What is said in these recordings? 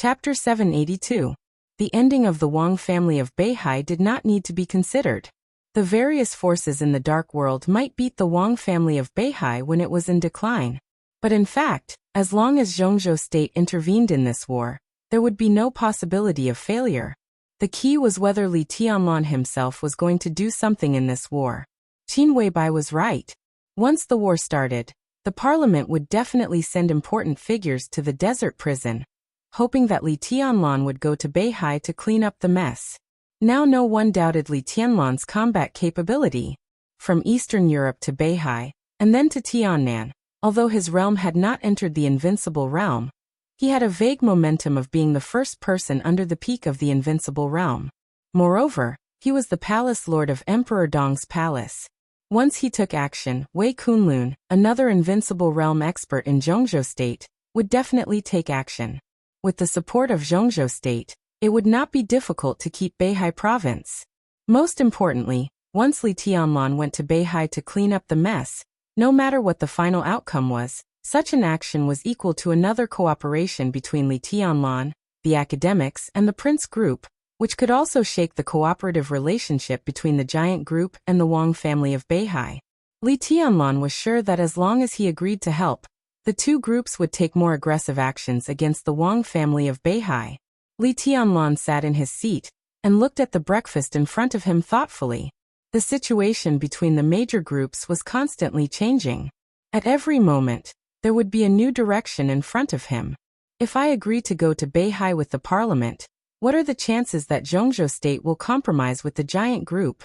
Chapter 782. The ending of the Wang family of Beihai did not need to be considered. The various forces in the dark world might beat the Wang family of Beihai when it was in decline. But in fact, as long as Zhongzhou state intervened in this war, there would be no possibility of failure. The key was whether Li Tianlan himself was going to do something in this war. Qin Weibai was right. Once the war started, the parliament would definitely send important figures to the desert prison, hoping that Li Tianlan would go to Beihai to clean up the mess. Now no one doubted Li Tianlan's combat capability. From Eastern Europe to Beihai, and then to Tiannan, although his realm had not entered the invincible realm, he had a vague momentum of being the first person under the peak of the invincible realm. Moreover, he was the palace lord of Emperor Dong's palace. Once he took action, Wei Kunlun, another invincible realm expert in Zhongzhou state, would definitely take action. With the support of Zhongzhou state, it would not be difficult to keep Beihai province. Most importantly, once Li Tianlan went to Beihai to clean up the mess, no matter what the final outcome was, such an action was equal to another cooperation between Li Tianlan, the academics, and the Prince Group, which could also shake the cooperative relationship between the giant group and the Wang family of Beihai. Li Tianlan was sure that as long as he agreed to help, the two groups would take more aggressive actions against the Wang family of Beihai. Li Tianlan sat in his seat and looked at the breakfast in front of him thoughtfully. The situation between the major groups was constantly changing. At every moment, there would be a new direction in front of him. If I agree to go to Beihai with the parliament, what are the chances that Zhongzhou state will compromise with the giant group?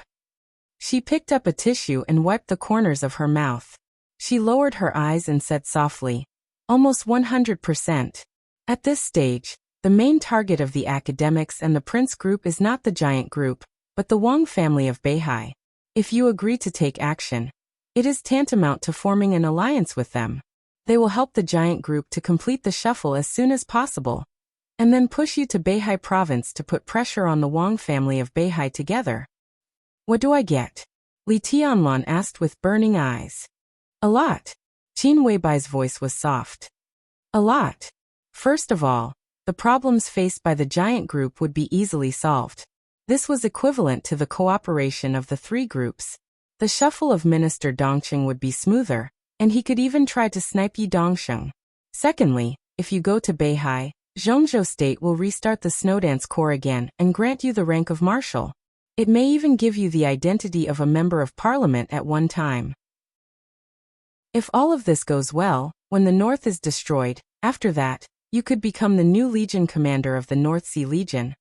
She picked up a tissue and wiped the corners of her mouth. She lowered her eyes and said softly, almost 100%. At this stage, the main target of the academics and the Prince Group is not the giant group, but the Wang family of Beihai. If you agree to take action, it is tantamount to forming an alliance with them. They will help the giant group to complete the shuffle as soon as possible, and then push you to Beihai province to put pressure on the Wang family of Beihai together. What do I get? Li Tianlan asked with burning eyes. A lot. Qin Weibai's voice was soft. A lot. First of all, the problems faced by the giant group would be easily solved. This was equivalent to the cooperation of the three groups. The shuffle of Minister Dongqing would be smoother, and he could even try to snipe Yi Dongsheng. Secondly, if you go to Beihai, Zhongzhou state will restart the Snowdance Corps again and grant you the rank of marshal. It may even give you the identity of a member of parliament at one time. If all of this goes well, when the North is destroyed, after that, you could become the new Legion commander of the North Sea Legion.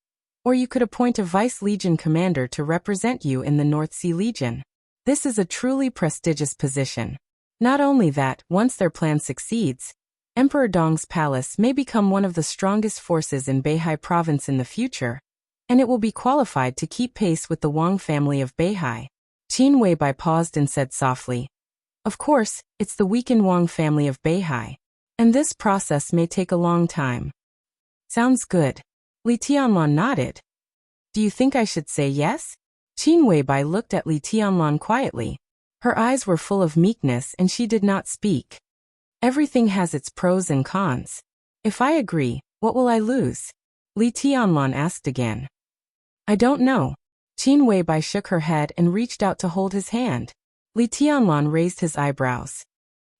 Or you could appoint a Vice Legion commander to represent you in the North Sea Legion. This is a truly prestigious position. Not only that, once their plan succeeds, Emperor Dong's palace may become one of the strongest forces in Beihai province in the future, and it will be qualified to keep pace with the Wang family of Beihai. Qin Weibai paused and said softly, of course, it's the weakened Wang family of Beihai, and this process may take a long time. Sounds good. Li Tianlan nodded. Do you think I should say yes? Qin Weibai looked at Li Tianlan quietly. Her eyes were full of meekness and she did not speak. Everything has its pros and cons. If I agree, what will I lose? Li Tianlan asked again. I don't know. Qin Weibai shook her head and reached out to hold his hand. Li Tianlan raised his eyebrows.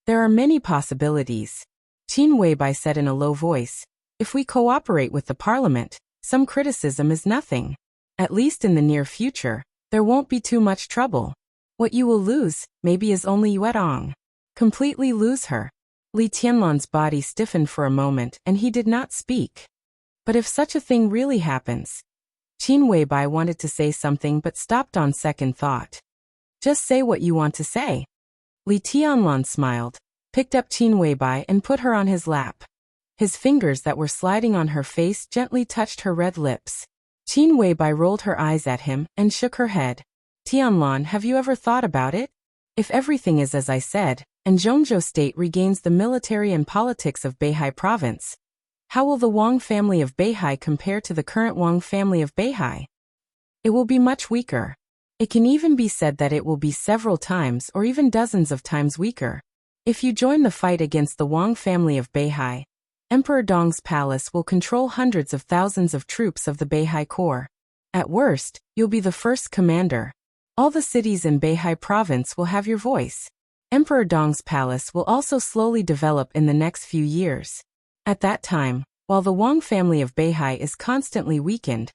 There are many possibilities. Qin Weibai said in a low voice. If we cooperate with the parliament, some criticism is nothing. At least in the near future, there won't be too much trouble. What you will lose, maybe, is only Yuedong. Completely lose her. Li Tianlan's body stiffened for a moment and he did not speak. But if such a thing really happens... Qin Weibai wanted to say something but stopped on second thought. Just say what you want to say. Li Tianlan smiled, picked up Qin Weibai and put her on his lap. His fingers that were sliding on her face gently touched her red lips. Qin Weibai rolled her eyes at him and shook her head. Tianlan, have you ever thought about it? If everything is as I said, and Zhongzhou state regains the military and politics of Beihai province, how will the Wang family of Beihai compare to the current Wang family of Beihai? It will be much weaker. It can even be said that it will be several times or even dozens of times weaker. If you join the fight against the Wang family of Beihai, Emperor Dong's palace will control hundreds of thousands of troops of the Beihai Corps. At worst, you'll be the first commander. All the cities in Beihai province will have your voice. Emperor Dong's palace will also slowly develop in the next few years. At that time, while the Wang family of Beihai is constantly weakened,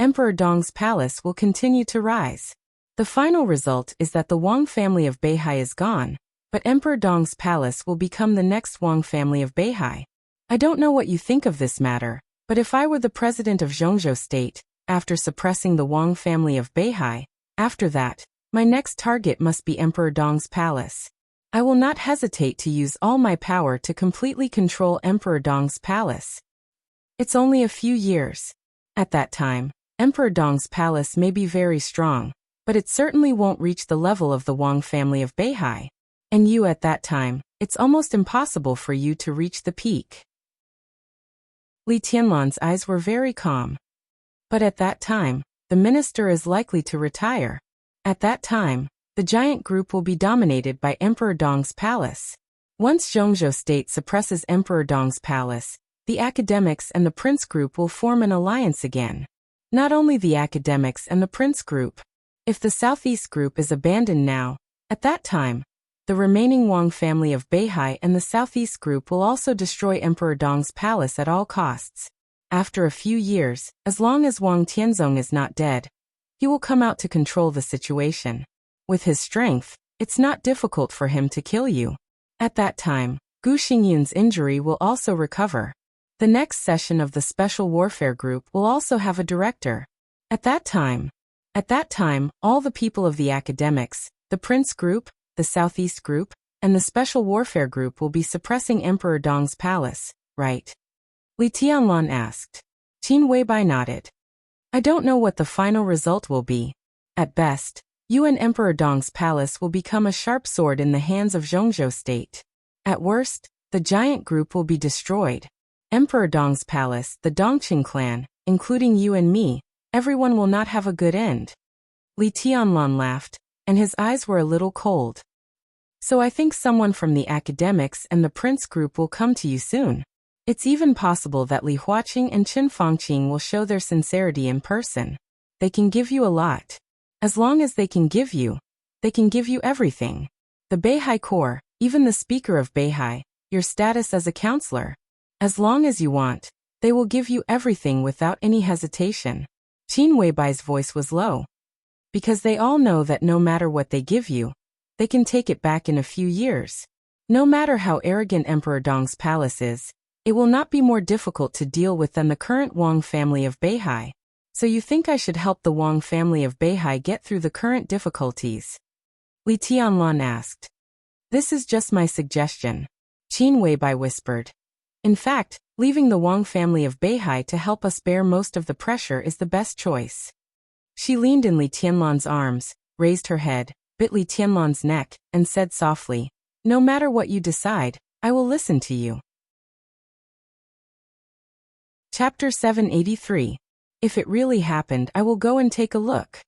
Emperor Dong's palace will continue to rise. The final result is that the Wang family of Beihai is gone, but Emperor Dong's palace will become the next Wang family of Beihai. I don't know what you think of this matter, but if I were the president of Zhongzhou State, after suppressing the Wang family of Beihai, after that, my next target must be Emperor Dong's palace. I will not hesitate to use all my power to completely control Emperor Dong's palace. It's only a few years. At that time, Emperor Dong's palace may be very strong, but it certainly won't reach the level of the Wang family of Beihai. And you at that time, it's almost impossible for you to reach the peak. Li Tianlan's eyes were very calm. But at that time, the minister is likely to retire. At that time, the giant group will be dominated by Emperor Dong's palace. Once Zhongzhou State suppresses Emperor Dong's palace, the academics and the prince group will form an alliance again. Not only the academics and the prince group. If the southeast group is abandoned now, at that time, the remaining Wang family of Beihai and the southeast group will also destroy Emperor Dong's palace at all costs. After a few years, as long as Wang Tianzong is not dead, he will come out to control the situation. With his strength, it's not difficult for him to kill you. At that time, Gu Xingyun's injury will also recover. The next session of the Special Warfare Group will also have a director. At that time, all the people of the academics, the Prince Group, the Southeast Group, and the Special Warfare Group will be suppressing Emperor Dong's palace, right? Li Tianlan asked. Qin Weibai nodded. I don't know what the final result will be. At best, you and Emperor Dong's palace will become a sharp sword in the hands of Zhongzhou State. At worst, the giant group will be destroyed. Emperor Dong's palace, the Dongqing clan, including you and me, everyone will not have a good end. Li Tianlan laughed, and his eyes were a little cold. So I think someone from the academics and the prince group will come to you soon. It's even possible that Li Huaqing and Qin Fangqing will show their sincerity in person. They can give you a lot. As long as they can give you everything. The Beihai Corps, even the speaker of Beihai, your status as a counselor. As long as you want, they will give you everything without any hesitation. Qin Weibai's voice was low. Because they all know that no matter what they give you, they can take it back in a few years. No matter how arrogant Emperor Dong's palace is, it will not be more difficult to deal with than the current Wang family of Beihai. So you think I should help the Wang family of Beihai get through the current difficulties? Li Tianlan asked. This is just my suggestion. Qin Weibai whispered. In fact, leaving the Wang family of Beihai to help us bear most of the pressure is the best choice. She leaned in Li Tianlan's arms, raised her head, bit Li Tianlan's neck, and said softly, no matter what you decide, I will listen to you. Chapter 783. If it really happened, I will go and take a look.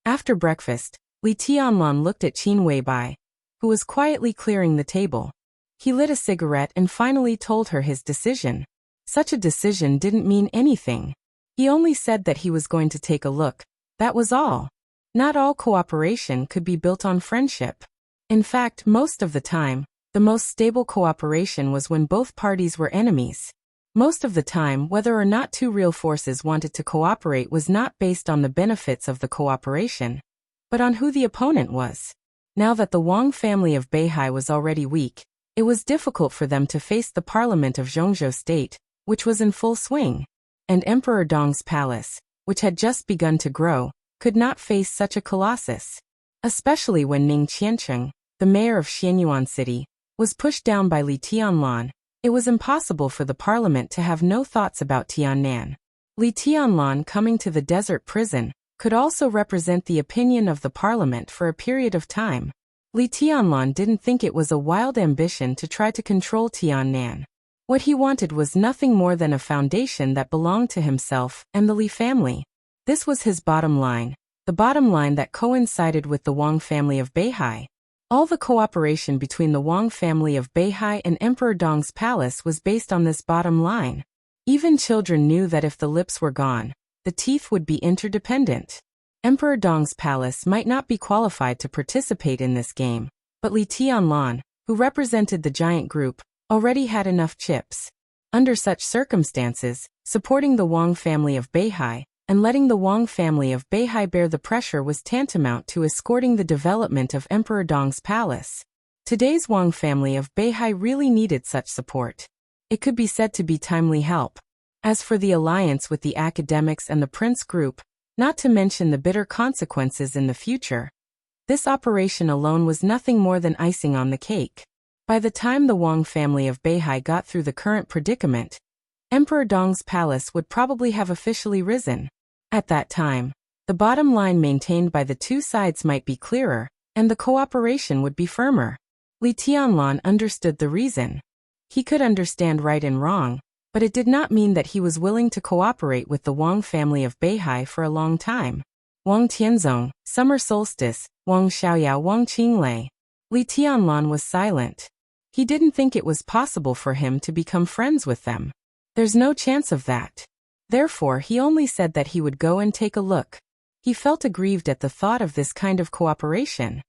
After breakfast, Li Tianlan looked at Qin Weibai, who was quietly clearing the table. He lit a cigarette and finally told her his decision. Such a decision didn't mean anything. He only said that he was going to take a look. That was all. Not all cooperation could be built on friendship. In fact, most of the time, the most stable cooperation was when both parties were enemies. Most of the time, whether or not two real forces wanted to cooperate was not based on the benefits of the cooperation, but on who the opponent was. Now that the Wang family of Beihai was already weak, it was difficult for them to face the parliament of Zhongzhou State, which was in full swing, and Emperor Dong's palace, which had just begun to grow, could not face such a colossus. Especially when Ning Qiancheng, the mayor of Xianyuan City, was pushed down by Li Tianlan. It was impossible for the parliament to have no thoughts about Tiannan. Li Tianlan coming to the desert prison could also represent the opinion of the parliament for a period of time. Li Tianlan didn't think it was a wild ambition to try to control Tiannan. What he wanted was nothing more than a foundation that belonged to himself and the Li family. This was his bottom line, the bottom line that coincided with the Wang family of Beihai. All the cooperation between the Wang family of Beihai and Emperor Dong's palace was based on this bottom line. Even children knew that if the lips were gone, the teeth would be interdependent. Emperor Dong's palace might not be qualified to participate in this game, but Li Tianlan, who represented the giant group, already had enough chips. Under such circumstances, supporting the Wang family of Beihai and letting the Wang family of Beihai bear the pressure was tantamount to escorting the development of Emperor Dong's palace. Today's Wang family of Beihai really needed such support. It could be said to be timely help. As for the alliance with the academics and the prince group, not to mention the bitter consequences in the future, this operation alone was nothing more than icing on the cake. By the time the Wang family of Beihai got through the current predicament, Emperor Dong's palace would probably have officially risen. At that time, the bottom line maintained by the two sides might be clearer, and the cooperation would be firmer. Li Tianlan understood the reason. He could understand right and wrong, but it did not mean that he was willing to cooperate with the Wang family of Beihai for a long time. Wang Tianzong, Summer Solstice, Wang Xiaoyao, Wang Qinglei. Li Tianlan was silent. He didn't think it was possible for him to become friends with them. There's no chance of that. Therefore, he only said that he would go and take a look. He felt aggrieved at the thought of this kind of cooperation.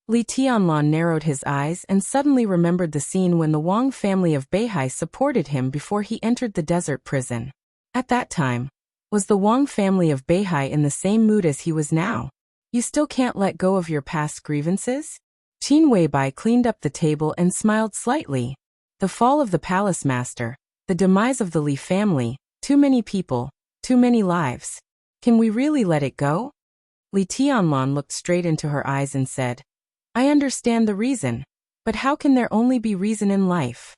Li Tianlan narrowed his eyes and suddenly remembered the scene when the Wang family of Beihai supported him before he entered the desert prison. At that time, was the Wang family of Beihai in the same mood as he was now? You still can't let go of your past grievances? Qin Weibai cleaned up the table and smiled slightly. The fall of the palace master, the demise of the Li family, too many people, too many lives. Can we really let it go? Li Tianlan looked straight into her eyes and said, I understand the reason, but how can there only be reason in life?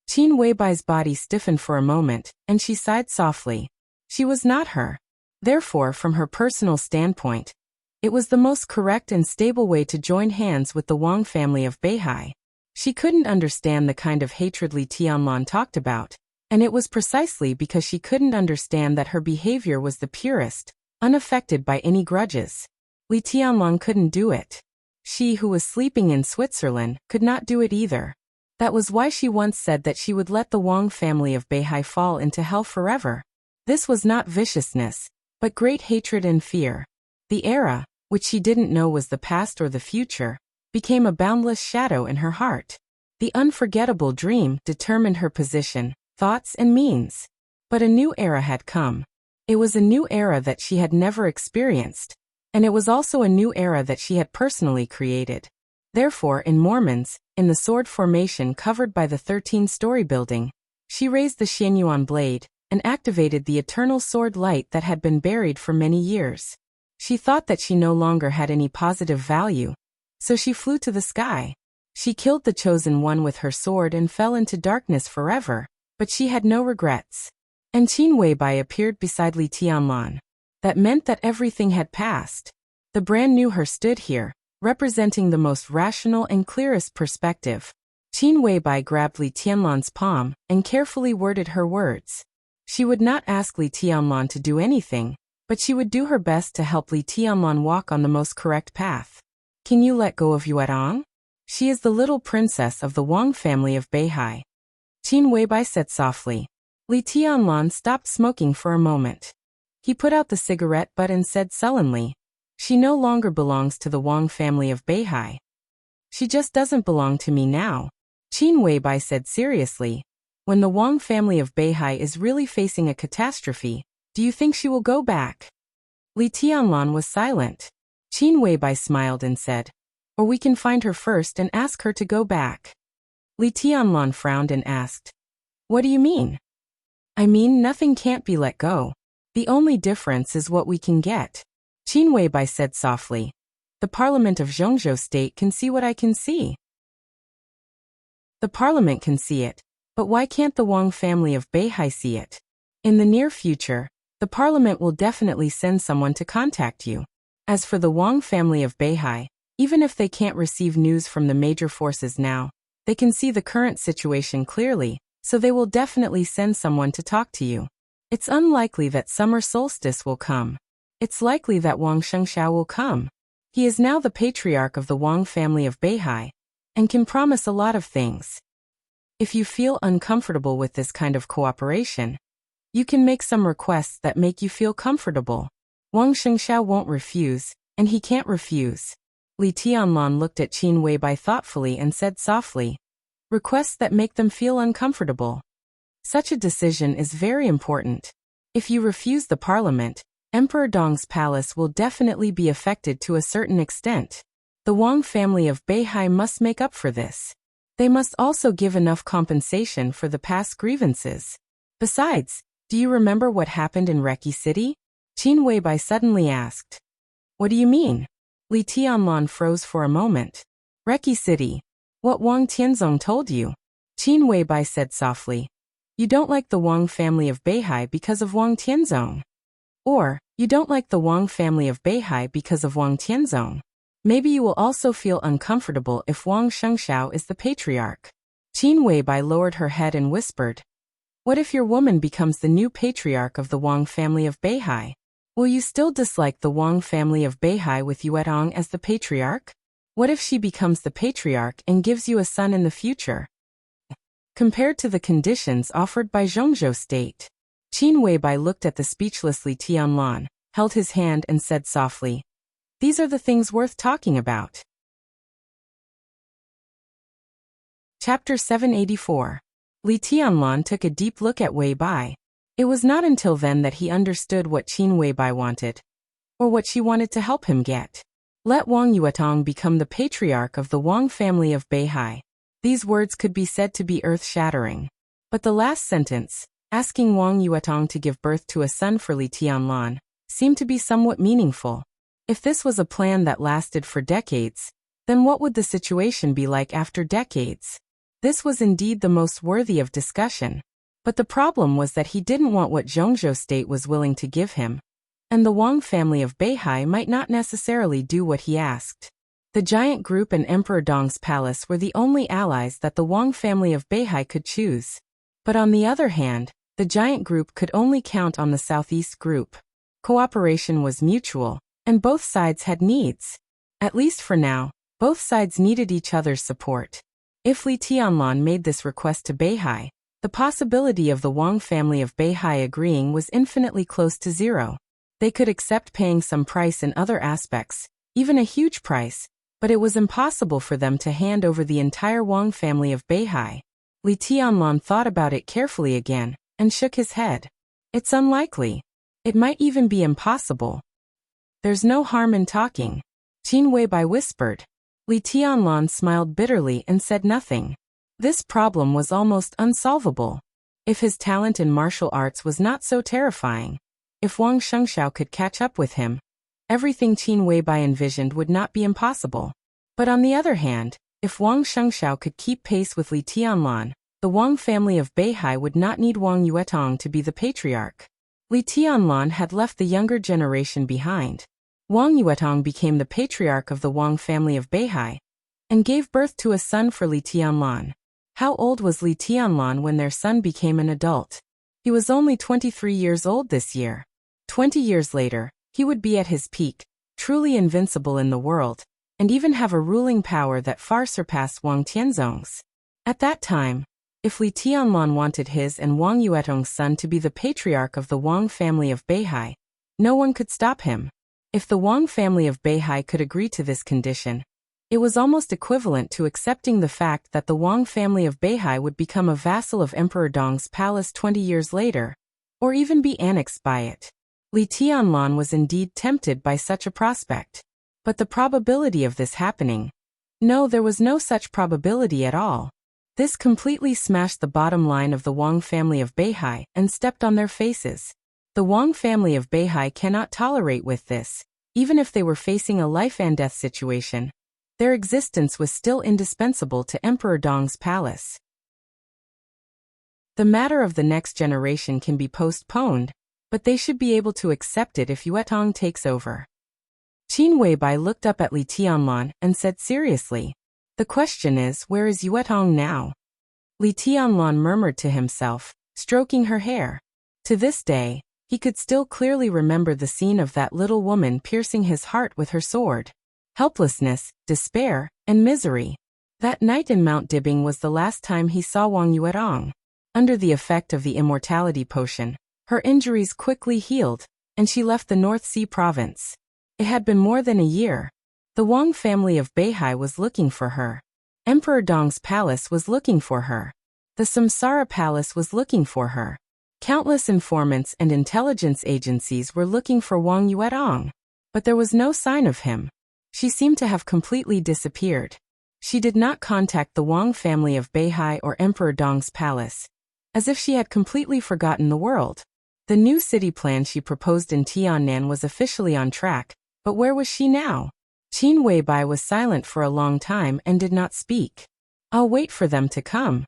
Qin Weibai's body stiffened for a moment, and she sighed softly. She was not her. Therefore, from her personal standpoint, it was the most correct and stable way to join hands with the Wang family of Beihai. She couldn't understand the kind of hatred Li Tianlan talked about, and it was precisely because she couldn't understand that her behavior was the purest, unaffected by any grudges. Li Tianlan couldn't do it. She who was sleeping in Switzerland could not do it either. That was why she once said that she would let the Wang family of Beihai fall into hell forever. This was not viciousness, but great hatred and fear. The era, which she didn't know was the past or the future, became a boundless shadow in her heart. The unforgettable dream determined her position, thoughts and means. But a new era had come. It was a new era that she had never experienced, and it was also a new era that she had personally created. Therefore, in Mormons, in the sword formation covered by the 13-story building, she raised the Xianyuan blade and activated the eternal sword light that had been buried for many years. She thought that she no longer had any positive value, so she flew to the sky. She killed the chosen one with her sword and fell into darkness forever, but she had no regrets. And Qin Weibai appeared beside Li Tianlan. That meant that everything had passed. The brand new her stood here, representing the most rational and clearest perspective. Qin Weibai grabbed Li Tianlan's palm and carefully worded her words. She would not ask Li Tianlan to do anything, but she would do her best to help Li Tianlan walk on the most correct path. Can you let go of Yuedong? She is the little princess of the Wang family of Beihai. Qin Weibai said softly. Li Tianlan stopped smoking for a moment. He put out the cigarette butt and said sullenly, she no longer belongs to the Wang family of Beihai. She just doesn't belong to me now. Qin Weibai said seriously, when the Wang family of Beihai is really facing a catastrophe, do you think she will go back? Li Tianlan was silent. Qin Weibai smiled and said, or we can find her first and ask her to go back. Li Tianlan frowned and asked, what do you mean? I mean, nothing can't be let go. The only difference is what we can get. Qin Weibai said softly, the parliament of Zhongzhou state can see what I can see. The parliament can see it, but why can't the Wang family of Beihai see it? In the near future, the parliament will definitely send someone to contact you. As for the Wang family of Beihai, even if they can't receive news from the major forces now, they can see the current situation clearly, so they will definitely send someone to talk to you. It's unlikely that summer solstice will come. It's likely that Wang Shengxiao will come. He is now the patriarch of the Wang family of Beihai, and can promise a lot of things. If you feel uncomfortable with this kind of cooperation, you can make some requests that make you feel comfortable. Wang Shengxiao won't refuse, and he can't refuse. Li Tianlan looked at Qin Weibai thoughtfully and said softly, requests that make them feel uncomfortable. Such a decision is very important. If you refuse the parliament, Emperor Dong's palace will definitely be affected to a certain extent. The Wang family of Beihai must make up for this. They must also give enough compensation for the past grievances. Besides, do you remember what happened in Reki City? Qin Weibai suddenly asked. What do you mean? Li Tianlan froze for a moment. Reki City. What Wang Tianzong told you? Qin Weibai said softly. You don't like the Wang family of Beihai because of Wang Tianzong. Or, you don't like the Wang family of Beihai because of Wang Tianzong. Maybe you will also feel uncomfortable if Wang Shengxiao is the patriarch. Qin Weibai lowered her head and whispered. What if your woman becomes the new patriarch of the Wang family of Beihai? Will you still dislike the Wang family of Beihai with Yuetong as the patriarch? What if she becomes the patriarch and gives you a son in the future? Compared to the conditions offered by Zhongzhou state. Qin Weibai looked at the speechless Li Tianlan, held his hand and said softly, these are the things worth talking about. Chapter 784. Li Tianlan took a deep look at Weibai. It was not until then that he understood what Qin Weibai wanted, or what she wanted to help him get. Let Wang Yuetong become the patriarch of the Wang family of Beihai. These words could be said to be earth-shattering. But the last sentence, asking Wang Yuetong to give birth to a son for Li Tianlan, seemed to be somewhat meaningful. If this was a plan that lasted for decades, then what would the situation be like after decades? This was indeed the most worthy of discussion. But the problem was that he didn't want what Zhongzhou state was willing to give him, and the Wang family of Beihai might not necessarily do what he asked. The giant group and Emperor Dong's palace were the only allies that the Wang family of Beihai could choose. But on the other hand, the giant group could only count on the southeast group. Cooperation was mutual, and both sides had needs. At least for now, both sides needed each other's support. If Li Tianlan made this request to Beihai, the possibility of the Wang family of Beihai agreeing was infinitely close to zero. They could accept paying some price in other aspects, even a huge price, but it was impossible for them to hand over the entire Wang family of Beihai. Li Tianlan thought about it carefully again, and shook his head. It's unlikely. It might even be impossible. There's no harm in talking. Qin Weibai whispered. Li Tianlan smiled bitterly and said nothing. This problem was almost unsolvable. If his talent in martial arts was not so terrifying, if Wang Shengxiao could catch up with him, everything Qin Weibai envisioned would not be impossible. But on the other hand, if Wang Shengxiao could keep pace with Li Tianlan, the Wang family of Beihai would not need Wang Yuetong to be the patriarch. Li Tianlan had left the younger generation behind. Wang Yuetong became the patriarch of the Wang family of Beihai, and gave birth to a son for Li Tianlan. How old was Li Tianlan when their son became an adult? He was only 23 years old this year. 20 years later, he would be at his peak, truly invincible in the world, and even have a ruling power that far surpassed Wang Tianzong's. At that time, if Li Tianlan wanted his and Wang Yuetong's son to be the patriarch of the Wang family of Beihai, no one could stop him. If the Wang family of Beihai could agree to this condition, it was almost equivalent to accepting the fact that the Wang family of Beihai would become a vassal of Emperor Dong's palace 20 years later, or even be annexed by it. Li Tianlan was indeed tempted by such a prospect. But the probability of this happening? No, there was no such probability at all. This completely smashed the bottom line of the Wang family of Beihai and stepped on their faces. The Wang family of Beihai cannot tolerate with this, even if they were facing a life-and-death situation. Their existence was still indispensable to Emperor Dong's palace. The matter of the next generation can be postponed, but they should be able to accept it if Yuetong takes over. Qin Weibai looked up at Li Tianlan and said seriously, the question is, where is Yuetong now? Li Tianlan murmured to himself, stroking her hair. To this day, he could still clearly remember the scene of that little woman piercing his heart with her sword. helplessness, despair, and misery. That night in Mount Dibing was the last time he saw Wang Yuedong. Under the effect of the immortality potion, her injuries quickly healed, and she left the North Sea province. It had been more than a year. The Wang family of Beihai was looking for her. Emperor Dong's palace was looking for her. The Samsara palace was looking for her. Countless informants and intelligence agencies were looking for Wang Yuedong. But there was no sign of him. She seemed to have completely disappeared. She did not contact the Wang family of Beihai or Emperor Dong's palace, as if she had completely forgotten the world. The new city plan she proposed in Tiannan was officially on track, but where was she now? Qin Weibai was silent for a long time and did not speak. "I'll wait for them to come,"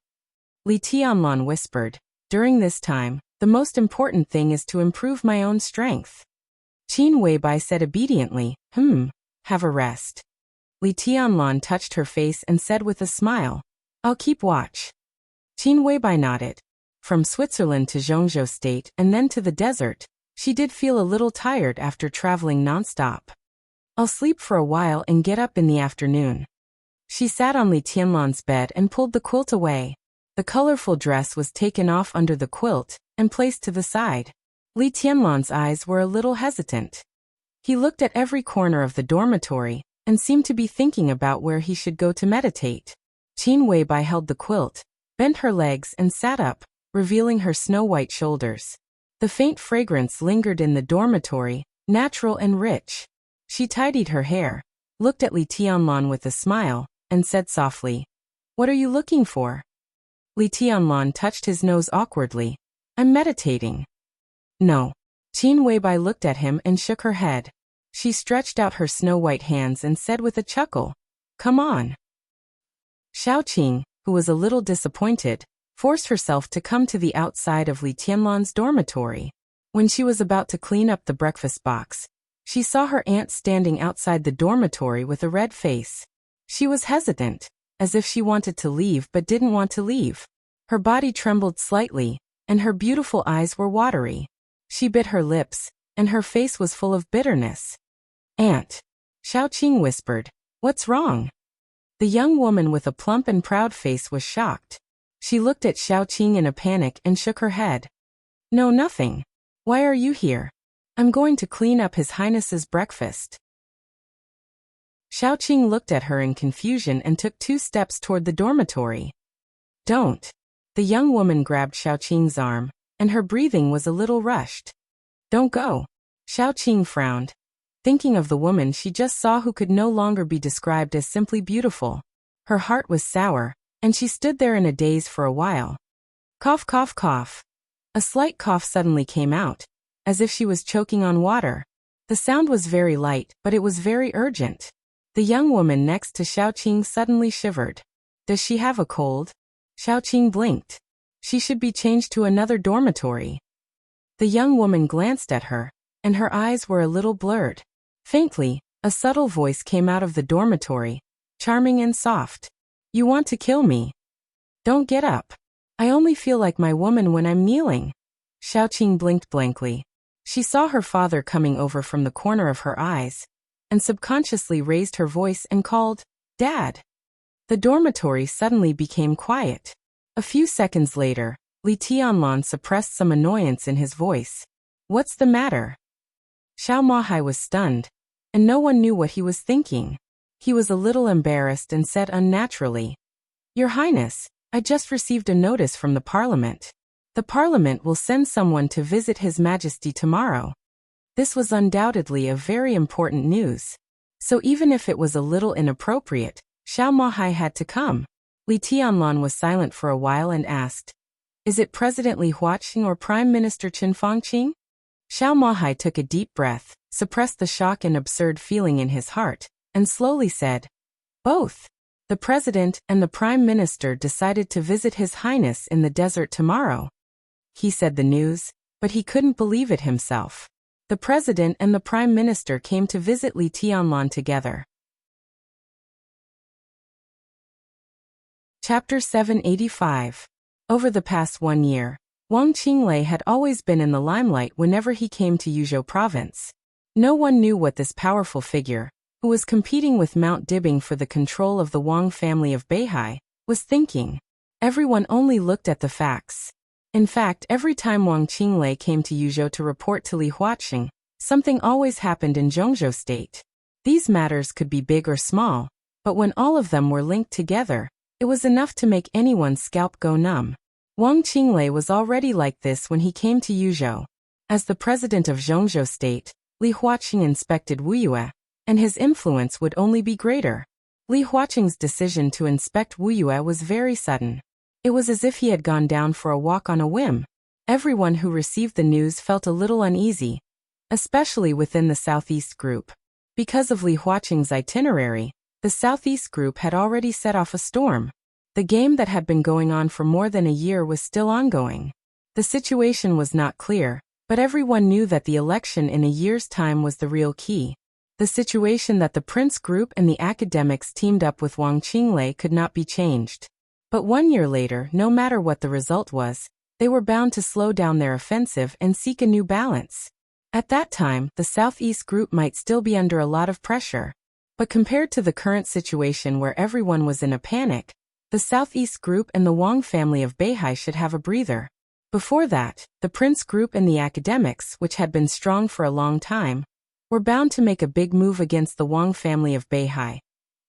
Li Tianlan whispered. "During this time, the most important thing is to improve my own strength." Qin Weibai said obediently, "Have a rest." Li Tianlan touched her face and said with a smile, "I'll keep watch." Qin Weibai nodded. From Switzerland to Zhongzhou State and then to the desert, she did feel a little tired after traveling non-stop. "I'll sleep for a while and get up in the afternoon." She sat on Li Tianlan's bed and pulled the quilt away. The colorful dress was taken off under the quilt and placed to the side. Li Tianlan's eyes were a little hesitant. He looked at every corner of the dormitory and seemed to be thinking about where he should go to meditate. Qin Weibai held the quilt, bent her legs and sat up, revealing her snow-white shoulders. The faint fragrance lingered in the dormitory, natural and rich. She tidied her hair, looked at Li Tianlan with a smile, and said softly, "What are you looking for?" Li Tianlan touched his nose awkwardly. "I'm meditating." "No." Qin Weibai looked at him and shook her head. She stretched out her snow-white hands and said with a chuckle, "Come on." Xiaoqing, who was a little disappointed, forced herself to come to the outside of Li Tianlan's dormitory. When she was about to clean up the breakfast box, she saw her aunt standing outside the dormitory with a red face. She was hesitant, as if she wanted to leave but didn't want to leave. Her body trembled slightly, and her beautiful eyes were watery. She bit her lips, and her face was full of bitterness. "Aunt," Xiaoqing whispered, "what's wrong?" The young woman with a plump and proud face was shocked. She looked at Xiaoqing in a panic and shook her head. "No, nothing. Why are you here?" "I'm going to clean up His Highness's breakfast." Xiaoqing looked at her in confusion and took 2 steps toward the dormitory. "Don't." The young woman grabbed Xiaoqing's arm, and her breathing was a little rushed. "Don't go." Xiaoqing frowned, thinking of the woman she just saw who could no longer be described as simply beautiful. Her heart was sour, and she stood there in a daze for a while. Cough, cough, cough. A slight cough suddenly came out, as if she was choking on water. The sound was very light, but it was very urgent. The young woman next to Xiaoqing suddenly shivered. "Does she have a cold?" Xiaoqing blinked. "She should be changed to another dormitory." The young woman glanced at her, and her eyes were a little blurred. Faintly, a subtle voice came out of the dormitory, charming and soft. "You want to kill me? Don't get up. I only feel like my woman when I'm kneeling." Xiaoqing blinked blankly. She saw her father coming over from the corner of her eyes, and subconsciously raised her voice and called, "Dad." The dormitory suddenly became quiet. A few seconds later, Li Tianlan suppressed some annoyance in his voice. "What's the matter?" Xiao Mahai was stunned, and no one knew what he was thinking. He was a little embarrassed and said unnaturally, "Your Highness, I just received a notice from the Parliament. The Parliament will send someone to visit His Majesty tomorrow." This was undoubtedly a very important news. So even if it was a little inappropriate, Xiao Mahai had to come. Li Tianlan was silent for a while and asked, "Is it President Li Huaqing or Prime Minister Chen Fangqing?" Xiao Mahai took a deep breath, suppressed the shock and absurd feeling in his heart, and slowly said, "Both. The President and the Prime Minister decided to visit His Highness in the desert tomorrow." He said the news, but he couldn't believe it himself. The President and the Prime Minister came to visit Li Tianlan together. Chapter 785. Over the past 1 year, Wang Qinglei had always been in the limelight whenever he came to Yuzhou province. No one knew what this powerful figure, who was competing with Mount Dibing for the control of the Wang family of Beihai, was thinking. Everyone only looked at the facts. In fact, every time Wang Qinglei came to Yuzhou to report to Li Huaqing, something always happened in Zhongzhou State. These matters could be big or small, but when all of them were linked together, it was enough to make anyone's scalp go numb. Wang Qinglei was already like this when he came to Yuzhou. As the president of Zhongzhou State, Li Huaqing inspected Wu Yue, and his influence would only be greater. Li Huaqing's decision to inspect Wu Yue was very sudden. It was as if he had gone down for a walk on a whim. Everyone who received the news felt a little uneasy, especially within the Southeast Group. Because of Li Huaqing's itinerary, the Southeast Group had already set off a storm. The game that had been going on for more than a year was still ongoing. The situation was not clear, but everyone knew that the election in a year's time was the real key. The situation that the Prince Group and the academics teamed up with Wang Qinglei could not be changed. But 1 year later, no matter what the result was, they were bound to slow down their offensive and seek a new balance. At that time, the Southeast Group might still be under a lot of pressure. But compared to the current situation where everyone was in a panic, the Southeast Group and the Wang family of Beihai should have a breather. Before that, the Prince Group and the academics, which had been strong for a long time, were bound to make a big move against the Wang family of Beihai,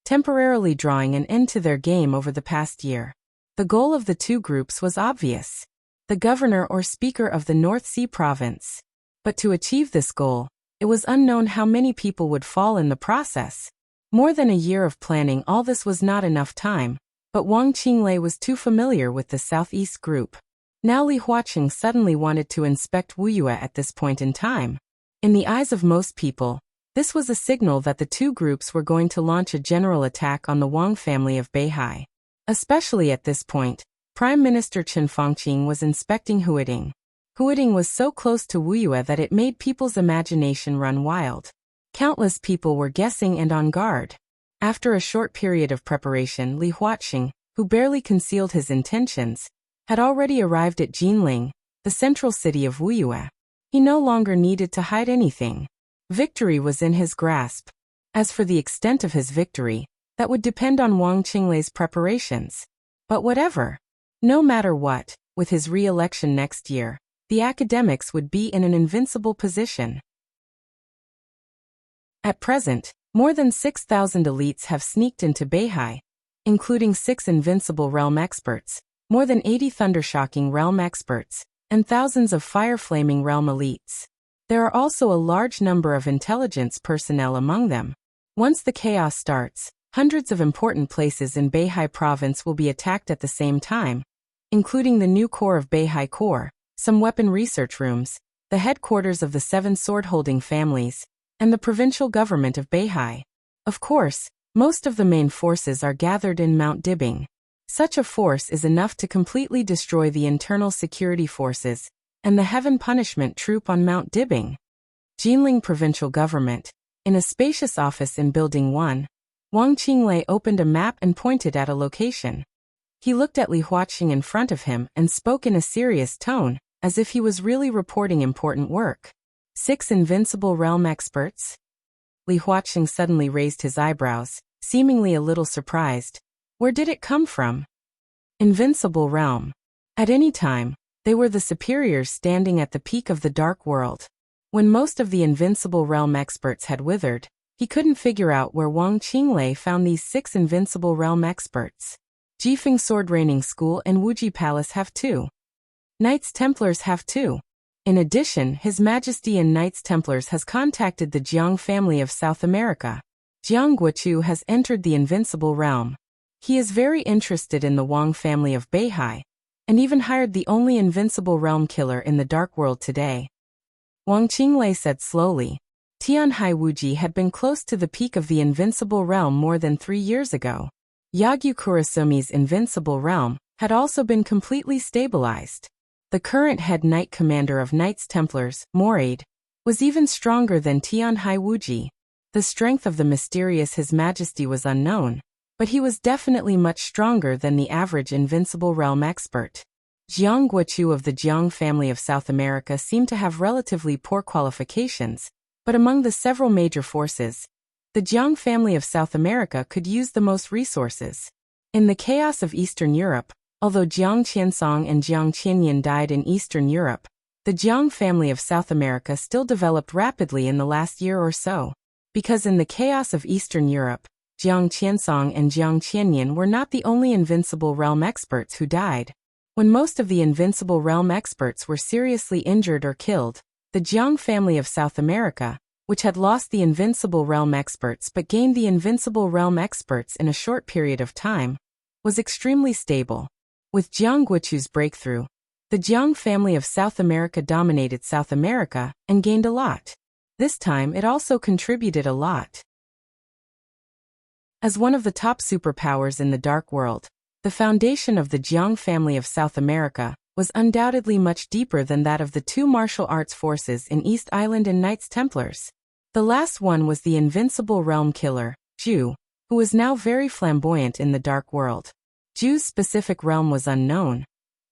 temporarily drawing an end to their game over the past year. The goal of the two groups was obvious: the governor or speaker of the North Sea province. But to achieve this goal, it was unknown how many people would fall in the process. More than a year of planning, all this was not enough time, but Wang Qinglei was too familiar with the Southeast Group. Now Li Huaqing suddenly wanted to inspect Wu Yue at this point in time. In the eyes of most people, this was a signal that the two groups were going to launch a general attack on the Wang family of Beihai. Especially at this point, Prime Minister Chen Fangqing was inspecting Huiding. Huiding was so close to Wu Yue that it made people's imagination run wild. Countless people were guessing and on guard. After a short period of preparation, Li Huaqing, who barely concealed his intentions, had already arrived at Jinling, the central city of Wu Yue. He no longer needed to hide anything. Victory was in his grasp. As for the extent of his victory, that would depend on Wang Qinglei's preparations. But whatever. No matter what, with his re-election next year, the academics would be in an invincible position. At present, more than 6,000 elites have sneaked into Beihai, including 6 invincible realm experts, more than 80 thundershocking realm experts, and thousands of fire-flaming realm elites. There are also a large number of intelligence personnel among them. Once the chaos starts, hundreds of important places in Beihai province will be attacked at the same time, including the new core of Beihai Core, some weapon research rooms, the headquarters of the 7 sword-holding families, and the provincial government of Beihai. Of course, most of the main forces are gathered in Mount Dibing. Such a force is enough to completely destroy the internal security forces and the Heaven Punishment Troop on Mount Dibing. Jinling Provincial Government. In a spacious office in Building 1, Wang Qinglei opened a map and pointed at a location. He looked at Li Huaqing in front of him and spoke in a serious tone, as if he was really reporting important work. 6 invincible realm experts? Li Huaqing suddenly raised his eyebrows, seemingly a little surprised. Where did it come from? Invincible realm. At any time, they were the superiors standing at the peak of the dark world. When most of the invincible realm experts had withered, he couldn't figure out where Wang Qinglei found these 6 invincible realm experts. Jifeng Sword Raining School and Wuji Palace have 2. Knights Templars have 2. In addition, His Majesty and Knights Templars has contacted the Jiang family of South America. Jiang Guochu has entered the invincible realm. He is very interested in the Wang family of Beihai, and even hired the only invincible realm killer in the dark world today. Wang Qinglei said slowly. Tianhai Wuji had been close to the peak of the invincible realm more than 3 years ago. Yagyu Kurasumi's invincible realm had also been completely stabilized. The current head knight commander of Knights Templars, Moraid, was even stronger than Tianhai Wuji. The strength of the mysterious His Majesty was unknown, but he was definitely much stronger than the average invincible realm expert. Jiang Guochu of the Jiang family of South America seemed to have relatively poor qualifications, but among the several major forces, The Jiang family of South America could use the most resources. In the chaos of Eastern Europe, although Jiang Qiansong and Jiang Qianyan died in Eastern Europe, the Jiang family of South America still developed rapidly in the last year or so. Because in the chaos of Eastern Europe, Jiang Qiansong and Jiang Qianyan were not the only Invincible Realm experts who died. When most of the Invincible Realm experts were seriously injured or killed, the Jiang family of South America, which had lost the Invincible Realm experts but gained the Invincible Realm experts in a short period of time, was extremely stable. With Jiang Guochu's breakthrough, the Jiang family of South America dominated South America and gained a lot. This time it also contributed a lot. As one of the top superpowers in the Dark World, the foundation of the Jiang family of South America was undoubtedly much deeper than that of the two martial arts forces in East Island and Knights Templars. The last one was the Invincible Realm Killer, Zhu, who was now very flamboyant in the Dark World. Zhu's specific realm was unknown,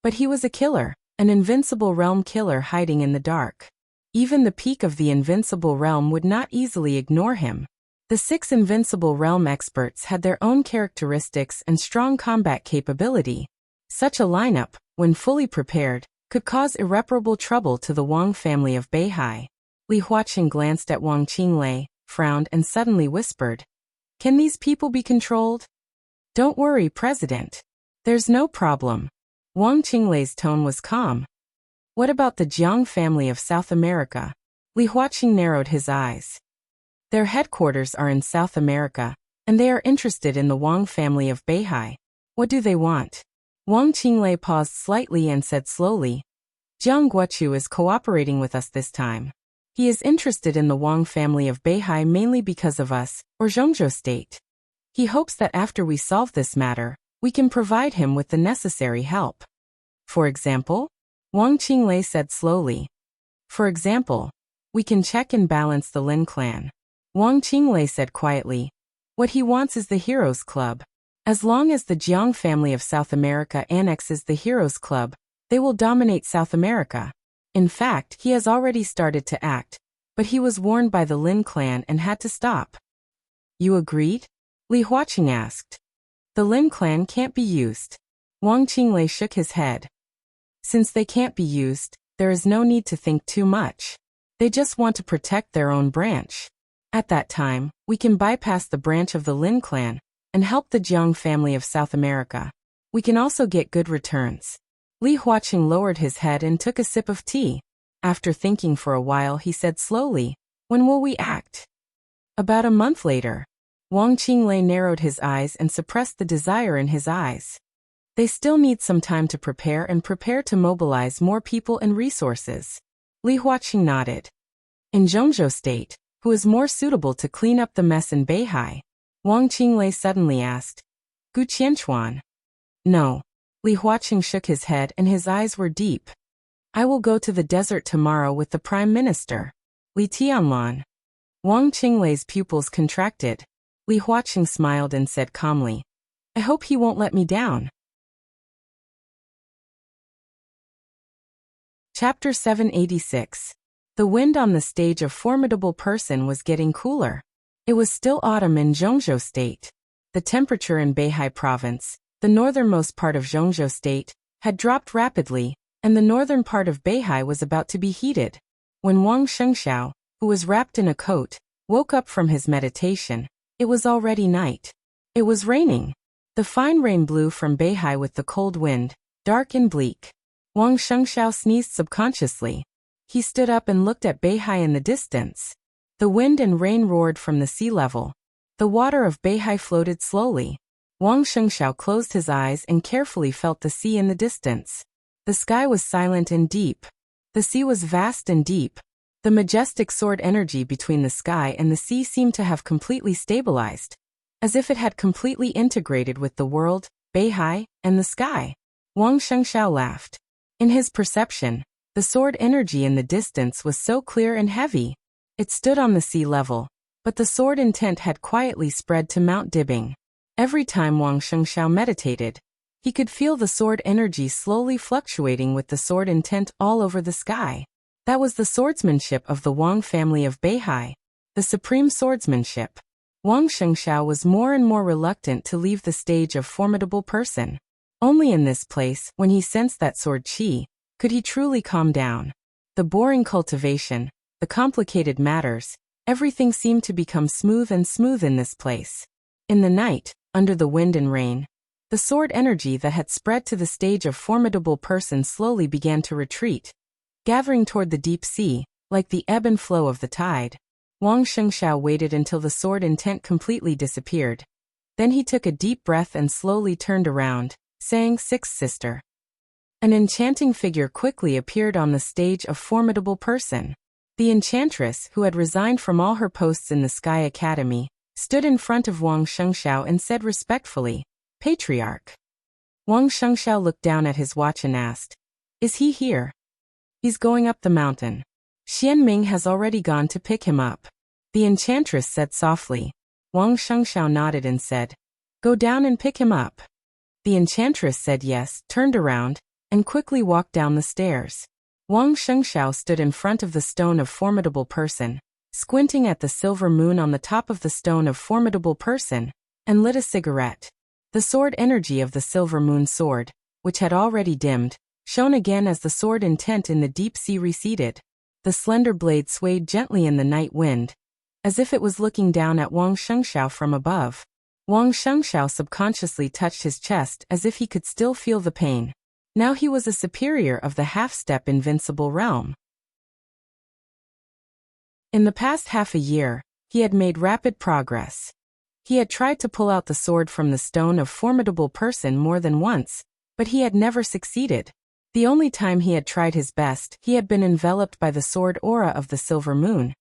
but he was a killer, an Invincible Realm killer hiding in the dark. Even the peak of the Invincible Realm would not easily ignore him. The 6 Invincible Realm experts had their own characteristics and strong combat capability. Such a lineup, when fully prepared, could cause irreparable trouble to the Wang family of Beihai. Li Huaqing glanced at Wang Qinglei, frowned and suddenly whispered, "Can these people be controlled?" "Don't worry, President. There's no problem." Wang Qinglei's tone was calm. "What about the Jiang family of South America?" Li Huaqing narrowed his eyes. "Their headquarters are in South America, and they are interested in the Wang family of Beihai. What do they want?" Wang Qinglei paused slightly and said slowly, "Jiang Guochu is cooperating with us this time. He is interested in the Wang family of Beihai mainly because of us, or Zhongzhou State. He hopes that after we solve this matter, we can provide him with the necessary help." "For example?" Wang Qinglei said slowly. "For example, we can check and balance the Lin clan." Wang Qinglei said quietly, "What he wants is the Heroes Club. As long as the Jiang family of South America annexes the Heroes Club, they will dominate South America. In fact, he has already started to act, but he was warned by the Lin clan and had to stop." "You agreed?" Li Huaqing asked. "The Lin clan can't be used." Wang Qinglei shook his head. "Since they can't be used, there is no need to think too much. They just want to protect their own branch. At that time, we can bypass the branch of the Lin clan and help the Jiang family of South America. We can also get good returns." Li Huaqing lowered his head and took a sip of tea. After thinking for a while, he said slowly, "When will we act?" "About a month later." Wang Qinglei narrowed his eyes and suppressed the desire in his eyes. They still need some time to prepare to mobilize more people and resources. Li Huaqing nodded. "In Zhongzhou State, who is more suitable to clean up the mess in Beihai?" Wang Qinglei suddenly asked. "Gu Qianchuan." "No." Li Huaqing shook his head and his eyes were deep. "I will go to the desert tomorrow with the Prime Minister. Li Tianlan." Wang Qinglei's pupils contracted. Li Huaqing smiled and said calmly, "I hope he won't let me down." Chapter 786. The wind on the stage of Formidable Person was getting cooler. It was still autumn in Zhongzhou State. The temperature in Beihai Province, the northernmost part of Zhongzhou State, had dropped rapidly, and the northern part of Beihai was about to be heated. When Wang Shengxiao, who was wrapped in a coat, woke up from his meditation, it was already night. It was raining. The fine rain blew from Beihai with the cold wind, dark and bleak. Wang Shengxiao sneezed subconsciously. He stood up and looked at Beihai in the distance. The wind and rain roared from the sea level. The water of Beihai floated slowly. Wang Shengxiao closed his eyes and carefully felt the sea in the distance. The sky was silent and deep. The sea was vast and deep. The majestic sword energy between the sky and the sea seemed to have completely stabilized, as if it had completely integrated with the world, Beihai, and the sky. Wang Shengxiao laughed. In his perception, the sword energy in the distance was so clear and heavy. It stood on the sea level, but the sword intent had quietly spread to Mount Dibing. Every time Wang Shengxiao meditated, he could feel the sword energy slowly fluctuating with the sword intent all over the sky. That was the swordsmanship of the Wang family of Beihai, the supreme swordsmanship. Wang Shengxiao was more and more reluctant to leave the stage of formidable person. Only in this place, when he sensed that sword qi, could he truly calm down. The boring cultivation, the complicated matters, everything seemed to become smooth and smooth in this place. In the night, under the wind and rain, the sword energy that had spread to the stage of formidable person slowly began to retreat, gathering toward the deep sea, like the ebb and flow of the tide. Wang Shengxiao waited until the sword intent completely disappeared. Then he took a deep breath and slowly turned around, saying, "Sixth sister." An enchanting figure quickly appeared on the stage of formidable person. The enchantress, who had resigned from all her posts in the Sky Academy, stood in front of Wang Shengxiao and said respectfully, "Patriarch." Wang Shengxiao looked down at his watch and asked, "Is he here?" "He's going up the mountain. Xianming has already gone to pick him up," the enchantress said softly. Wang Shengxiao nodded and said, "Go down and pick him up." The enchantress said yes, turned around, and quickly walked down the stairs. Wang Shengxiao stood in front of the stone of formidable person, squinting at the silver moon on the top of the stone of formidable person, and lit a cigarette. The sword energy of the silver moon sword, which had already dimmed, shone again as the sword intent in the deep sea receded. The slender blade swayed gently in the night wind, as if it was looking down at Wang Shengxiao from above. Wang Shengxiao subconsciously touched his chest as if he could still feel the pain. Now he was a superior of the half-step invincible realm. In the past half a year, he had made rapid progress. He had tried to pull out the sword from the stone of formidable person more than once, but he had never succeeded. The only time he had tried his best, he had been enveloped by the sword aura of the silver moon,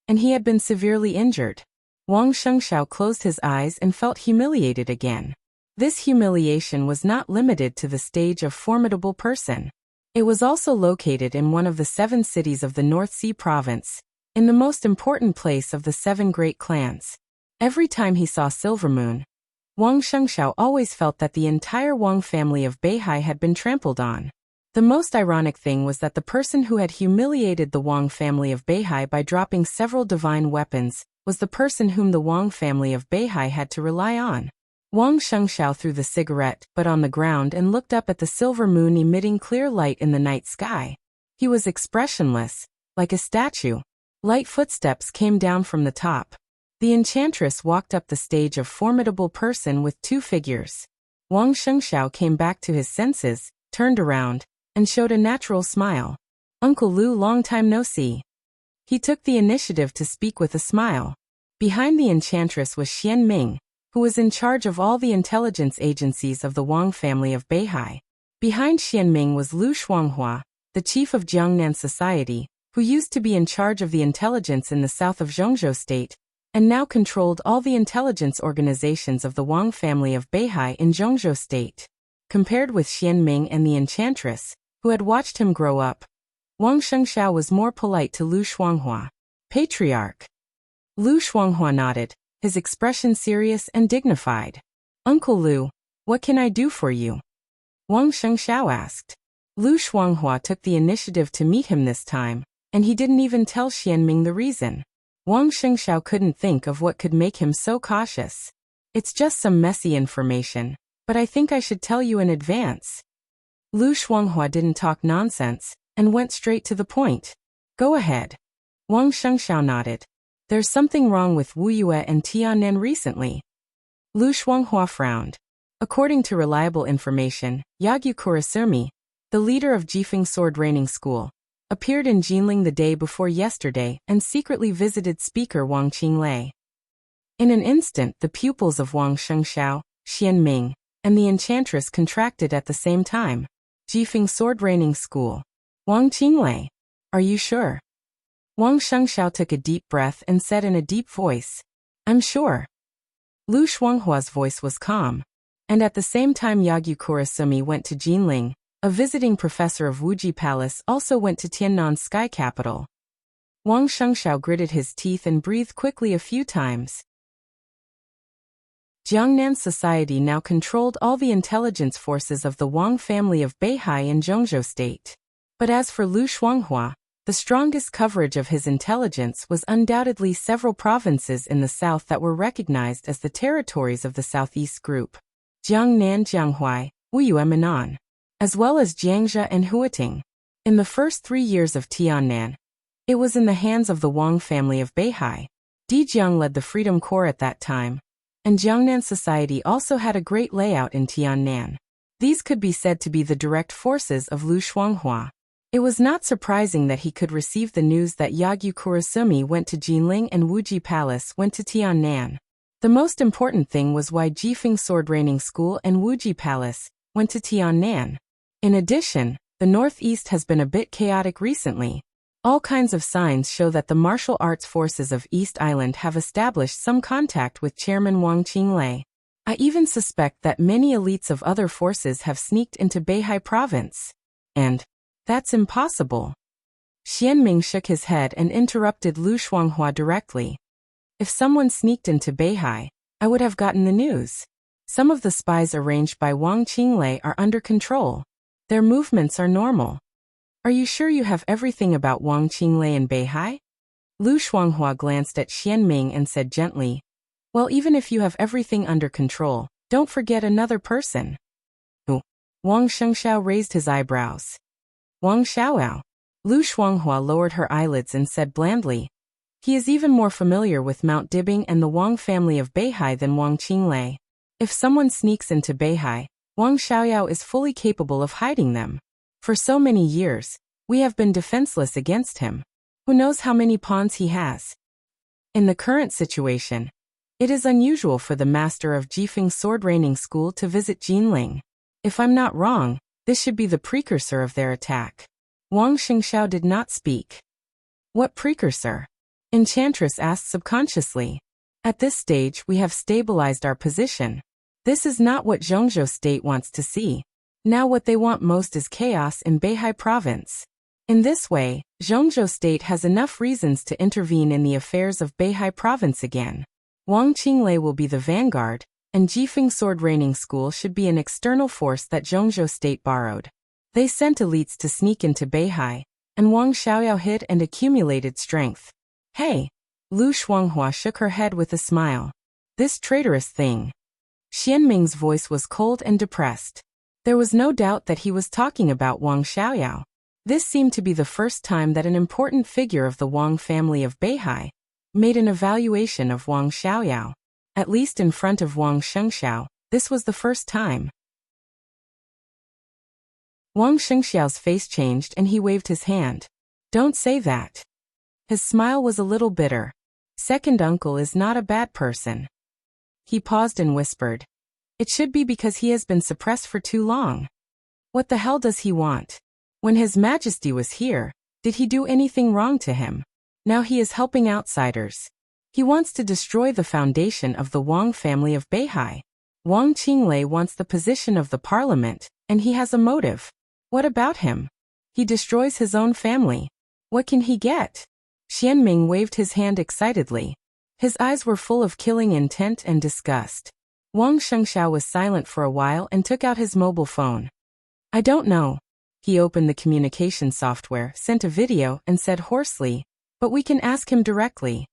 and he had been severely injured. Wang Shengxiao closed his eyes and felt humiliated again. This humiliation was not limited to the stage of formidable person. It was also located in one of the 7 cities of the North Sea province, in the most important place of the 7 great clans. Every time he saw Silvermoon, Wang Shengxiao always felt that the entire Wang family of Beihai had been trampled on. The most ironic thing was that the person who had humiliated the Wang family of Beihai by dropping several divine weapons was the person whom the Wang family of Beihai had to rely on. Wang Shengxiao threw the cigarette butt on the ground and looked up at the silver moon emitting clear light in the night sky. He was expressionless, like a statue. Light footsteps came down from the top. The enchantress walked up the stage of formidable person with 2 figures. Wang Shengxiao came back to his senses, turned around, and showed a natural smile. "Uncle Lu, long time no see." He took the initiative to speak with a smile. Behind the enchantress was Xianming, who was in charge of all the intelligence agencies of the Wang family of Beihai. Behind Xianming was Lu Shuanghua, the chief of Jiangnan Society, who used to be in charge of the intelligence in the south of Zhongzhou State, and now controlled all the intelligence organizations of the Wang family of Beihai in Zhongzhou State. Compared with Xianming and the enchantress, who had watched him grow up, Wang Shengxiao was more polite to Lu Shuanghua. "Patriarch." Lu Shuanghua nodded, his expression serious and dignified. "Uncle Lu, what can I do for you?" Wang Shengxiao asked. Lu Shuanghua took the initiative to meet him this time, and he didn't even tell Xianming the reason. Wang Shengxiao couldn't think of what could make him so cautious. "It's just some messy information, but I think I should tell you in advance." Lu Shuanghua didn't talk nonsense, and went straight to the point. "Go ahead." Wang Shengxiao nodded. "There's something wrong with Wu Yue and Tianen recently." Lu Shuanghua frowned. According to reliable information, Yagyu Kurasumi, the leader of Jifeng Sword Training School, appeared in Jinling the day before yesterday and secretly visited Speaker Wang Qinglei. In an instant, the pupils of Wang Shengxiao, Xianming, and the enchantress contracted at the same time. Jifeng Sword Training School. Wang Qinglei. Are you sure? Wang Shengxiao took a deep breath and said in a deep voice, "I'm sure." Lu Shuanghua's voice was calm. And at the same time Yagyu Kurasumi went to Jinling, a visiting professor of Wuji Palace also went to Tiannan's sky capital. Wang Shengxiao gritted his teeth and breathed quickly a few times. Jiangnan Society now controlled all the intelligence forces of the Wang family of Beihai in Zhongzhou State. But as for Lu Shuanghua, The strongest coverage of his intelligence was undoubtedly several provinces in the south that were recognized as the territories of the Southeast Group. Jiangnan, Jianghuai, Wuyuan, as well as Jiangxia and Huating. In the first 3 years of Tiannan, it was in the hands of the Wang family of Beihai. Di Jiang led the Freedom Corps at that time, and Jiangnan society also had a great layout in Tiannan. These could be said to be the direct forces of Lu Shuanghua. It was not surprising that he could receive the news that Yagyu Kurasumi went to Jinling and Wuji Palace went to Tiannan. The most important thing was why Jifeng Sword Training School and Wuji Palace went to Tiannan. In addition, the Northeast has been a bit chaotic recently. All kinds of signs show that the martial arts forces of East Island have established some contact with Chairman Wang Qinglei. I even suspect that many elites of other forces have sneaked into Beihai province. And that's impossible. Xianming shook his head and interrupted Lu Shuanghua directly. If someone sneaked into Beihai, I would have gotten the news. Some of the spies arranged by Wang Qinglei are under control. Their movements are normal. Are you sure you have everything about Wang Qinglei in Beihai? Lu Shuanghua glanced at Xianming and said gently, well, even if you have everything under control, don't forget another person. Who? Wang Shengxiao raised his eyebrows. Wang Xiaoao. Lu Shuanghua lowered her eyelids and said blandly, he is even more familiar with Mount Dibing and the Wang family of Beihai than Wang Qinglei. If someone sneaks into Beihai, Wang Xiaoyao is fully capable of hiding them. For so many years, we have been defenseless against him. Who knows how many pawns he has? In the current situation, it is unusual for the master of Jifeng Sword Training School to visit Jinling. If I'm not wrong, this should be the precursor of their attack. Wang Shengxiao did not speak. What precursor? Enchantress asked subconsciously. At this stage we have stabilized our position. This is not what Zhongzhou State wants to see. Now what they want most is chaos in Beihai province. In this way, Zhongzhou State has enough reasons to intervene in the affairs of Beihai province again. Wang Qinglei will be the vanguard, and Jifeng Sword Training School should be an external force that Zhongzhou State borrowed. They sent elites to sneak into Beihai, and Wang Xiaoyao hid and accumulated strength. Hey! Lu Shuanghua shook her head with a smile. This traitorous thing. Xianming's voice was cold and depressed. There was no doubt that he was talking about Wang Xiaoyao. This seemed to be the first time that an important figure of the Wang family of Beihai made an evaluation of Wang Xiaoyao. At least in front of Wang Shengxiao, this was the first time. Wang Shengxiao's face changed and he waved his hand. Don't say that. His smile was a little bitter. Second uncle is not a bad person. He paused and whispered. It should be because he has been suppressed for too long. What the hell does he want? When His Majesty was here, did he do anything wrong to him? Now he is helping outsiders. He wants to destroy the foundation of the Wang family of Beihai. Wang Qinglei wants the position of the parliament, and he has a motive. What about him? He destroys his own family. What can he get? Xianming waved his hand excitedly. His eyes were full of killing intent and disgust. Wang Shengxiao was silent for a while and took out his mobile phone. I don't know. He opened the communication software, sent a video, and said hoarsely, but we can ask him directly.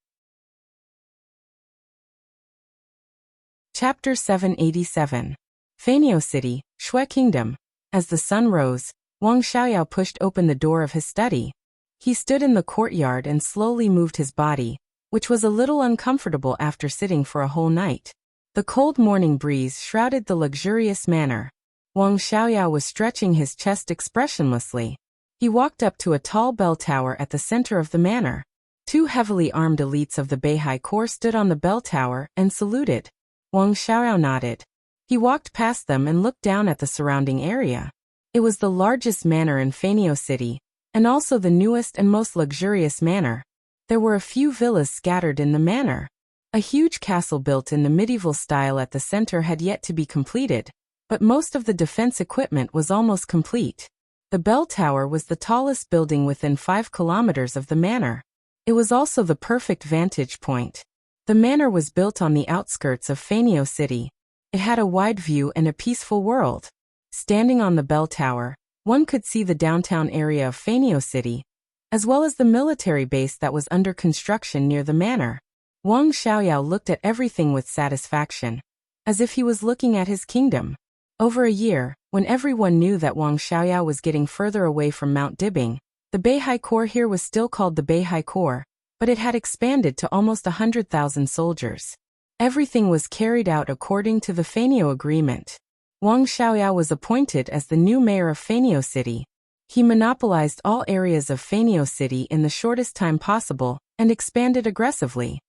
Chapter 787. Fanio City, Shui Kingdom. As the sun rose, Wang Xiaoyao pushed open the door of his study. He stood in the courtyard and slowly moved his body, which was a little uncomfortable after sitting for a whole night. The cold morning breeze shrouded the luxurious manor. Wang Xiaoyao was stretching his chest expressionlessly. He walked up to a tall bell tower at the center of the manor. Two heavily armed elites of the Beihai Corps stood on the bell tower and saluted. Wang Xiaoyao nodded. He walked past them and looked down at the surrounding area. It was the largest manor in Fanio City, and also the newest and most luxurious manor. There were a few villas scattered in the manor. A huge castle built in the medieval style at the center had yet to be completed, but most of the defense equipment was almost complete. The bell tower was the tallest building within 5 kilometers of the manor. It was also the perfect vantage point. The manor was built on the outskirts of Fanio City. It had a wide view and a peaceful world. Standing on the bell tower, one could see the downtown area of Fanio City. as well as the military base that was under construction near the manor. Wang Xiaoyao looked at everything with satisfaction, as if he was looking at his kingdom. Over a year, when everyone knew that Wang Xiaoyao was getting further away from Mount Dibing, the Beihai Corps here was still called the Beihai Corps, but it had expanded to almost 100,000 soldiers. Everything was carried out according to the Fanio Agreement. Wang Xiaoyao was appointed as the new mayor of Fanio City. He monopolized all areas of Fanio City in the shortest time possible and expanded aggressively.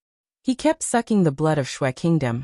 He kept sucking the blood of Shui Kingdom,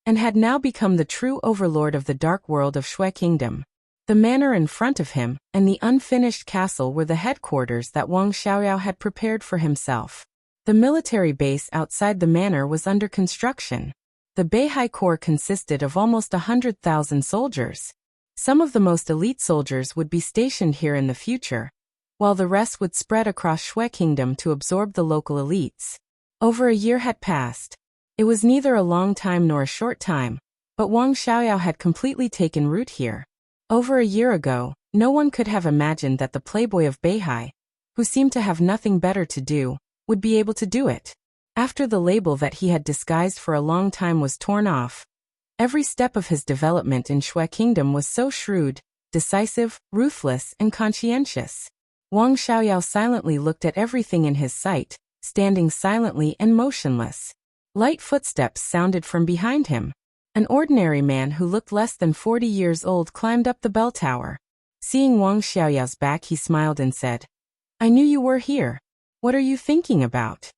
and had now become the true overlord of the dark world of Shui Kingdom. The manor in front of him and the unfinished castle were the headquarters that Wang Xiaoyao had prepared for himself. The military base outside the manor was under construction. The Beihai Corps consisted of almost 100,000 soldiers. Some of the most elite soldiers would be stationed here in the future, while the rest would spread across Shui Kingdom to absorb the local elites. Over a year had passed. It was neither a long time nor a short time, but Wang Xiaoyao had completely taken root here. Over a year ago, no one could have imagined that the playboy of Beihai, who seemed to have nothing better to do, would be able to do it. After the label that he had disguised for a long time was torn off, every step of his development in Shui Kingdom was so shrewd, decisive, ruthless, and conscientious. Wang Xiaoyao silently looked at everything in his sight, standing silently and motionless. Light footsteps sounded from behind him. An ordinary man who looked less than 40 years old climbed up the bell tower. Seeing Wang Xiaoyao's back, he smiled and said, "I knew you were here. What are you thinking about?"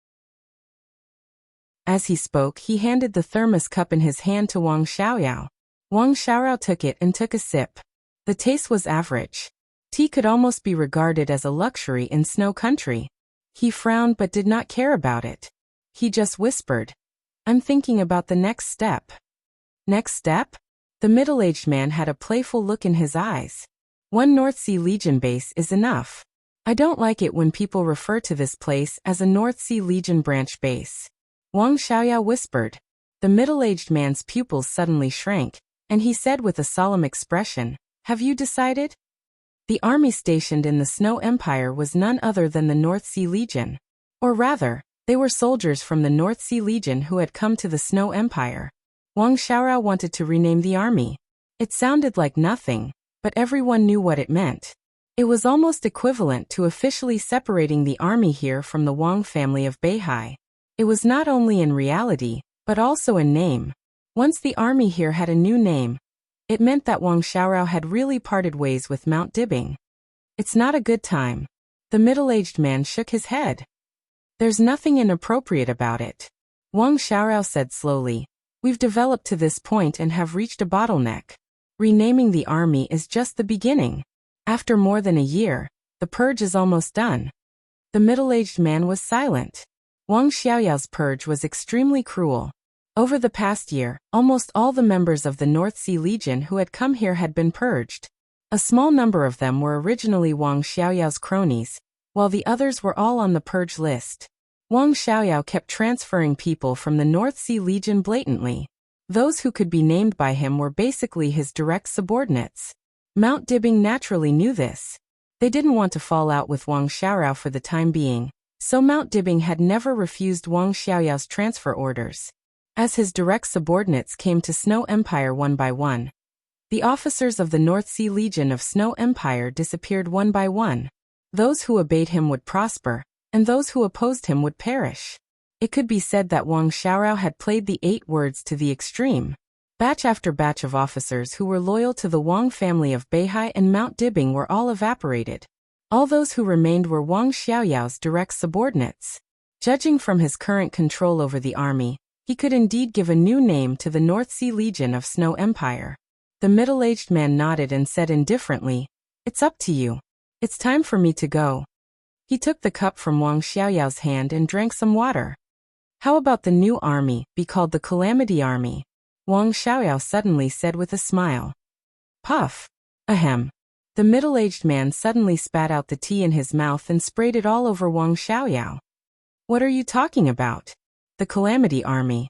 As he spoke, he handed the thermos cup in his hand to Wang Xiaoyao. Wang Xiaoyao took it and took a sip. The taste was average. Tea could almost be regarded as a luxury in Snow Country. He frowned but did not care about it. He just whispered, "I'm thinking about the next step." Next step? The middle-aged man had a playful look in his eyes. One North Sea Legion base is enough. I don't like it when people refer to this place as a North Sea Legion branch base. Wang Xiaoyao whispered. The middle-aged man's pupils suddenly shrank, and he said with a solemn expression, "Have you decided?" The army stationed in the Snow Empire was none other than the North Sea Legion. Or rather, they were soldiers from the North Sea Legion who had come to the Snow Empire. Wang Xiaoyao wanted to rename the army. It sounded like nothing, but everyone knew what it meant. It was almost equivalent to officially separating the army here from the Wang family of Beihai. It was not only in reality, but also in name. Once the army here had a new name, it meant that Wang Xiaoyao had really parted ways with Mount Dibing. It's not a good time. The middle-aged man shook his head. There's nothing inappropriate about it. Wang Xiaoyao said slowly, "We've developed to this point and have reached a bottleneck. Renaming the army is just the beginning. After more than a year, the purge is almost done." The middle-aged man was silent. Wang Xiaoyao's purge was extremely cruel. Over the past year, almost all the members of the North Sea Legion who had come here had been purged. A small number of them were originally Wang Xiaoyao's cronies, while the others were all on the purge list. Wang Xiaoyao kept transferring people from the North Sea Legion blatantly. Those who could be named by him were basically his direct subordinates. Mount Dibing naturally knew this. They didn't want to fall out with Wang Xiaoyao for the time being, so Mount Dibing had never refused Wang Xiaoyao's transfer orders. As his direct subordinates came to Snow Empire one by one, the officers of the North Sea Legion of Snow Empire disappeared one by one. Those who obeyed him would prosper, and those who opposed him would perish. It could be said that Wang Xiaoyao had played the 8 words to the extreme. Batch after batch of officers who were loyal to the Wang family of Beihai and Mount Dibing were all evaporated. All those who remained were Wang Xiaoyao's direct subordinates. Judging from his current control over the army, he could indeed give a new name to the North Sea Legion of Snow Empire. The middle-aged man nodded and said indifferently, "It's up to you. It's time for me to go." He took the cup from Wang Xiaoyao's hand and drank some water. "How about the new army, be called the Calamity Army?" Wang Xiaoyao suddenly said with a smile. Puff. Ahem. The middle-aged man suddenly spat out the tea in his mouth and sprayed it all over Wang Xiaoyao. "What are you talking about?" "The Calamity Army,"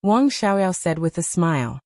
Wang Xiaoyao said with a smile.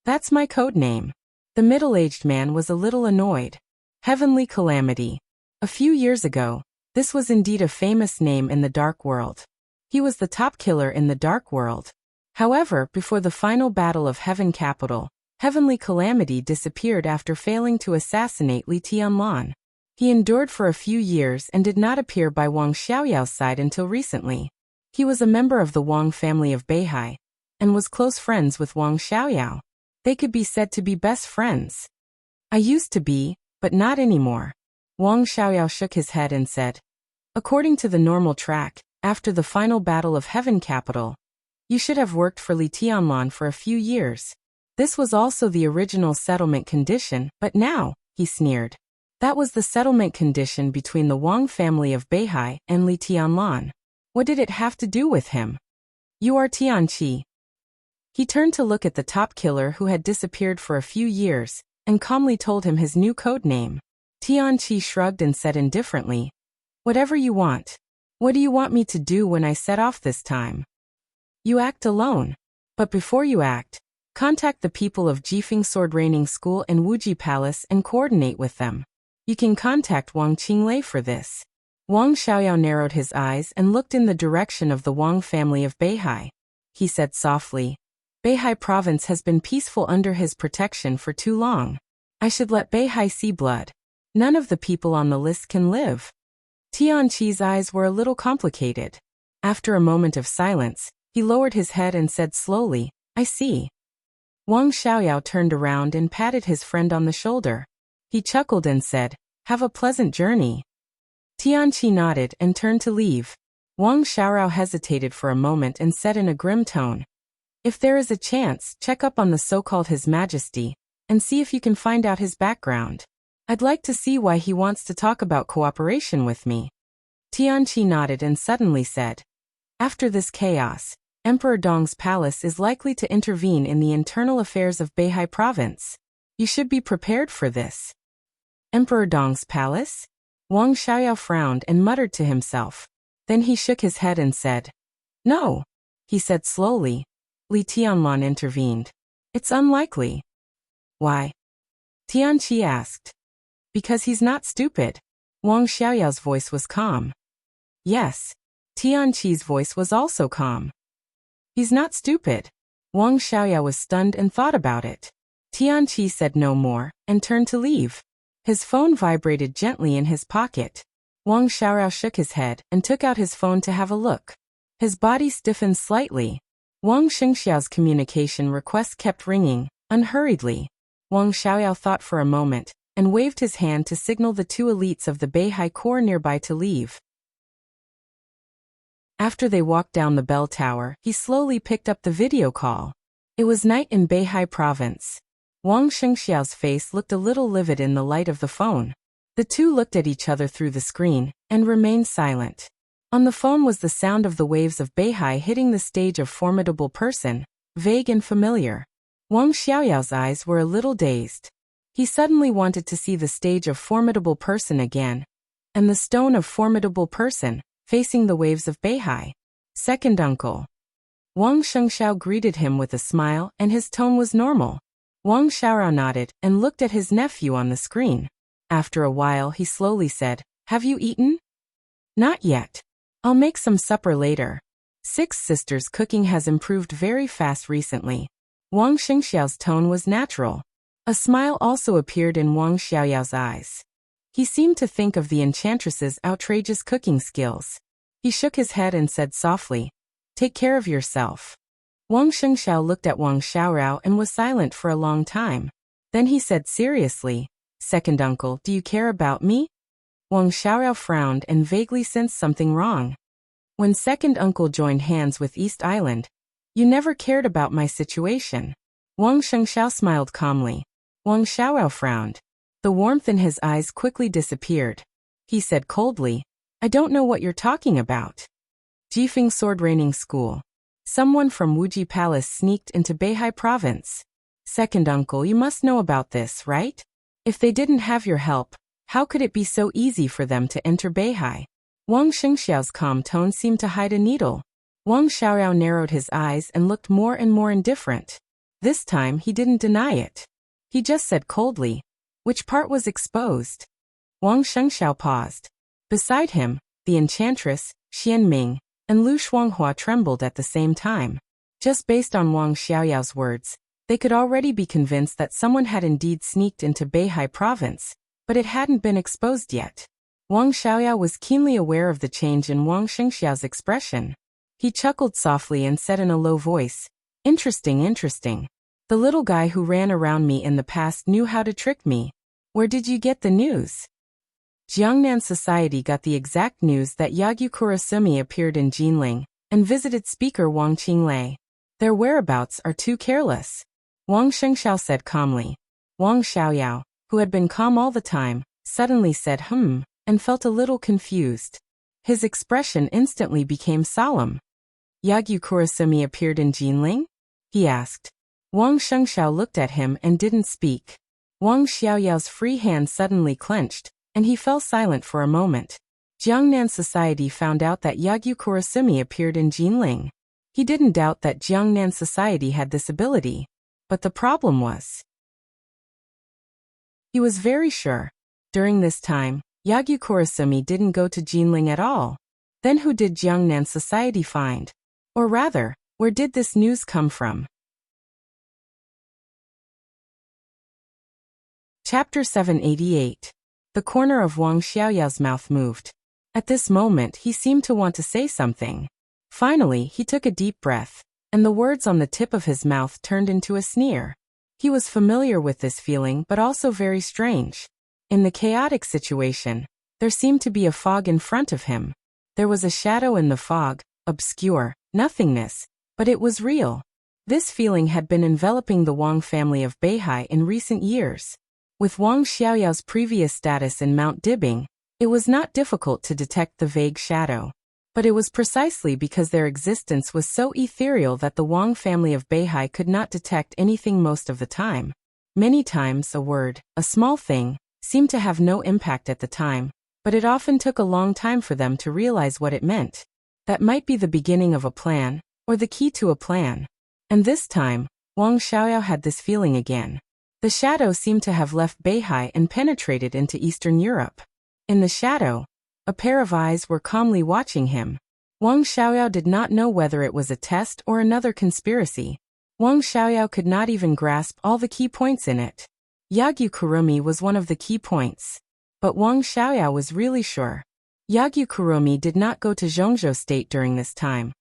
"That's my code name." The middle-aged man was a little annoyed. Heavenly Calamity. A few years ago, this was indeed a famous name in the dark world. He was the top killer in the dark world. However, before the final battle of Heaven Capital, Heavenly Calamity disappeared after failing to assassinate Li Tianlan. He endured for a few years and did not appear by Wang Xiaoyao's side until recently. He was a member of the Wang family of Beihai, and was close friends with Wang Xiaoyao. They could be said to be best friends. I used to be, but not anymore. Wang Xiaoyao shook his head and said, according to the normal track, after the final battle of Heaven Capital, you should have worked for Li Tianlan for a few years. This was also the original settlement condition, but now, he sneered. That was the settlement condition between the Wang family of Beihai and Li Tianlan. What did it have to do with him? You are Tianqi. He turned to look at the top killer who had disappeared for a few years, and calmly told him his new code name. Tianqi shrugged and said indifferently, whatever you want. What do you want me to do when I set off this time? You act alone. But before you act, contact the people of Jifeng Sword Training School and Wuji Palace and coordinate with them. You can contact Wang Qinglei for this. Wang Xiaoyao narrowed his eyes and looked in the direction of the Wang family of Beihai. He said softly, Beihai province has been peaceful under his protection for too long. I should let Beihai see blood. None of the people on the list can live. Tianqi's eyes were a little complicated. After a moment of silence, he lowered his head and said slowly, I see. Wang Xiaoyao turned around and patted his friend on the shoulder. He chuckled and said, have a pleasant journey. Tianqi nodded and turned to leave. Wang Xiaoyao hesitated for a moment and said in a grim tone, if there is a chance, check up on the so-called His Majesty, and see if you can find out his background. I'd like to see why he wants to talk about cooperation with me. Tianqi nodded and suddenly said, after this chaos, Emperor Dong's palace is likely to intervene in the internal affairs of Beihai province. You should be prepared for this. Emperor Dong's palace? Wang Xiaoyao frowned and muttered to himself. Then he shook his head and said, no, he said slowly. Li Tianlan intervened. It's unlikely. Why? Tianqi asked. Because he's not stupid. Wang Xiaoyao's voice was calm. Yes. Tianqi's voice was also calm. He's not stupid. Wang Xiaoyao was stunned and thought about it. Tianqi said no more, and turned to leave. His phone vibrated gently in his pocket. Wang Xiaoyao shook his head and took out his phone to have a look. His body stiffened slightly. Wang Xingxiao's communication request kept ringing, unhurriedly. Wang Xiaoyao thought for a moment, and waved his hand to signal the two elites of the Beihai Corps nearby to leave. After they walked down the bell tower, he slowly picked up the video call. It was night in Beihai province. Wang Xingxiao's face looked a little livid in the light of the phone. The two looked at each other through the screen, and remained silent. On the phone was the sound of the waves of Beihai hitting the stage of Formidable Person, vague and familiar. Wang Xiaoyao's eyes were a little dazed. He suddenly wanted to see the stage of Formidable Person again, and the stone of Formidable Person, facing the waves of Beihai. Second uncle. Wang Shengxiao greeted him with a smile and his tone was normal. Wang Xiaorao nodded and looked at his nephew on the screen. After a while he slowly said, have you eaten? Not yet. I'll make some supper later. Six Sisters cooking has improved very fast recently. Wang Xingxiao's tone was natural. A smile also appeared in Wang Xiaoyao's eyes. He seemed to think of the enchantress's outrageous cooking skills. He shook his head and said softly, take care of yourself. Wang Shengxiao looked at Wang Xiaorao and was silent for a long time. Then he said seriously, second uncle, do you care about me? Wang Xiaorao frowned and vaguely sensed something wrong. When second uncle joined hands with East Island, you never cared about my situation. Wang Shengxiao smiled calmly. Wang Xiaorao frowned. The warmth in his eyes quickly disappeared. He said coldly, I don't know what you're talking about. Jifeng Sword Training School. Someone from Wuji Palace sneaked into Beihai province. Second uncle, you must know about this, right? If they didn't have your help, how could it be so easy for them to enter Beihai? Wang Xingxiao's calm tone seemed to hide a needle. Wang Xiaorao narrowed his eyes and looked more and more indifferent. This time he didn't deny it. He just said coldly, which part was exposed? Wang Shengxiao paused. Beside him, the enchantress, Xian Ming, and Lu Shuanghua trembled at the same time. Just based on Wang Xiaoyao's words, they could already be convinced that someone had indeed sneaked into Beihai province, but it hadn't been exposed yet. Wang Xiaoyao was keenly aware of the change in Wang Shengxiao's expression. He chuckled softly and said in a low voice, "Interesting, interesting. The little guy who ran around me in the past knew how to trick me. Where did you get the news?" Jiangnan Society got the exact news that Yagyu Kurasumi appeared in Jinling and visited speaker Wang Qinglei. Their whereabouts are too careless, Wang Shengxiao said calmly. Wang Xiaoyao, who had been calm all the time, suddenly said and felt a little confused. His expression instantly became solemn. "Yagyu Kurasumi appeared in Jinling?" he asked. Wang Shengxiao looked at him and didn't speak. Wang Xiaoyao's free hand suddenly clenched, and he fell silent for a moment. Jiangnan Society found out that Yagyu Kurasumi appeared in Jinling. He didn't doubt that Jiangnan Society had this ability. But the problem was, he was very sure. During this time, Yagyu Kurasumi didn't go to Jinling at all. Then who did Jiangnan Society find? Or rather, where did this news come from? Chapter 788. The corner of Wang Xiaoyao's mouth moved. At this moment he seemed to want to say something. Finally he took a deep breath, and the words on the tip of his mouth turned into a sneer. He was familiar with this feeling but also very strange. In the chaotic situation, there seemed to be a fog in front of him. There was a shadow in the fog, obscure, nothingness, but it was real. This feeling had been enveloping the Wang family of Beihai in recent years. With Wang Xiaoyao's previous status in Mount Dibing, it was not difficult to detect the vague shadow. But it was precisely because their existence was so ethereal that the Wang family of Beihai could not detect anything most of the time. Many times a word, a small thing, seemed to have no impact at the time, but it often took a long time for them to realize what it meant. That might be the beginning of a plan, or the key to a plan. And this time, Wang Xiaoyao had this feeling again. The shadow seemed to have left Beihai and penetrated into Eastern Europe. In the shadow, a pair of eyes were calmly watching him. Wang Xiaoyao did not know whether it was a test or another conspiracy. Wang Xiaoyao could not even grasp all the key points in it. Yagyu Kurumi was one of the key points. But Wang Xiaoyao was really sure. Yagyu Kurumi did not go to Zhongzhou State during this time.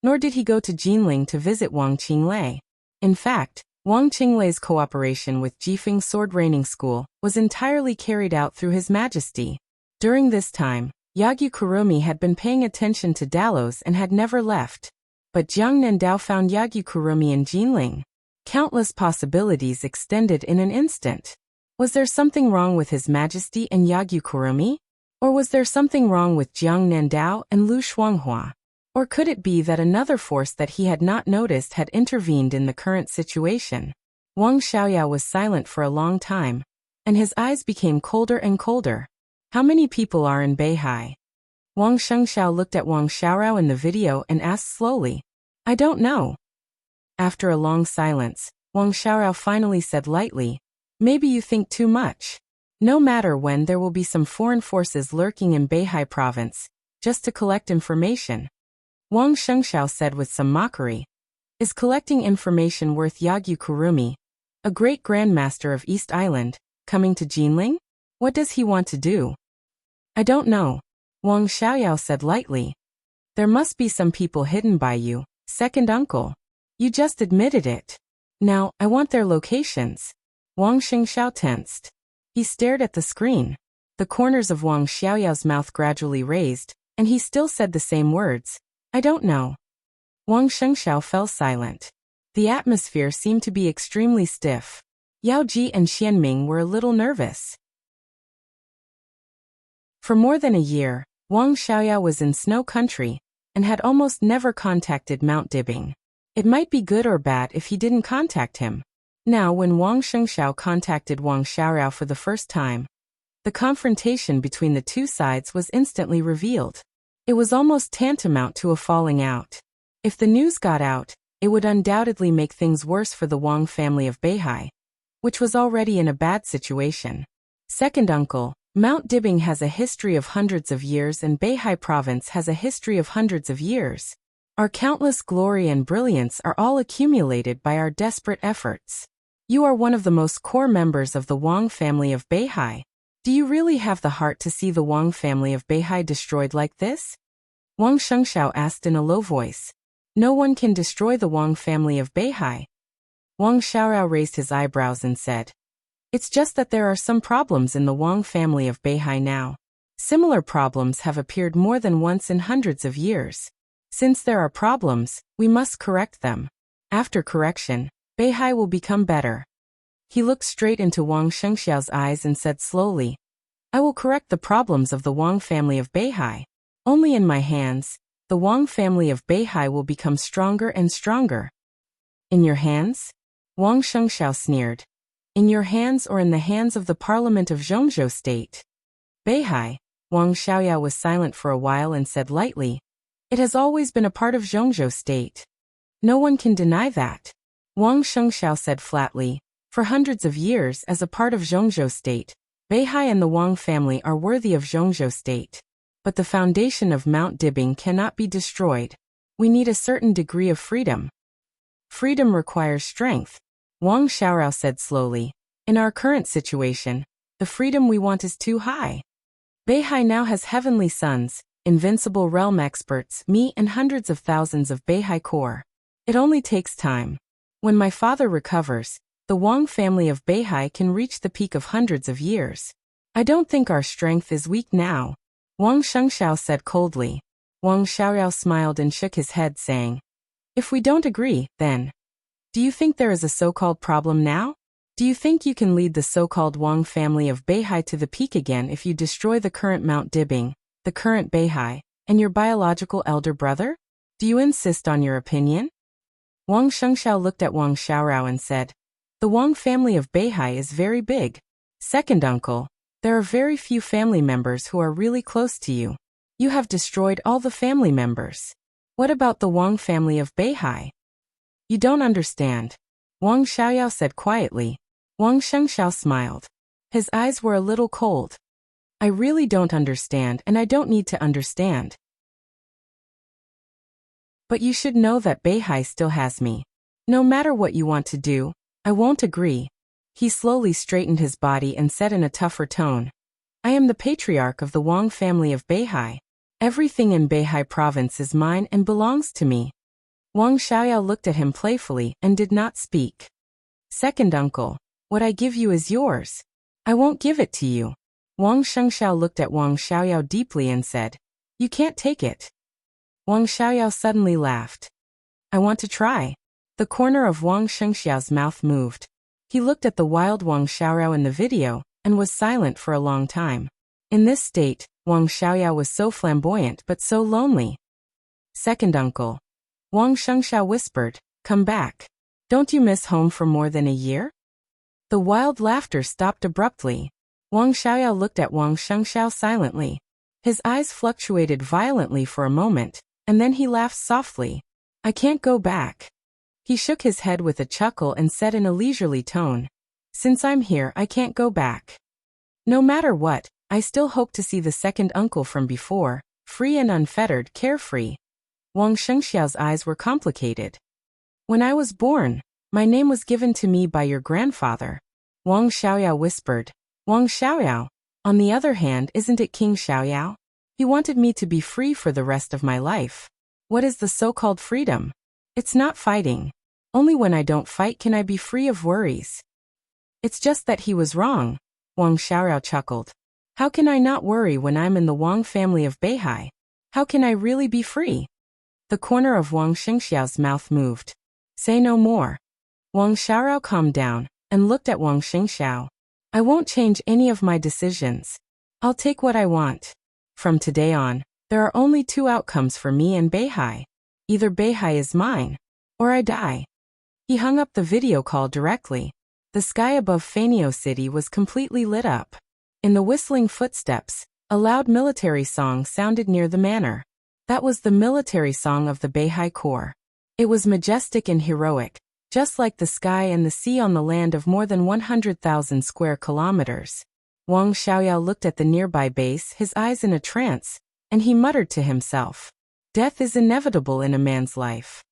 Nor did he go to Jinling to visit Wang Qinglei. In fact, Wang Qinglei's cooperation with Jifeng Sword Training School was entirely carried out through His Majesty. During this time, Yagyu Kurumi had been paying attention to Dalos and had never left. But Jiang Nandao found Yagyu Kurumi in Jinling. Countless possibilities extended in an instant. Was there something wrong with His Majesty and Yagyu Kurumi? Or was there something wrong with Jiang Nandao and Lu Shuanghua? Or could it be that another force that he had not noticed had intervened in the current situation? Wang Xiaoyao was silent for a long time, and his eyes became colder and colder. How many people are in Beihai? Wang Shengxiao looked at Wang Xiaoyao in the video and asked slowly. I don't know. After a long silence, Wang Xiaoyao finally said lightly, maybe you think too much. No matter when, there will be some foreign forces lurking in Beihai province, just to collect information. Wang Shengxiao said with some mockery. Is collecting information worth Yagyu Kurumi, a great grandmaster of East Island, coming to Jinling? What does he want to do? I don't know, Wang Xiaoyao said lightly. There must be some people hidden by you, second uncle. You just admitted it. Now, I want their locations. Wang Shengxiao tensed. He stared at the screen. The corners of Wang Xiaoyao's mouth gradually raised, and he still said the same words. I don't know. Wang Shengxiao fell silent. The atmosphere seemed to be extremely stiff. Yao Ji and Xianming were a little nervous. For more than a year, Wang Xiaoyao was in snow country, and had almost never contacted Mount Dibing. It might be good or bad if he didn't contact him. Now when Wang Shengxiao contacted Wang Xiaoyao for the first time, the confrontation between the two sides was instantly revealed. It was almost tantamount to a falling out. If the news got out, it would undoubtedly make things worse for the Wang family of Beihai, which was already in a bad situation. Second uncle, Mount Dibing has a history of hundreds of years and Beihai Province has a history of hundreds of years. Our countless glory and brilliance are all accumulated by our desperate efforts. You are one of the most core members of the Wang family of Beihai. Do you really have the heart to see the Wang family of Beihai destroyed like this? Wang Shengxiao asked in a low voice. No one can destroy the Wang family of Beihai. Wang Xiaorao raised his eyebrows and said, It's just that there are some problems in the Wang family of Beihai now. Similar problems have appeared more than once in hundreds of years. Since there are problems, we must correct them. After correction, Beihai will become better. He looked straight into Wang Shengxiao's eyes and said slowly, I will correct the problems of the Wang family of Beihai. Only in my hands, the Wang family of Beihai will become stronger and stronger. In your hands? Wang Shengxiao sneered. In your hands or in the hands of the parliament of Zhongzhou state? Beihai. Wang Xiaoyao was silent for a while and said lightly, It has always been a part of Zhongzhou state. No one can deny that. Wang Shengxiao said flatly, For hundreds of years as a part of Zhongzhou state, Beihai and the Wang family are worthy of Zhongzhou state. But the foundation of Mount Dibing cannot be destroyed. We need a certain degree of freedom. Freedom requires strength. Wang Xiaorao said slowly, In our current situation, the freedom we want is too high. Beihai now has heavenly sons, invincible realm experts, me and hundreds of thousands of Beihai core. It only takes time. When my father recovers, the Wang family of Beihai can reach the peak of hundreds of years. I don't think our strength is weak now. Wang Shengxiao said coldly. Wang Xiaorao smiled and shook his head saying, If we don't agree, then. Do you think there is a so-called problem now? Do you think you can lead the so-called Wang family of Beihai to the peak again if you destroy the current Mount Dibing, the current Beihai, and your biological elder brother? Do you insist on your opinion? Wang Shengxiao looked at Wang Xiaorao and said, The Wang family of Beihai is very big. Second uncle, there are very few family members who are really close to you. You have destroyed all the family members. What about the Wang family of Beihai? You don't understand. Wang Xiaoyao said quietly. Wang Shengxiao smiled. His eyes were a little cold. I really don't understand and I don't need to understand. But you should know that Beihai still has me. No matter what you want to do, I won't agree. He slowly straightened his body and said in a tougher tone, I am the patriarch of the Wang family of Beihai. Everything in Beihai province is mine and belongs to me. Wang Xiaoyao looked at him playfully and did not speak. Second uncle, what I give you is yours. I won't give it to you. Wang Shengxiao looked at Wang Xiaoyao deeply and said, You can't take it. Wang Xiaoyao suddenly laughed. I want to try. The corner of Wang Shengxiao's mouth moved. He looked at the wild Wang Xiaorao in the video and was silent for a long time. In this state, Wang Xiaoyao was so flamboyant but so lonely. Second uncle. Wang Shengxiao whispered, Come back. Don't you miss home for more than a year? The wild laughter stopped abruptly. Wang Xiaoyao looked at Wang Shengxiao silently. His eyes fluctuated violently for a moment, and then he laughed softly. I can't go back. He shook his head with a chuckle and said in a leisurely tone, Since I'm here, I can't go back. No matter what, I still hope to see the second uncle from before, free and unfettered, carefree. Wang Shengxiao's eyes were complicated. When I was born, my name was given to me by your grandfather. Wang Xiaoyao whispered. Wang Xiaoyao, on the other hand, isn't it King Xiaoyao? He wanted me to be free for the rest of my life. What is the so-called freedom? It's not fighting. Only when I don't fight can I be free of worries. It's just that he was wrong. Wang Xiaorao chuckled. How can I not worry when I'm in the Wang family of Beihai? How can I really be free? The corner of Wang Shengxiao's mouth moved. Say no more. Wang Xiaorao calmed down and looked at Wang Shengxiao. I won't change any of my decisions. I'll take what I want. From today on, there are only two outcomes for me and Beihai. Either Beihai is mine, or I die. He hung up the video call directly. The sky above Fanio City was completely lit up. In the whistling footsteps, a loud military song sounded near the manor. That was the military song of the Beihai Corps. It was majestic and heroic, just like the sky and the sea on the land of more than 100,000 square kilometers. Wang Xiaoyao looked at the nearby base, his eyes in a trance, and he muttered to himself, "Death is inevitable in a man's life."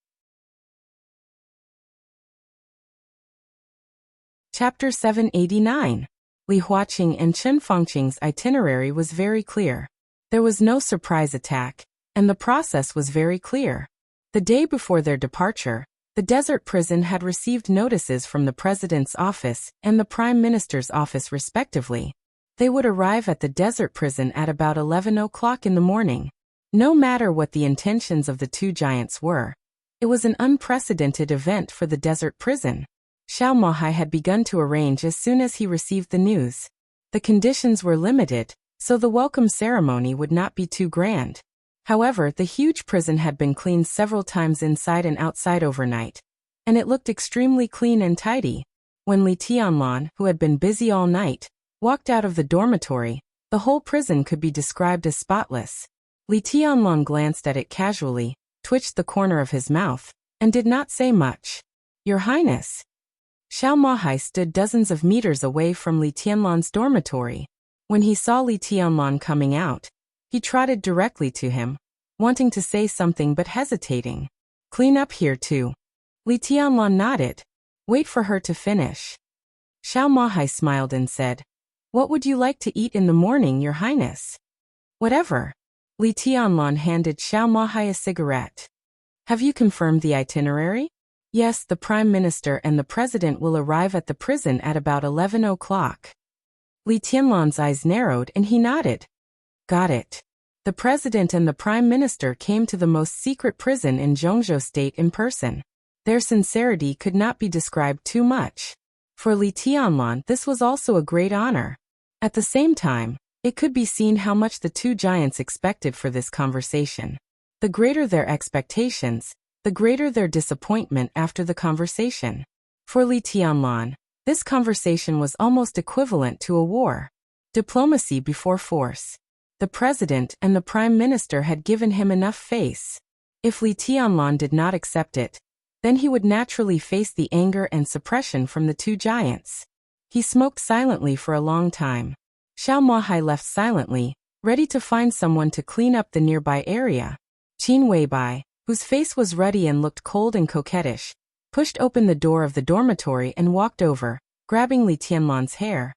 Chapter 789. Li Huaqing and Chen Fangqing's itinerary was very clear. There was no surprise attack, and the process was very clear. The day before their departure, the desert prison had received notices from the President's office and the Prime Minister's office respectively. They would arrive at the desert prison at about 11 o'clock in the morning. No matter what the intentions of the two giants were, it was an unprecedented event for the desert prison. Xiao Mohai had begun to arrange as soon as he received the news. The conditions were limited, so the welcome ceremony would not be too grand. However, the huge prison had been cleaned several times inside and outside overnight, and it looked extremely clean and tidy. When Li Tianlan, who had been busy all night, walked out of the dormitory, the whole prison could be described as spotless. Li Tianlan glanced at it casually, twitched the corner of his mouth, and did not say much. "Your Highness." Xiao Mohai stood dozens of meters away from Li Tianlan's dormitory. When he saw Li Tianlan coming out, he trotted directly to him, wanting to say something but hesitating. "Clean up here too." Li Tianlan nodded. "Wait for her to finish." Xiao Mohai smiled and said, "What would you like to eat in the morning, Your Highness?" "Whatever." Li Tianlan handed Xiao Mohai a cigarette. "Have you confirmed the itinerary?" "Yes, the Prime Minister and the President will arrive at the prison at about 11 o'clock. Li Tianlan's eyes narrowed and he nodded. "Got it." The President and the Prime Minister came to the most secret prison in Zhongzhou State in person. Their sincerity could not be described too much. For Li Tianlan, this was also a great honor. At the same time, it could be seen how much the two giants expected for this conversation. The greater their expectations, the greater their disappointment after the conversation. For Li Tianlan, this conversation was almost equivalent to a war. Diplomacy before force. The President and the Prime Minister had given him enough face. If Li Tianlan did not accept it, then he would naturally face the anger and suppression from the two giants. He smoked silently for a long time. Xiao Mohai left silently, ready to find someone to clean up the nearby area. Qin Weibai, whose face was ruddy and looked cold and coquettish, pushed open the door of the dormitory and walked over, grabbing Li Tianlan's hair.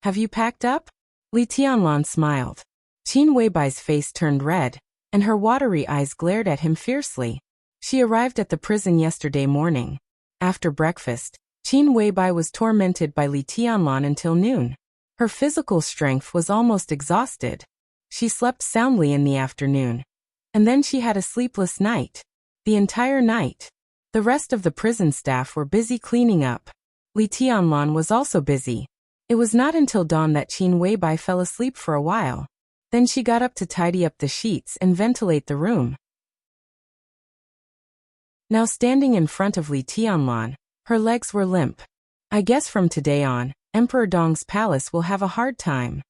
"Have you packed up?" Li Tianlan smiled. Qin Weibai's face turned red, and her watery eyes glared at him fiercely. She arrived at the prison yesterday morning. After breakfast, Qin Weibai was tormented by Li Tianlan until noon. Her physical strength was almost exhausted. She slept soundly in the afternoon. And then she had a sleepless night. The entire night. The rest of the prison staff were busy cleaning up. Li Tianlan was also busy. It was not until dawn that Qin Weibai fell asleep for a while. Then she got up to tidy up the sheets and ventilate the room. Now standing in front of Li Tianlan, her legs were limp. "I guess from today on, Emperor Dong's palace will have a hard time."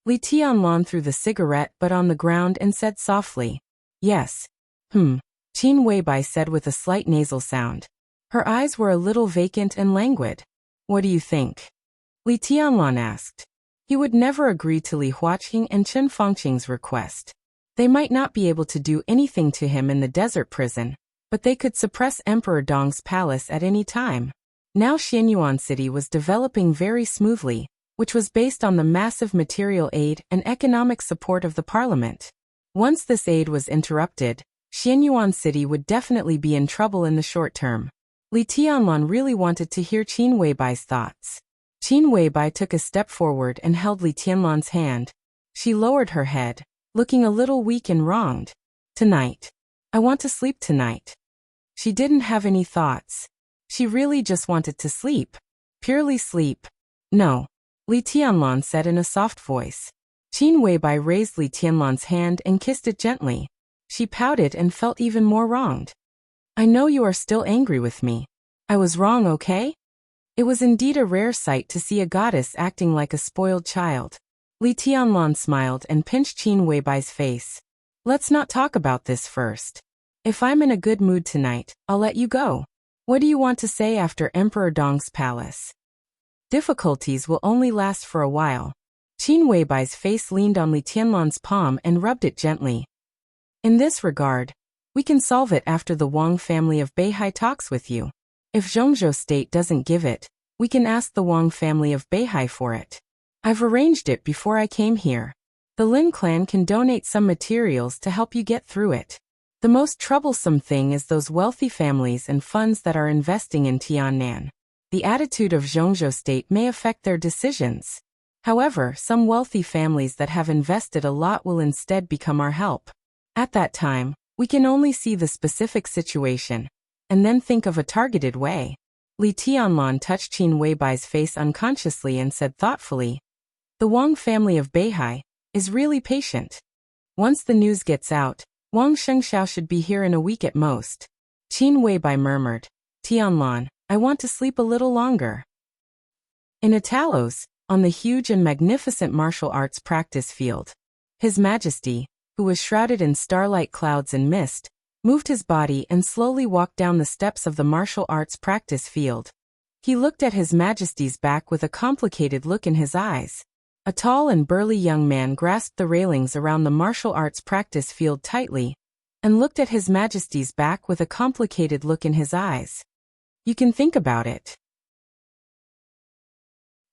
Li Tianlan threw the cigarette butt on the ground and said softly, "Yes." Qin Weibai said with a slight nasal sound. Her eyes were a little vacant and languid. "What do you think?" Li Tianlan asked. He would never agree to Li Huaqing and Chen Fangqing's request. They might not be able to do anything to him in the desert prison, but they could suppress Emperor Dong's palace at any time. Now Xianyuan City was developing very smoothly, which was based on the massive material aid and economic support of the parliament. Once this aid was interrupted, Xianyuan City would definitely be in trouble in the short term. Li Tianlan really wanted to hear Qin Weibai's thoughts. Qin Weibai took a step forward and held Li Tianlan's hand. She lowered her head, looking a little weak and wronged. "Tonight. I want to sleep tonight." She didn't have any thoughts. She really just wanted to sleep. Purely sleep. "No," Li Tianlan said in a soft voice. Qin Weibai raised Li Tianlan's hand and kissed it gently. She pouted and felt even more wronged. "I know you are still angry with me. I was wrong, okay?" It was indeed a rare sight to see a goddess acting like a spoiled child. Li Tianlan smiled and pinched Qin Weibai's face. "Let's not talk about this first. If I'm in a good mood tonight, I'll let you go. What do you want to say after Emperor Dong's palace?" "Difficulties will only last for a while. Qin Weibai's face leaned on Li Tianlan's palm and rubbed it gently. In this regard, we can solve it after the Wang family of Beihai talks with you. If Zhongzhou State doesn't give it, we can ask the Wang family of Beihai for it. I've arranged it before I came here. The Lin clan can donate some materials to help you get through it. The most troublesome thing is those wealthy families and funds that are investing in Tiannan. The attitude of Zhongzhou State may affect their decisions. However, some wealthy families that have invested a lot will instead become our help. At that time, we can only see the specific situation, and then think of a targeted way. Li Tianlan touched Qin Weibai's face unconsciously and said thoughtfully, "The Wang family of Beihai is really patient. Once the news gets out, Wang Shengxiao should be here in a week at most." Qin Weibai murmured, "Tianlan, I want to sleep a little longer." In Italos, on the huge and magnificent martial arts practice field, His Majesty, who was shrouded in starlight clouds and mist, moved his body and slowly walked down the steps of the martial arts practice field. He looked at His Majesty's back with a complicated look in his eyes. A tall and burly young man grasped the railings around the martial arts practice field tightly, and looked at His Majesty's back with a complicated look in his eyes. "You can think about it.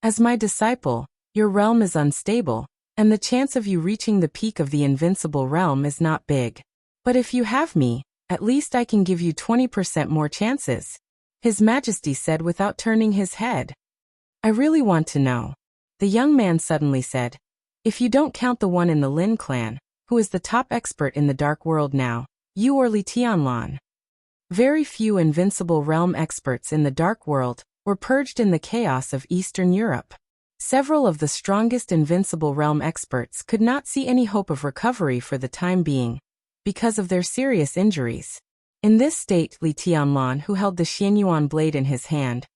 As my disciple, your realm is unstable, and the chance of you reaching the peak of the invincible realm is not big. But if you have me, at least I can give you 20% more chances," His Majesty said without turning his head. "I really want to know," the young man suddenly said. "If you don't count the one in the Lin clan, who is the top expert in the dark world now, you or Li Tianlan." Very few invincible realm experts in the dark world were purged in the chaos of Eastern Europe. Several of the strongest invincible realm experts could not see any hope of recovery for the time being, because of their serious injuries. In this state, Li Tianlan, who held the Xianyuan blade in his hand,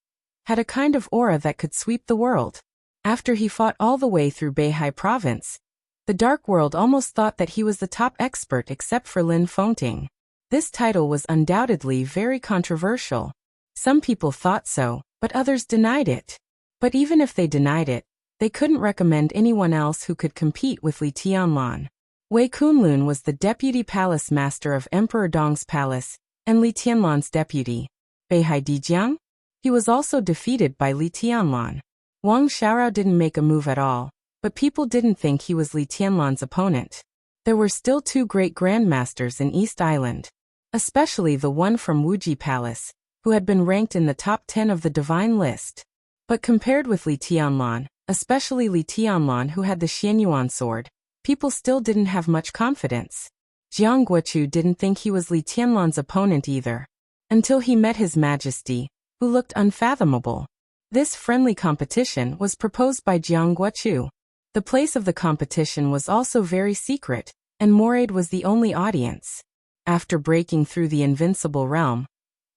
had a kind of aura that could sweep the world. After he fought all the way through Beihai province, the dark world almost thought that he was the top expert except for Lin Fengting. This title was undoubtedly very controversial. Some people thought so, but others denied it. But even if they denied it, they couldn't recommend anyone else who could compete with Li Tianlan. Wei Kunlun was the deputy palace master of Emperor Dong's palace, and Li Tianlan's deputy. Beihai Dijiang? He was also defeated by Li Tianlan. Wang Xiaorao didn't make a move at all, but people didn't think he was Li Tianlan's opponent. There were still two great grandmasters in East Island, especially the one from Wuji Palace, who had been ranked in the top 10 of the divine list. But compared with Li Tianlan, especially Li Tianlan who had the Xianyuan sword, people still didn't have much confidence. Jiang Guochu didn't think he was Li Tianlan's opponent either, until he met His Majesty, who looked unfathomable. This friendly competition was proposed by Jiang Guochu. The place of the competition was also very secret, and Moraid was the only audience. After breaking through the invincible realm,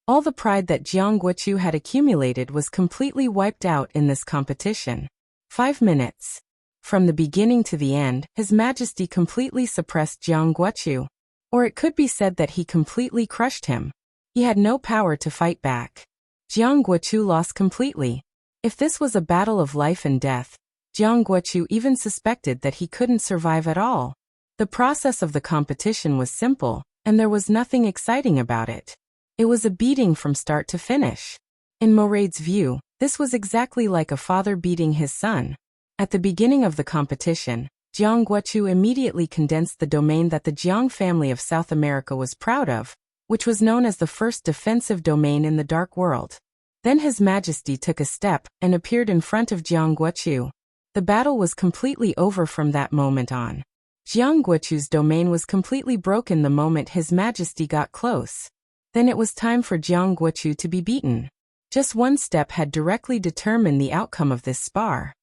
all the pride that Jiang Guochu had accumulated was completely wiped out in this competition. 5 minutes. From the beginning to the end, His Majesty completely suppressed Jiang Guochu. Or it could be said that he completely crushed him. He had no power to fight back. Jiang Guochu lost completely. If this was a battle of life and death, Jiang Guochu even suspected that he couldn't survive at all. The process of the competition was simple, and there was nothing exciting about it. It was a beating from start to finish. In Moraid's view, this was exactly like a father beating his son. At the beginning of the competition, Jiang Guochu immediately condensed the domain that the Jiang family of South America was proud of, which was known as the first defensive domain in the dark world. Then His Majesty took a step and appeared in front of Jiang Guochu. The battle was completely over from that moment on. Jiang Guochu's domain was completely broken the moment His Majesty got close. Then it was time for Jiang Guochu to be beaten. Just one step had directly determined the outcome of this spar.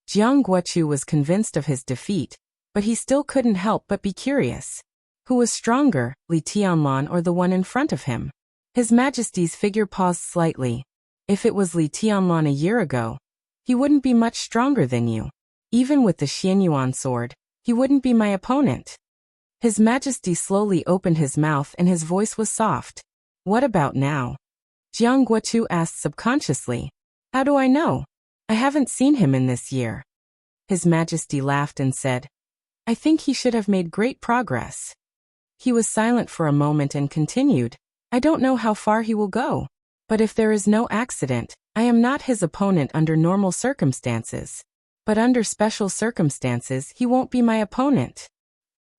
Jiang Guochu was convinced of his defeat, but he still couldn't help but be curious. Who was stronger, Li Tianlan or the one in front of him? His Majesty's figure paused slightly. If it was Li Tianlan a year ago, he wouldn't be much stronger than you. Even with the Xianyuan sword, he wouldn't be my opponent. His Majesty slowly opened his mouth and his voice was soft. What about now? Jiang Guochu asked subconsciously. How do I know? I haven't seen him in this year. His Majesty laughed and said, I think he should have made great progress. He was silent for a moment and continued, I don't know how far he will go. But if there is no accident, I am not his opponent under normal circumstances. But under special circumstances, he won't be my opponent.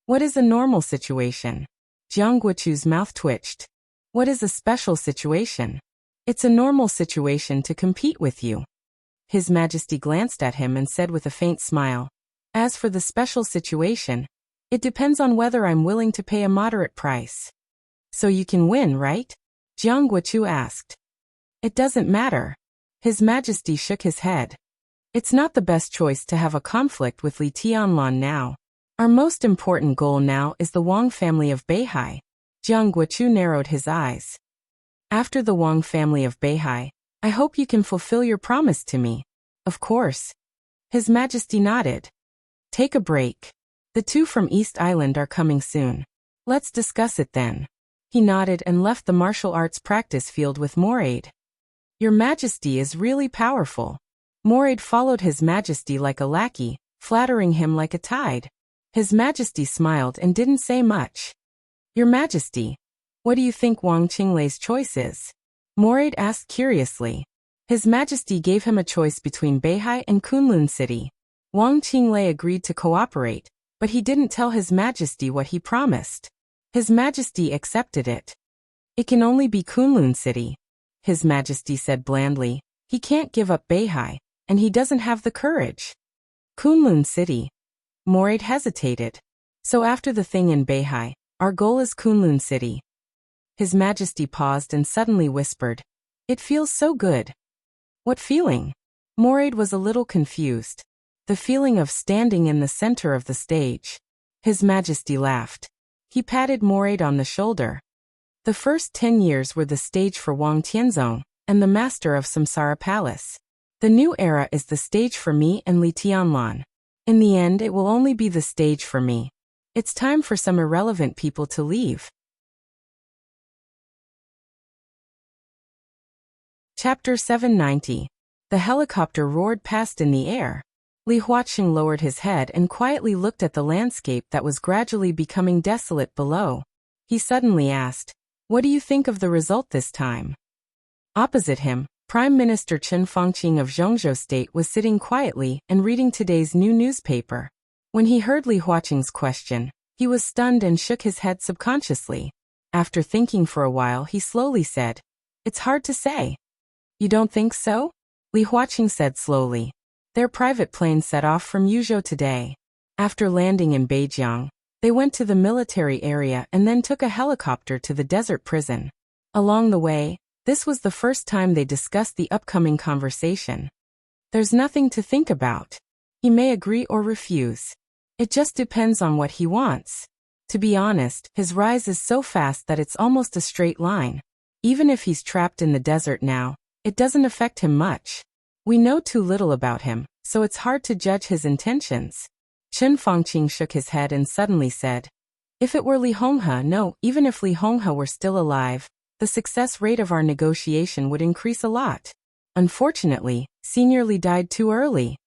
What is a normal situation? Jiang Guochu's mouth twitched. What is a special situation? It's a normal situation to compete with you. His Majesty glanced at him and said with a faint smile, As for the special situation, it depends on whether I'm willing to pay a moderate price. So you can win, right? Jiang Guochu asked. It doesn't matter. His Majesty shook his head. It's not the best choice to have a conflict with Li Tianlan now. Our most important goal now is the Wang family of Beihai. Jiang Guochu narrowed his eyes. After the Wang family of Beihai, I hope you can fulfill your promise to me. Of course. His Majesty nodded. Take a break. The two from East Island are coming soon. Let's discuss it then. He nodded and left the martial arts practice field with Moraid. Your Majesty is really powerful. Moraid followed His Majesty like a lackey, flattering him like a tide. His Majesty smiled and didn't say much. Your Majesty, what do you think Wang Qinglei's choice is? Moraid asked curiously. His Majesty gave him a choice between Beihai and Kunlun City. Wang Qinglei agreed to cooperate, but he didn't tell His Majesty what he promised. His Majesty accepted it. It can only be Kunlun City. His Majesty said blandly, he can't give up Beihai, and he doesn't have the courage. Kunlun City. Moraid hesitated. So after the thing in Beihai, our goal is Kunlun City. His Majesty paused and suddenly whispered, It feels so good. What feeling? Moraid was a little confused. The feeling of standing in the center of the stage. His Majesty laughed. He patted Moraid on the shoulder. The first 10 years were the stage for Wang Tianzong, and the master of Samsara Palace. The new era is the stage for me and Li Tianlan. In the end, it will only be the stage for me. It's time for some irrelevant people to leave. Chapter 790. The helicopter roared past in the air. Li Huaqing lowered his head and quietly looked at the landscape that was gradually becoming desolate below. He suddenly asked, What do you think of the result this time? Opposite him, Prime Minister Chen Fangqing of Zhongzhou State was sitting quietly and reading today's new newspaper. When he heard Li Huaqing's question, he was stunned and shook his head subconsciously. After thinking for a while, he slowly said, It's hard to say. You don't think so? Li Huaqing said slowly. Their private plane set off from Yuzhou today. After landing in Beijiang, they went to the military area and then took a helicopter to the desert prison. Along the way, this was the first time they discussed the upcoming conversation. There's nothing to think about. He may agree or refuse. It just depends on what he wants. To be honest, his rise is so fast that it's almost a straight line. Even if he's trapped in the desert now, it doesn't affect him much. We know too little about him, so it's hard to judge his intentions. Chen Fangqing shook his head and suddenly said, If it were Li Honghe, no, even if Li Honghe were still alive, the success rate of our negotiation would increase a lot. Unfortunately, Senior Li died too early.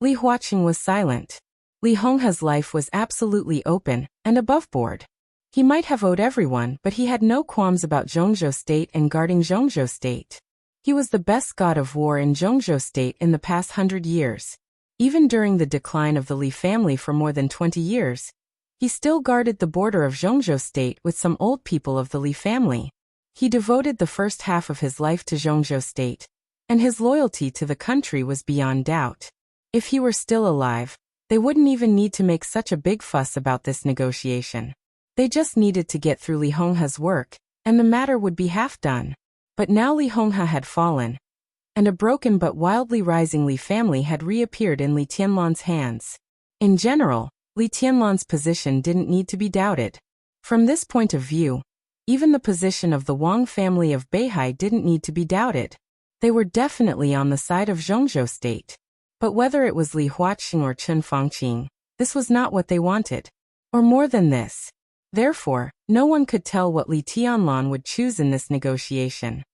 Li Huaqing was silent. Li Honghe's life was absolutely open and above board. He might have owed everyone, but he had no qualms about Zhongzhou State and guarding Zhongzhou State. He was the best god of war in Zhongzhou State in the past 100 years. Even during the decline of the Li family for more than 20 years, he still guarded the border of Zhongzhou State with some old people of the Li family. He devoted the first half of his life to Zhongzhou State, and his loyalty to the country was beyond doubt. If he were still alive, they wouldn't even need to make such a big fuss about this negotiation. They just needed to get through Li Honghe's work, and the matter would be half done. But now Li Honghe had fallen, and a broken but wildly rising Li family had reappeared in Li Tianlan's hands. In general, Li Tianlan's position didn't need to be doubted. From this point of view, even the position of the Wang family of Beihai didn't need to be doubted. They were definitely on the side of Zhongzhou State. But whether it was Li Huaqing or Chen Fangqing, this was not what they wanted. Or more than this. Therefore, no one could tell what Li Tianlan would choose in this negotiation.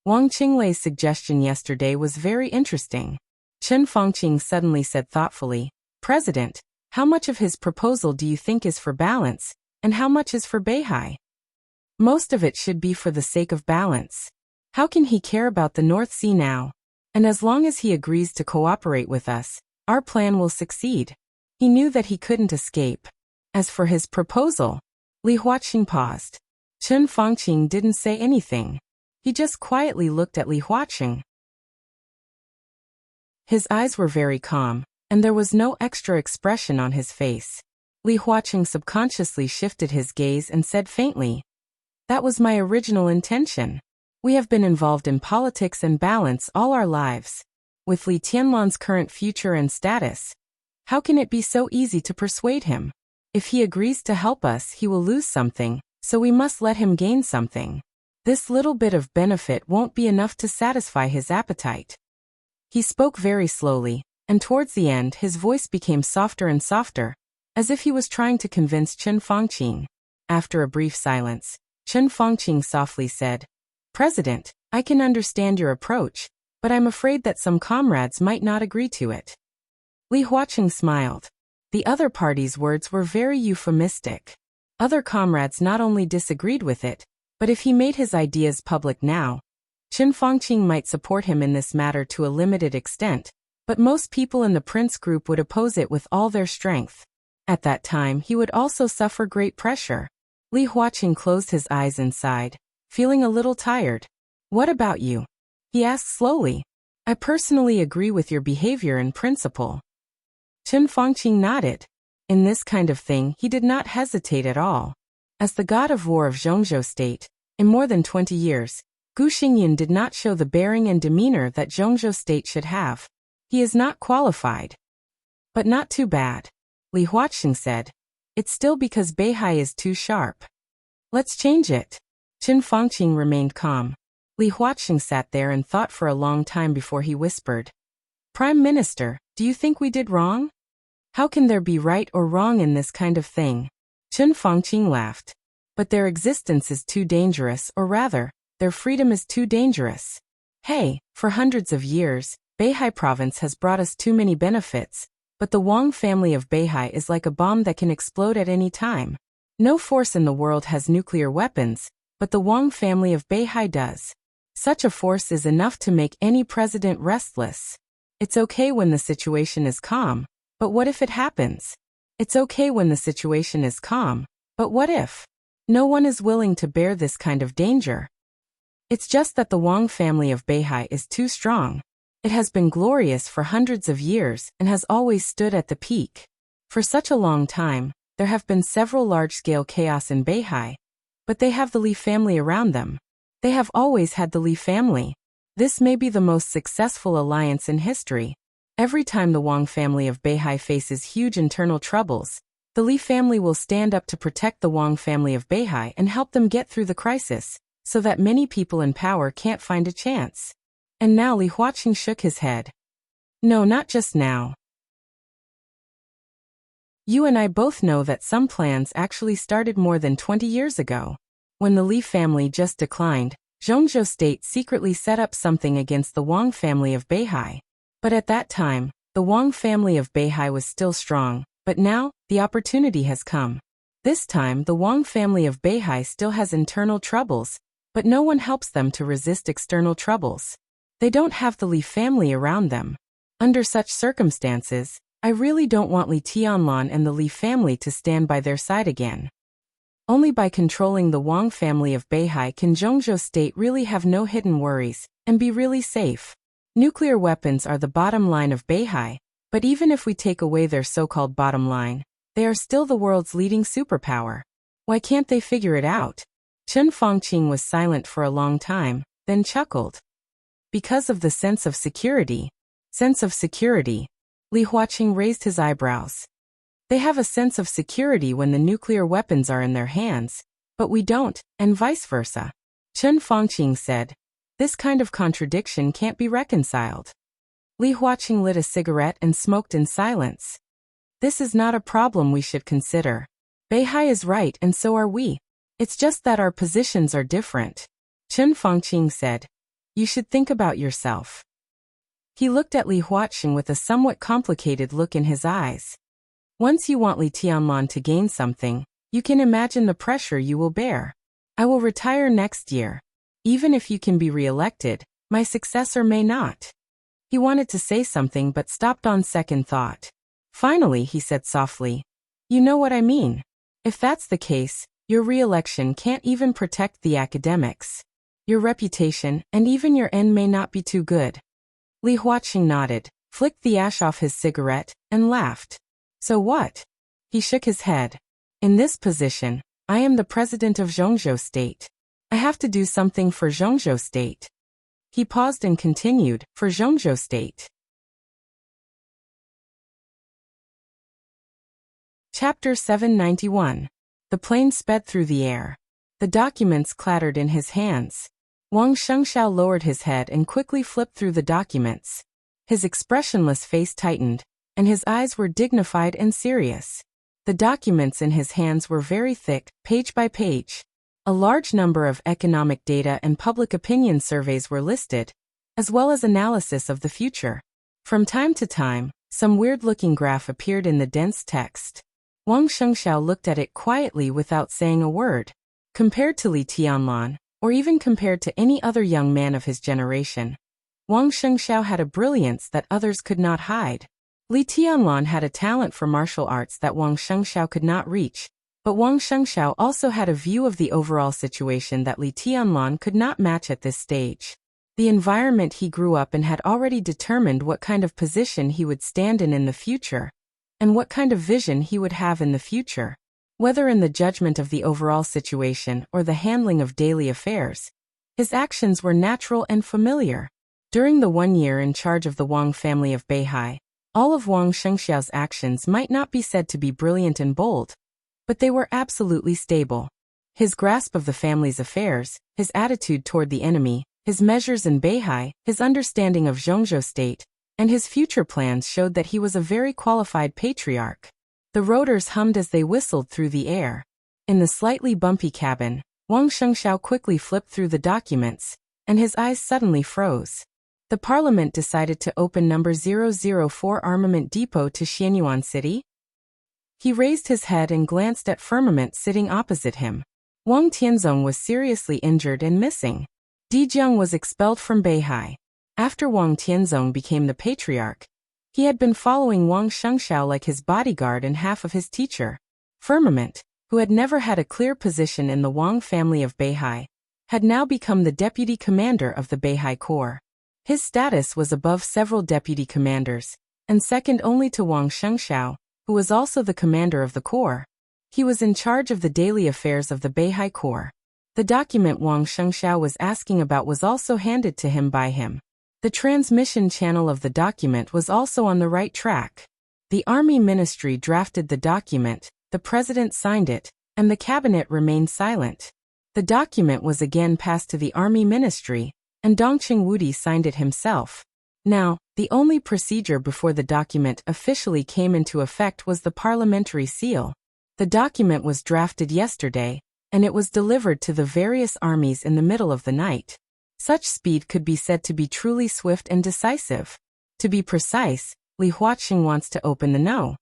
Wang Qinglei's suggestion yesterday was very interesting. Chen Fongqing suddenly said thoughtfully, President, how much of his proposal do you think is for balance, and how much is for Beihai? Most of it should be for the sake of balance. How can he care about the North Sea now? And as long as he agrees to cooperate with us, our plan will succeed. He knew that he couldn't escape. As for his proposal, Li Huaqing paused. Chen Fongqing didn't say anything. He just quietly looked at Li Huaqing. His eyes were very calm, and there was no extra expression on his face. Li Huaqing subconsciously shifted his gaze and said faintly, That was my original intention. We have been involved in politics and balance all our lives. With Li Tianlan's current future and status, how can it be so easy to persuade him? If he agrees to help us, he will lose something, so we must let him gain something. This little bit of benefit won't be enough to satisfy his appetite. He spoke very slowly, and towards the end his voice became softer and softer, as if he was trying to convince Chen Fongqing. After a brief silence, Chen Fongqing softly said, President, I can understand your approach, but I'm afraid that some comrades might not agree to it. Li Huaqing smiled. The other party's words were very euphemistic. Other comrades not only disagreed with it, but if he made his ideas public now, Chen Fongqing might support him in this matter to a limited extent, but most people in the Prince group would oppose it with all their strength. At that time he would also suffer great pressure. Li Huaqing closed his eyes and sighed, feeling a little tired. What about you? He asked slowly. I personally agree with your behavior in principle. Chen Fongqing nodded. In this kind of thing he did not hesitate at all. As the god of war of Zhongzhou State, in more than 20 years, Gu Xingyan did not show the bearing and demeanor that Zhongzhou State should have. He is not qualified. But not too bad. Li Huaqing said. It's still because Beihai is too sharp. Let's change it. Chen Fongqing remained calm. Li Huaqing sat there and thought for a long time before he whispered. Prime Minister, do you think we did wrong? How can there be right or wrong in this kind of thing? Chen Fongqing laughed. But their existence is too dangerous, or rather, their freedom is too dangerous. Hey, for hundreds of years, Beihai province has brought us too many benefits, but the Wang family of Beihai is like a bomb that can explode at any time. No force in the world has nuclear weapons, but the Wang family of Beihai does. Such a force is enough to make any president restless. It's okay when the situation is calm, but what if it happens? It's okay when the situation is calm, but what if? No one is willing to bear this kind of danger. It's just that the Wang family of Beihai is too strong. It has been glorious for hundreds of years and has always stood at the peak. For such a long time, there have been several large-scale chaos in Beihai, but they have the Li family around them. They have always had the Li family. This may be the most successful alliance in history. Every time the Wang family of Beihai faces huge internal troubles, the Li family will stand up to protect the Wang family of Beihai and help them get through the crisis, so that many people in power can't find a chance. And now Li Huaqing shook his head. No, not just now. You and I both know that some plans actually started more than 20 years ago. When the Li family just declined, Zhongzhou State secretly set up something against the Wang family of Beihai. But at that time, the Wang family of Beihai was still strong, but now, the opportunity has come. This time the Wang family of Beihai still has internal troubles, but no one helps them to resist external troubles. They don't have the Li family around them. Under such circumstances, I really don't want Li Tianlan and the Li family to stand by their side again. Only by controlling the Wang family of Beihai can Zhongzhou State really have no hidden worries, and be really safe. Nuclear weapons are the bottom line of Beihai, but even if we take away their so-called bottom line, they are still the world's leading superpower. Why can't they figure it out? Chen Fongqing was silent for a long time, then chuckled. Because of the sense of security. Sense of security. Li Huaqing raised his eyebrows. They have a sense of security when the nuclear weapons are in their hands, but we don't, and vice versa. Chen Fongqing said. This kind of contradiction can't be reconciled. Li Huaqing lit a cigarette and smoked in silence. This is not a problem we should consider. Beihai is right and so are we. It's just that our positions are different. Chen Fongqing said. You should think about yourself. He looked at Li Huaxing with a somewhat complicated look in his eyes. Once you want Li Tianlan to gain something, you can imagine the pressure you will bear. I will retire next year. Even if you can be re-elected, my successor may not. He wanted to say something but stopped on second thought. Finally, he said softly, "You know what I mean. If that's the case, your re-election can't even protect the academics. Your reputation and even your end may not be too good." Li Huaxing nodded, flicked the ash off his cigarette, and laughed. "So what?" He shook his head. "In this position, I am the president of Zhongzhou State. I have to do something for Zhongzhou State." He paused and continued, "For Zhongzhou State." Chapter 791. The plane sped through the air. The documents clattered in his hands. Wang Shengxiao lowered his head and quickly flipped through the documents. His expressionless face tightened, and his eyes were dignified and serious. The documents in his hands were very thick, page by page. A large number of economic data and public opinion surveys were listed, as well as analysis of the future. From time to time, some weird-looking graph appeared in the dense text. Wang Shengxiao looked at it quietly without saying a word. Compared to Li Tianlan, or even compared to any other young man of his generation, Wang Shengxiao had a brilliance that others could not hide. Li Tianlan had a talent for martial arts that Wang Shengxiao could not reach, but Wang Shengxiao also had a view of the overall situation that Li Tianlan could not match at this stage. The environment he grew up in had already determined what kind of position he would stand in the future, and what kind of vision he would have in the future. Whether in the judgment of the overall situation or the handling of daily affairs, his actions were natural and familiar. During the 1 year in charge of the Wang family of Beihai, all of Wang Shengxiao's actions might not be said to be brilliant and bold, but they were absolutely stable. His grasp of the family's affairs, his attitude toward the enemy, his measures in Beihai, his understanding of Zhongzhou State, and his future plans showed that he was a very qualified patriarch. The rotors hummed as they whistled through the air. In the slightly bumpy cabin, Wang Shengxiao quickly flipped through the documents, and his eyes suddenly froze. The parliament decided to open number 004 Armament Depot to Xianyuan City. He raised his head and glanced at Firmament sitting opposite him. Wang Tianzong was seriously injured and missing. Di Jiang was expelled from Beihai. After Wang Tianzong became the patriarch, he had been following Wang Shengxiao like his bodyguard and half of his teacher. Firmament, who had never had a clear position in the Wang family of Beihai, had now become the deputy commander of the Beihai Corps. His status was above several deputy commanders, and second only to Wang Shengxiao, who was also the commander of the Corps. He was in charge of the daily affairs of the Beihai Corps. The document Wang Shengxiao was asking about was also handed to him by him. The transmission channel of the document was also on the right track. The Army Ministry drafted the document, the President signed it, and the Cabinet remained silent. The document was again passed to the Army Ministry, and Dongqing Wudi signed it himself. Now, the only procedure before the document officially came into effect was the parliamentary seal. The document was drafted yesterday, and it was delivered to the various armies in the middle of the night. Such speed could be said to be truly swift and decisive. To be precise, Li Huaxing wants to open the No.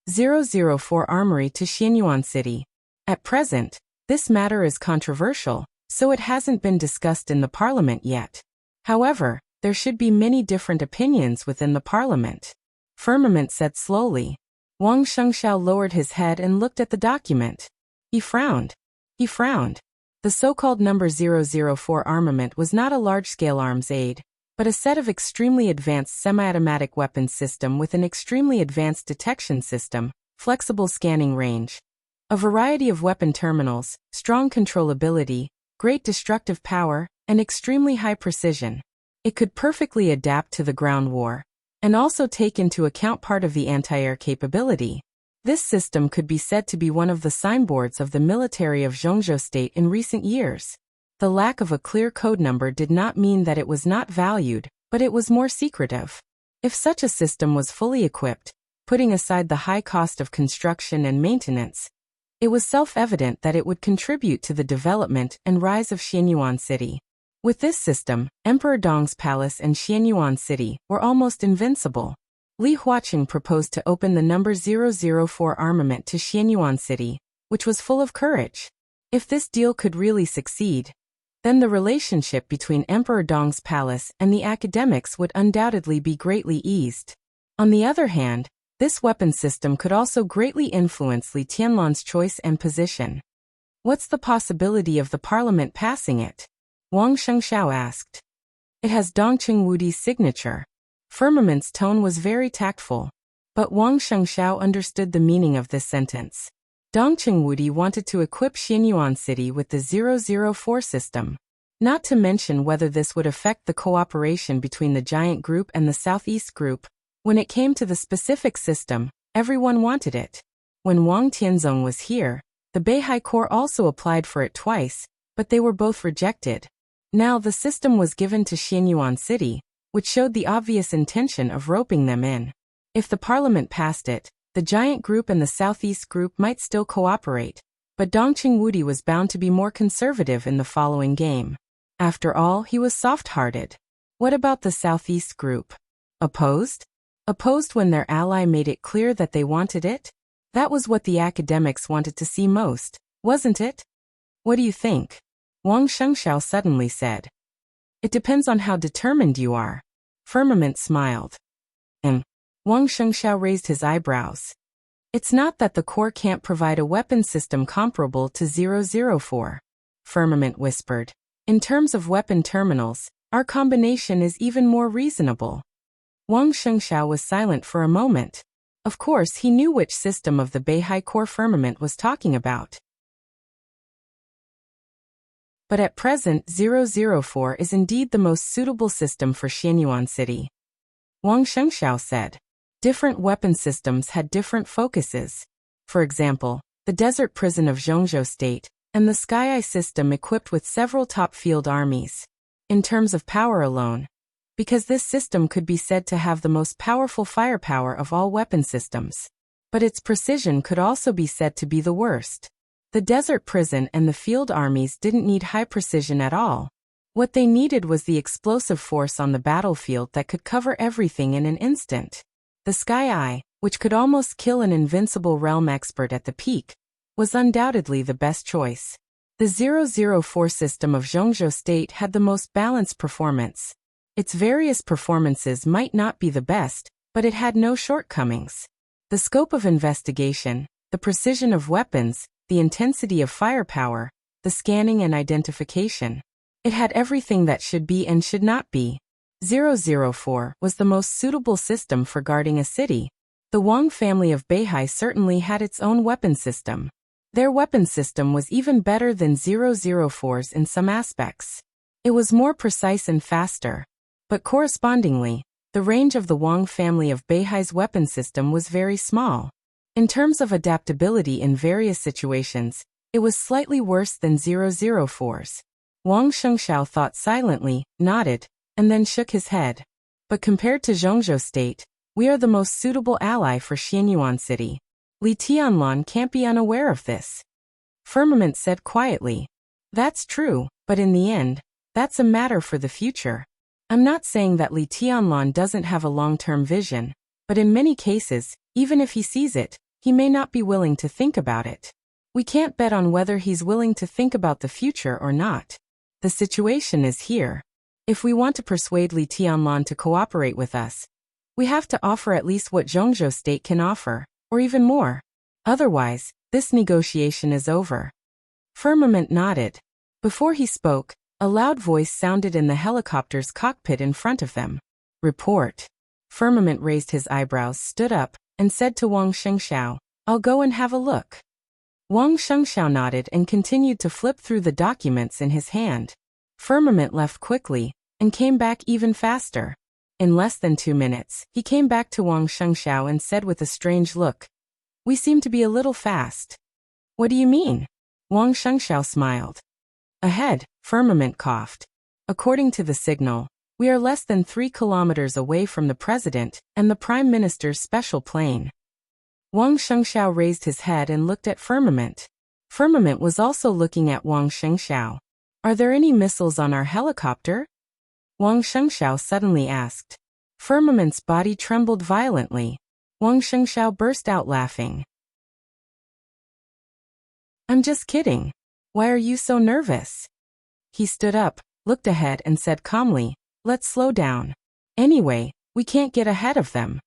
004 Armory to Xianyuan City. At present, this matter is controversial, so it hasn't been discussed in the parliament yet. However, there should be many different opinions within the parliament. Firmament said slowly. Wang Shengxiao lowered his head and looked at the document. He frowned. The so-called number 004 armament was not a large-scale arms aid, but a set of extremely advanced semi-automatic weapons system with an extremely advanced detection system, flexible scanning range, a variety of weapon terminals, strong controllability, great destructive power, and extremely high precision. It could perfectly adapt to the ground war, and also take into account part of the anti-air capability. This system could be said to be one of the signboards of the military of Zhongzhou State in recent years. The lack of a clear code number did not mean that it was not valued, but it was more secretive. If such a system was fully equipped, putting aside the high cost of construction and maintenance, it was self-evident that it would contribute to the development and rise of Xianyuan City. With this system, Emperor Dong's palace and Xianyuan City were almost invincible. Li Huaqing proposed to open the number 004 armament to Xianyuan City, which was full of courage. If this deal could really succeed, then the relationship between Emperor Dong's palace and the academics would undoubtedly be greatly eased. On the other hand, this weapon system could also greatly influence Li Tianlan's choice and position. What's the possibility of the parliament passing it? Wang Shengxiao asked. It has Dongqing Wudi's signature. Firmament's tone was very tactful. But Wang Shengxiao understood the meaning of this sentence. Dongqing Wudi wanted to equip Xianyuan City with the 004 system. Not to mention whether this would affect the cooperation between the Giant Group and the Southeast Group. When it came to the specific system, everyone wanted it. When Wang Tianzong was here, the Beihai Corps also applied for it twice, but they were both rejected. Now the system was given to Xianyuan City, which showed the obvious intention of roping them in. If the parliament passed it, the Giant Group and the Southeast Group might still cooperate, but Dongqing Wudi was bound to be more conservative in the following game. After all, he was soft-hearted. What about the Southeast Group? Opposed? Opposed when their ally made it clear that they wanted it? That was what the academics wanted to see most, wasn't it? What do you think? Wang Shengxiao suddenly said. It depends on how determined you are. Firmament smiled. Wang Shengxiao raised his eyebrows. It's not that the Corps can't provide a weapon system comparable to 004. Firmament whispered. In terms of weapon terminals, our combination is even more reasonable. Wang Shengxiao was silent for a moment. Of course, he knew which system of the Beihai Corps Firmament was talking about. But at present 004 is indeed the most suitable system for Xianyuan City. Wang Shengxiao said. Different weapon systems had different focuses. For example, the desert prison of Zhongzhou State, and the Sky Eye system equipped with several top field armies. In terms of power alone, because this system could be said to have the most powerful firepower of all weapon systems. But its precision could also be said to be the worst. The desert prison and the field armies didn't need high precision at all. What they needed was the explosive force on the battlefield that could cover everything in an instant. The Sky Eye, which could almost kill an invincible realm expert at the peak, was undoubtedly the best choice. The 004 system of Zhongzhou State had the most balanced performance. Its various performances might not be the best, but it had no shortcomings. The scope of investigation, the precision of weapons, the intensity of firepower, the scanning and identification. It had everything that should be and should not be. 004 was the most suitable system for guarding a city. The Wang family of Beihai certainly had its own weapon system. Their weapon system was even better than 004's in some aspects. It was more precise and faster. But correspondingly, the range of the Wang family of Beihai's weapon system was very small. In terms of adaptability in various situations, it was slightly worse than 004's. Wang Shengxiao thought silently, nodded, and then shook his head. But compared to Zhongzhou State, we are the most suitable ally for Xianyuan City. Li Tianlan can't be unaware of this. Firmament said quietly. That's true, but in the end, that's a matter for the future. I'm not saying that Li Tianlan doesn't have a long-term vision, but in many cases, even if he sees it, he may not be willing to think about it. We can't bet on whether he's willing to think about the future or not. The situation is here. If we want to persuade Li Tianlan to cooperate with us, we have to offer at least what Zhongzhou State can offer, or even more. Otherwise, this negotiation is over. Firmament nodded. Before he spoke, a loud voice sounded in the helicopter's cockpit in front of them. Report. Firmament raised his eyebrows, stood up, and said to Wang Shengxiao, I'll go and have a look. Wang Shengxiao nodded and continued to flip through the documents in his hand. Firmament left quickly, and came back even faster. In less than 2 minutes, he came back to Wang Shengxiao and said with a strange look, We seem to be a little fast. What do you mean? Wang Shengxiao smiled. Ahead, Firmament coughed. According to the signal, we are less than 3 kilometers away from the President and the Prime Minister's special plane. Wang Shengxiao raised his head and looked at Firmament. Firmament was also looking at Wang Shengxiao. Are there any missiles on our helicopter? Wang Shengxiao suddenly asked. Firmament's body trembled violently. Wang Shengxiao burst out laughing. I'm just kidding. Why are you so nervous? He stood up, looked ahead and said calmly, let's slow down. Anyway, we can't get ahead of them.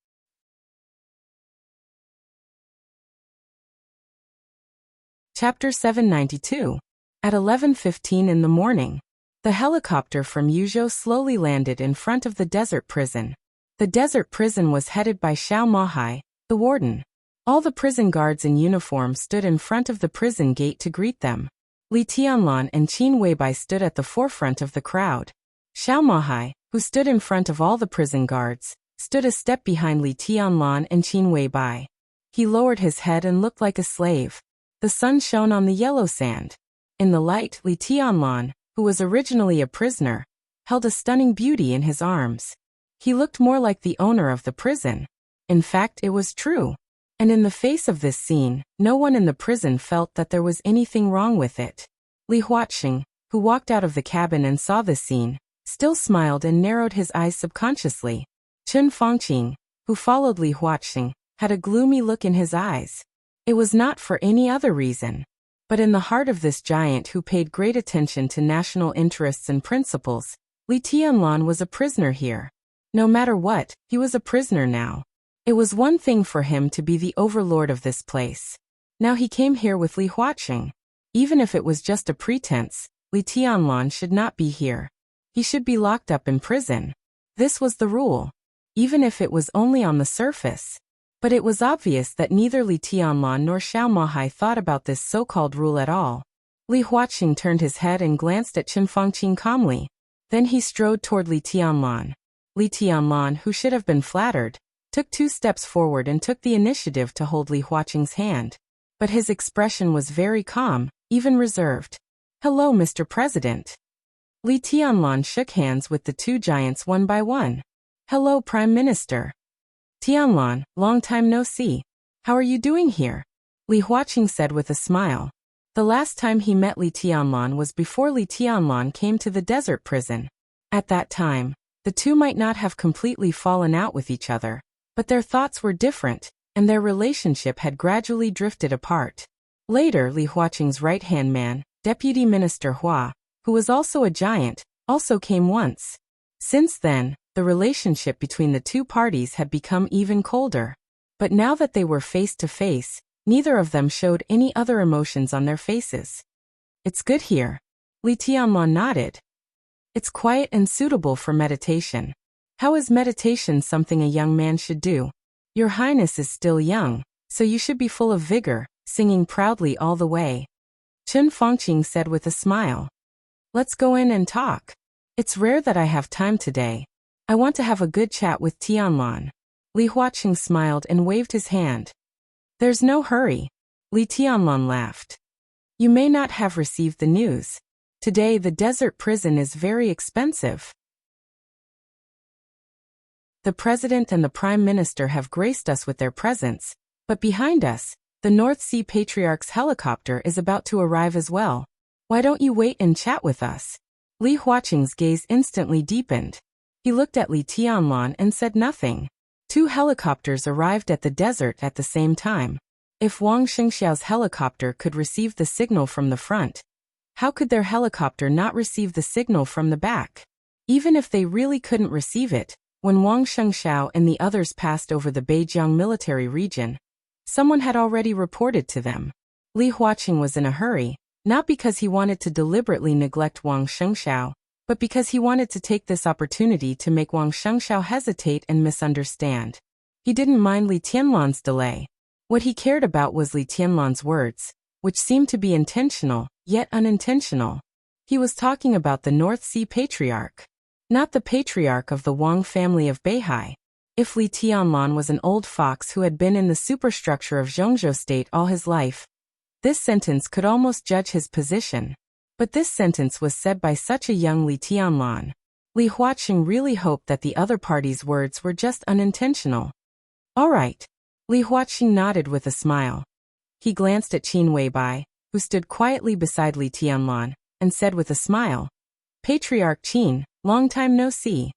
Chapter 792. At 11:15 in the morning, the helicopter from Yuzhou slowly landed in front of the desert prison. The desert prison was headed by Xiao Mahai, the warden. All the prison guards in uniform stood in front of the prison gate to greet them. Li Tianlan and Qin Weibai stood at the forefront of the crowd. Xiao Mahai, who stood in front of all the prison guards, stood a step behind Li Tianlan and Qin Weibai. He lowered his head and looked like a slave. The sun shone on the yellow sand. In the light, Li Tianlan, who was originally a prisoner, held a stunning beauty in his arms. He looked more like the owner of the prison. In fact, it was true. And in the face of this scene, no one in the prison felt that there was anything wrong with it. Li Huaxing, who walked out of the cabin and saw the scene, still smiled and narrowed his eyes subconsciously. Chen Fangqing, who followed Li Huaxing, had a gloomy look in his eyes. It was not for any other reason. But in the heart of this giant who paid great attention to national interests and principles, Li Tianlan was a prisoner here. No matter what, he was a prisoner now. It was one thing for him to be the overlord of this place. Now he came here with Li Huaxing. Even if it was just a pretense, Li Tianlan should not be here. He should be locked up in prison. This was the rule. Even if it was only on the surface. But it was obvious that neither Li Tianlan nor Xiao Mahai thought about this so-called rule at all. Li Huaxing turned his head and glanced at Chen Fangqing calmly. Then he strode toward Li Tianlan. Li Tianlan, who should have been flattered, took 2 steps forward and took the initiative to hold Li Huaxing's hand. But his expression was very calm, even reserved. Hello, Mr. President. Li Tianlan shook hands with the 2 giants one by one. Hello, Prime Minister. Tianlan, long time no see. How are you doing here? Li Huaxing said with a smile. The last time he met Li Tianlan was before Li Tianlan came to the desert prison. At that time, the 2 might not have completely fallen out with each other. But their thoughts were different, and their relationship had gradually drifted apart. Later, Li Huaxing's right-hand man, Deputy Minister Hua, who was also a giant, also came once. Since then, the relationship between the 2 parties had become even colder. But now that they were face to face, neither of them showed any other emotions on their faces. It's good here. Li Tianlan nodded. It's quiet and suitable for meditation. How is meditation something a young man should do? Your Highness is still young, so you should be full of vigor, singing proudly all the way. Chen Fangqing said with a smile. Let's go in and talk. It's rare that I have time today. I want to have a good chat with Tianlan. Li Huaxing smiled and waved his hand. There's no hurry. Li Tianlan laughed. You may not have received the news. Today the desert prison is very expensive. The President and the Prime Minister have graced us with their presence, but behind us, the North Sea Patriarch's helicopter is about to arrive as well. Why don't you wait and chat with us? Li Huaxing's gaze instantly deepened. He looked at Li Tianlan and said nothing. 2 helicopters arrived at the desert at the same time. If Wang Shengxiao's helicopter could receive the signal from the front, how could their helicopter not receive the signal from the back? Even if they really couldn't receive it, when Wang Shengxiao and the others passed over the Beijiang military region, someone had already reported to them. Li Huaxing was in a hurry, not because he wanted to deliberately neglect Wang Shengxiao, but because he wanted to take this opportunity to make Wang Shengxiao hesitate and misunderstand. He didn't mind Li Tianlan's delay. What he cared about was Li Tianlan's words, which seemed to be intentional, yet unintentional. He was talking about the North Sea Patriarch. Not the patriarch of the Wang family of Beihai. If Li Tianlan was an old fox who had been in the superstructure of Zhongzhou state all his life, this sentence could almost judge his position. But this sentence was said by such a young Li Tianlan. Li Huaxing really hoped that the other party's words were just unintentional. All right. Li Huaxing nodded with a smile. He glanced at Qin Weibai, who stood quietly beside Li Tianlan, and said with a smile, "Patriarch Qin, long time no see."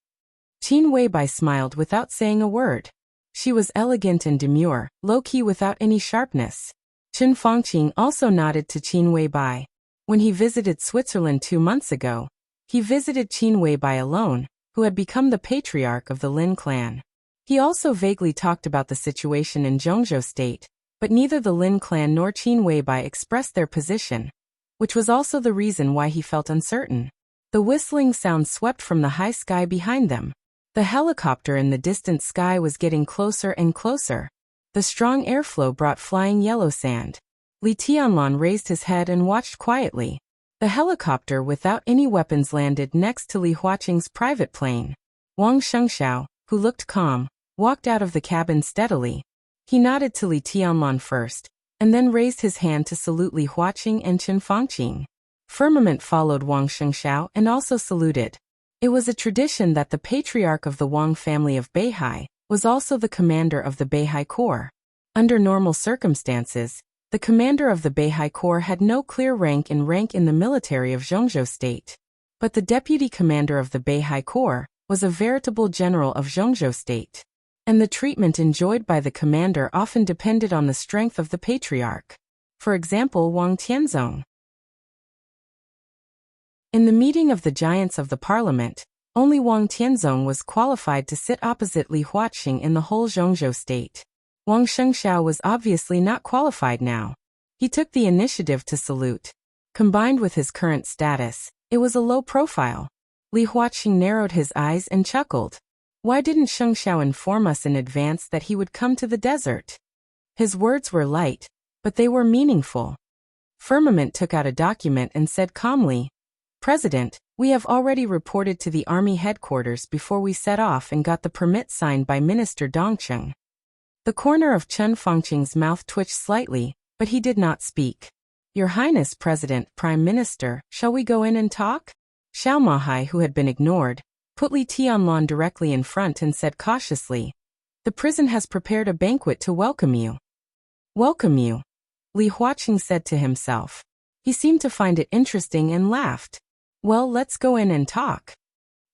Qin Weibai smiled without saying a word. She was elegant and demure, low-key without any sharpness. Chen Fangqing also nodded to Qin Weibai. When he visited Switzerland 2 months ago, he visited Qin Weibai alone, who had become the patriarch of the Lin clan. He also vaguely talked about the situation in Zhongzhou state, but neither the Lin clan nor Qin Weibai expressed their position, which was also the reason why he felt uncertain. The whistling sound swept from the high sky behind them. The helicopter in the distant sky was getting closer and closer. The strong airflow brought flying yellow sand. Li Tianlan raised his head and watched quietly. The helicopter without any weapons landed next to Li Huaqing's private plane. Wang Shengxiao, who looked calm, walked out of the cabin steadily. He nodded to Li Tianlan first, and then raised his hand to salute Li Huaqing and Chen Fangqing. Firmament followed Wang Shengxiao and also saluted. It was a tradition that the patriarch of the Wang family of Beihai was also the commander of the Beihai Corps. Under normal circumstances, the commander of the Beihai Corps had no clear rank in the military of Zhongzhou state. But the deputy commander of the Beihai Corps was a veritable general of Zhongzhou state. And the treatment enjoyed by the commander often depended on the strength of the patriarch. For example, Wang Tianzong. In the meeting of the giants of the parliament, only Wang Tianzong was qualified to sit opposite Li Huaqing in the whole Zhongzhou state. Wang Shengxiao was obviously not qualified now. He took the initiative to salute. Combined with his current status, it was a low profile. Li Huaqing narrowed his eyes and chuckled. Why didn't Shengxiao inform us in advance that he would come to the desert? His words were light, but they were meaningful. Firmament took out a document and said calmly, "President, we have already reported to the army headquarters before we set off and got the permit signed by Minister Dongcheng." The corner of Chen Fangqing's mouth twitched slightly, but he did not speak. "Your Highness President, Prime Minister, shall we go in and talk?" Xiao Mahai, who had been ignored, put Li Tianlan directly in front and said cautiously, "The prison has prepared a banquet to welcome you." "Welcome you," Li Huaqing said to himself. He seemed to find it interesting and laughed. "Well, let's go in and talk."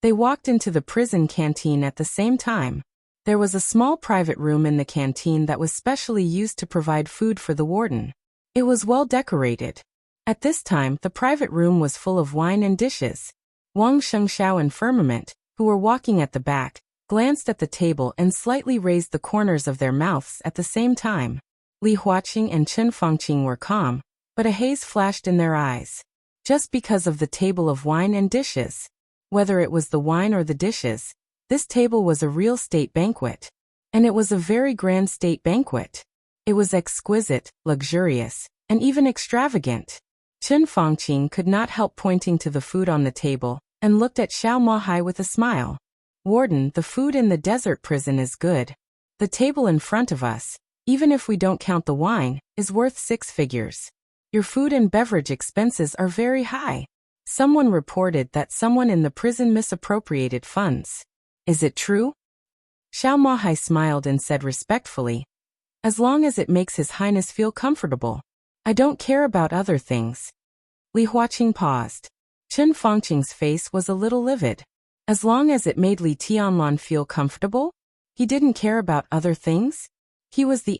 They walked into the prison canteen at the same time. There was a small private room in the canteen that was specially used to provide food for the warden. It was well decorated. At this time, the private room was full of wine and dishes. Wang Shengxiao and Firmament, who were walking at the back, glanced at the table and slightly raised the corners of their mouths at the same time. Li Huaqing and Chen Fangqing were calm, but a haze flashed in their eyes. Just because of the table of wine and dishes. Whether it was the wine or the dishes, this table was a real state banquet. And it was a very grand state banquet. It was exquisite, luxurious, and even extravagant. Chen Fangqing could not help pointing to the food on the table, and looked at Xiao Mahai with a smile. "Warden, the food in the desert prison is good. The table in front of us, even if we don't count the wine, is worth 6 figures. Your food and beverage expenses are very high. Someone reported that someone in the prison misappropriated funds. Is it true?" Xiao Mahai smiled and said respectfully, "As long as it makes His Highness feel comfortable. I don't care about other things." Li Huaqing paused. Chen Fangqing's face was a little livid. As long as it made Li Tianlan feel comfortable? He didn't care about other things? He was the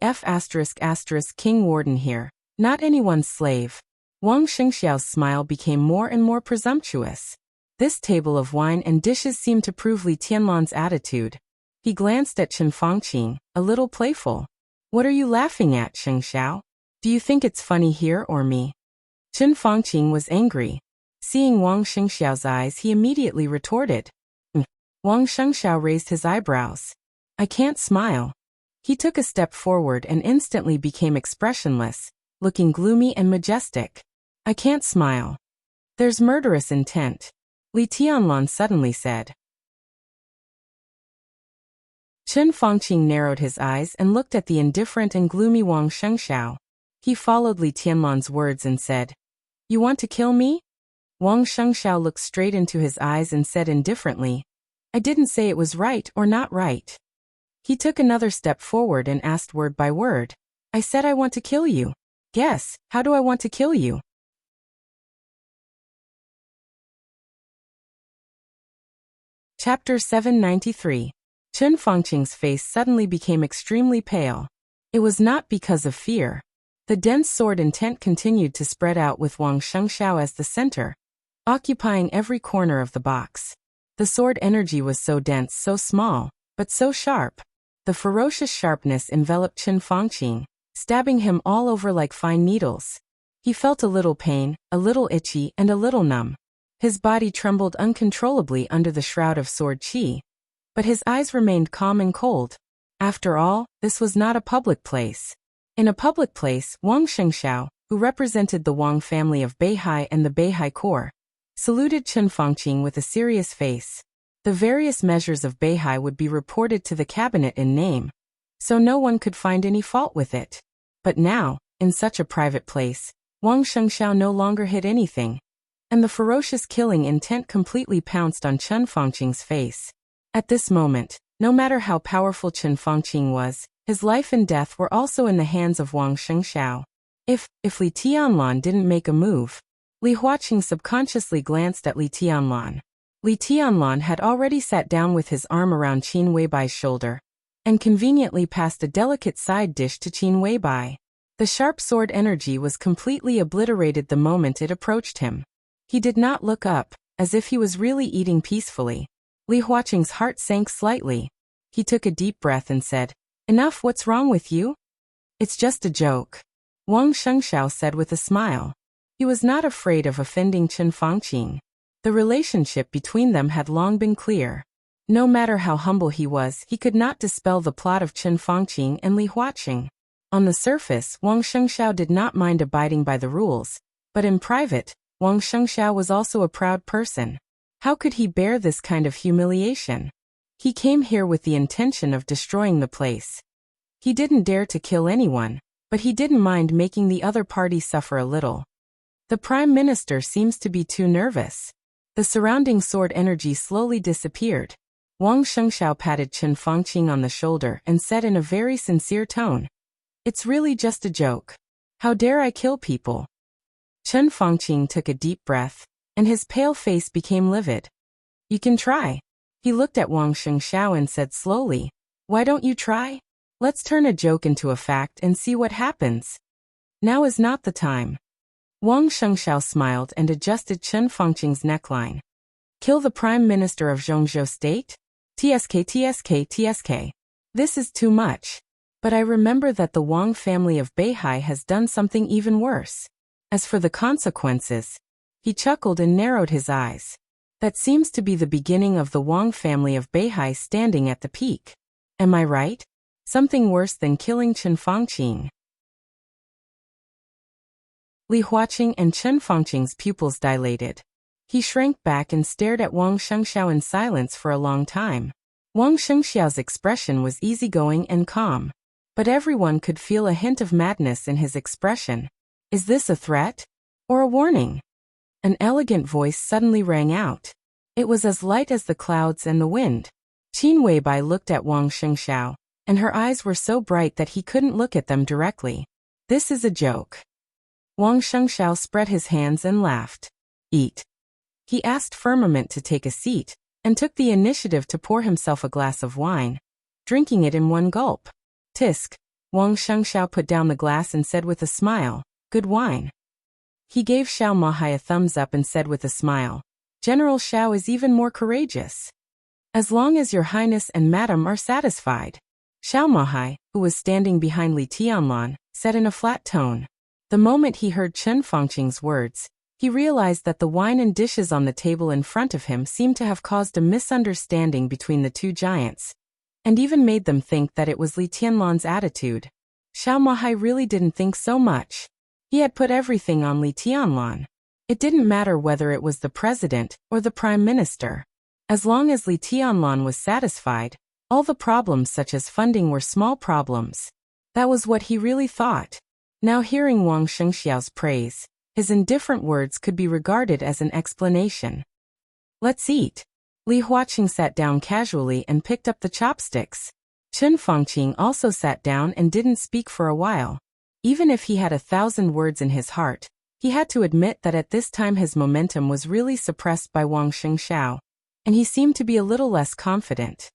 King warden here, not anyone's slave. Wang Shengxiao's smile became more and more presumptuous. This table of wine and dishes seemed to prove Li Tianlan's attitude. He glanced at Chen Fangqing, a little playful. "What are you laughing at, Shengxiao? Do you think it's funny here or me?" Chen Fangqing was angry. Seeing Wang Shengxiao's eyes, he immediately retorted. Wang Shengxiao raised his eyebrows. "I can't smile." He took a step forward and instantly became expressionless, looking gloomy and majestic. "I can't smile. There's murderous intent," Li Tianlan suddenly said. Chen Fangqing narrowed his eyes and looked at the indifferent and gloomy Wang Shengxiao. He followed Li Tianlan's words and said, "You want to kill me?" Wang Shengxiao looked straight into his eyes and said indifferently, "I didn't say it was right or not right." He took another step forward and asked word by word, "I said I want to kill you. Guess, how do I want to kill you?" Chapter 793. Chen Fangqing's face suddenly became extremely pale. It was not because of fear. The dense sword intent continued to spread out with Wang Shengxiao as the center, occupying every corner of the box. The sword energy was so dense, so small, but so sharp. The ferocious sharpness enveloped Chen Fangqing, stabbing him all over like fine needles. He felt a little pain, a little itchy, and a little numb. His body trembled uncontrollably under the shroud of sword qi, but his eyes remained calm and cold. After all, this was not a public place. In a public place, Wang Shengxiao, who represented the Wang family of Beihai and the Beihai Corps, saluted Chen Fangqing with a serious face. The various measures of Beihai would be reported to the cabinet in name, so no one could find any fault with it. But now, in such a private place, Wang Shengxiao no longer hid anything, and the ferocious killing intent completely pounced on Chen Fangqing's face. At this moment, no matter how powerful Chen Fangqing was, his life and death were also in the hands of Wang Shengxiao. If Li Tianlan didn't make a move, Li Huaqing subconsciously glanced at Li Tianlan. Li Tianlan had already sat down with his arm around Qin Weibai's shoulder, and conveniently passed a delicate side dish to Qin Weibai. The sharp sword energy was completely obliterated the moment it approached him. He did not look up, as if he was really eating peacefully. Li Huaqing's heart sank slightly. He took a deep breath and said, "Enough, what's wrong with you?" "It's just a joke," Wang Shengxiao said with a smile. He was not afraid of offending Chen Fangqing. The relationship between them had long been clear. No matter how humble he was, he could not dispel the plot of Chen Fangqing and Li Huaqing. On the surface, Wang Shengxiao did not mind abiding by the rules, but in private, Wang Shengxiao was also a proud person. How could he bear this kind of humiliation? He came here with the intention of destroying the place. He didn't dare to kill anyone, but he didn't mind making the other party suffer a little. The Prime Minister seems to be too nervous. The surrounding sword energy slowly disappeared. Wang Shengxiao patted Chen Fangqing on the shoulder and said in a very sincere tone, "It's really just a joke. How dare I kill people?" Chen Fangqing took a deep breath, and his pale face became livid. "You can try." He looked at Wang Shengxiao and said slowly, "Why don't you try? Let's turn a joke into a fact and see what happens." "Now is not the time." Wang Shengxiao smiled and adjusted Chen Fangqing's neckline. "Kill the Prime Minister of Zhongzhou State? TSK. This is too much. But I remember that the Wang family of Beihai has done something even worse. As for the consequences," he chuckled and narrowed his eyes. "That seems to be the beginning of the Wang family of Beihai standing at the peak. Am I right? Something worse than killing Chen Fangqing." Li Huaqing and Chen Fangqing's pupils dilated. He shrank back and stared at Wang Shengxiao in silence for a long time. Wang Shengxiao's expression was easygoing and calm, but everyone could feel a hint of madness in his expression. Is this a threat? Or a warning? An elegant voice suddenly rang out. It was as light as the clouds and the wind. Qin Weibai looked at Wang Shengxiao, and her eyes were so bright that he couldn't look at them directly. "This is a joke." Wang Shengxiao spread his hands and laughed. "Eat." He asked Firmament to take a seat, and took the initiative to pour himself a glass of wine, drinking it in one gulp. "Tisk." Wang Shengxiao put down the glass and said with a smile, "Good wine." He gave Xiao Mahai a thumbs up and said with a smile, "General Xiao is even more courageous." "As long as your highness and madam are satisfied." Xiao Mahai, who was standing behind Li Tianlan, said in a flat tone. The moment he heard Chen Fangqing's words, he realized that the wine and dishes on the table in front of him seemed to have caused a misunderstanding between the two giants, and even made them think that it was Li Tianlan's attitude. Xiao Mahai really didn't think so much. He had put everything on Li Tianlan. It didn't matter whether it was the president or the prime minister. As long as Li Tianlan was satisfied, all the problems such as funding were small problems. That was what he really thought. Now hearing Wang Shengxiao's praise, his indifferent words could be regarded as an explanation. "Let's eat." Li Huaqing sat down casually and picked up the chopsticks. Chen Fangqing also sat down and didn't speak for a while. Even if he had 1,000 words in his heart, he had to admit that at this time his momentum was really suppressed by Wang Shengxiao. and he seemed to be a little less confident.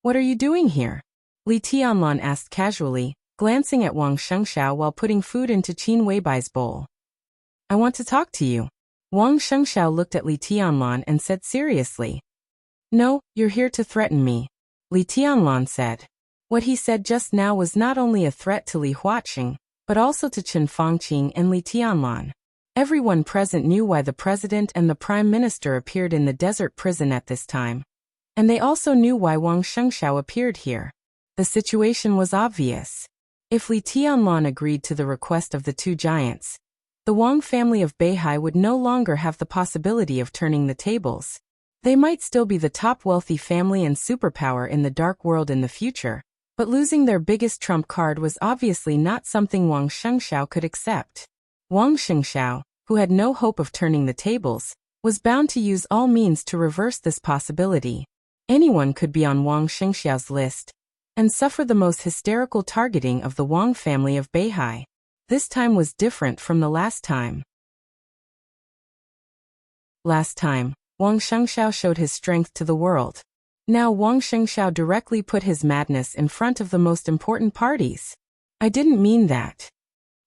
"What are you doing here?" Li Tianlan asked casually, glancing at Wang Shengxiao while putting food into Qin Weibai's bowl. "I want to talk to you." Wang Shengxiao looked at Li Tianlan and said seriously. "No, you're here to threaten me," Li Tianlan said. What he said just now was not only a threat to Li Huaqing, but also to Chen Fangqing and Li Tianlan. Everyone present knew why the president and the prime minister appeared in the desert prison at this time. And they also knew why Wang Shengxiao appeared here. The situation was obvious. If Li Tianlan agreed to the request of the two giants, the Wang family of Beihai would no longer have the possibility of turning the tables. They might still be the top wealthy family and superpower in the dark world in the future, but losing their biggest trump card was obviously not something Wang Shengxiao could accept. Wang Shengxiao, who had no hope of turning the tables, was bound to use all means to reverse this possibility. Anyone could be on Wang Shengxiao's list and suffer the most hysterical targeting of the Wang family of Beihai. This time was different from the last time. Last time, Wang Shengxiao showed his strength to the world. Now Wang Shengxiao directly put his madness in front of the most important parties. "I didn't mean that,"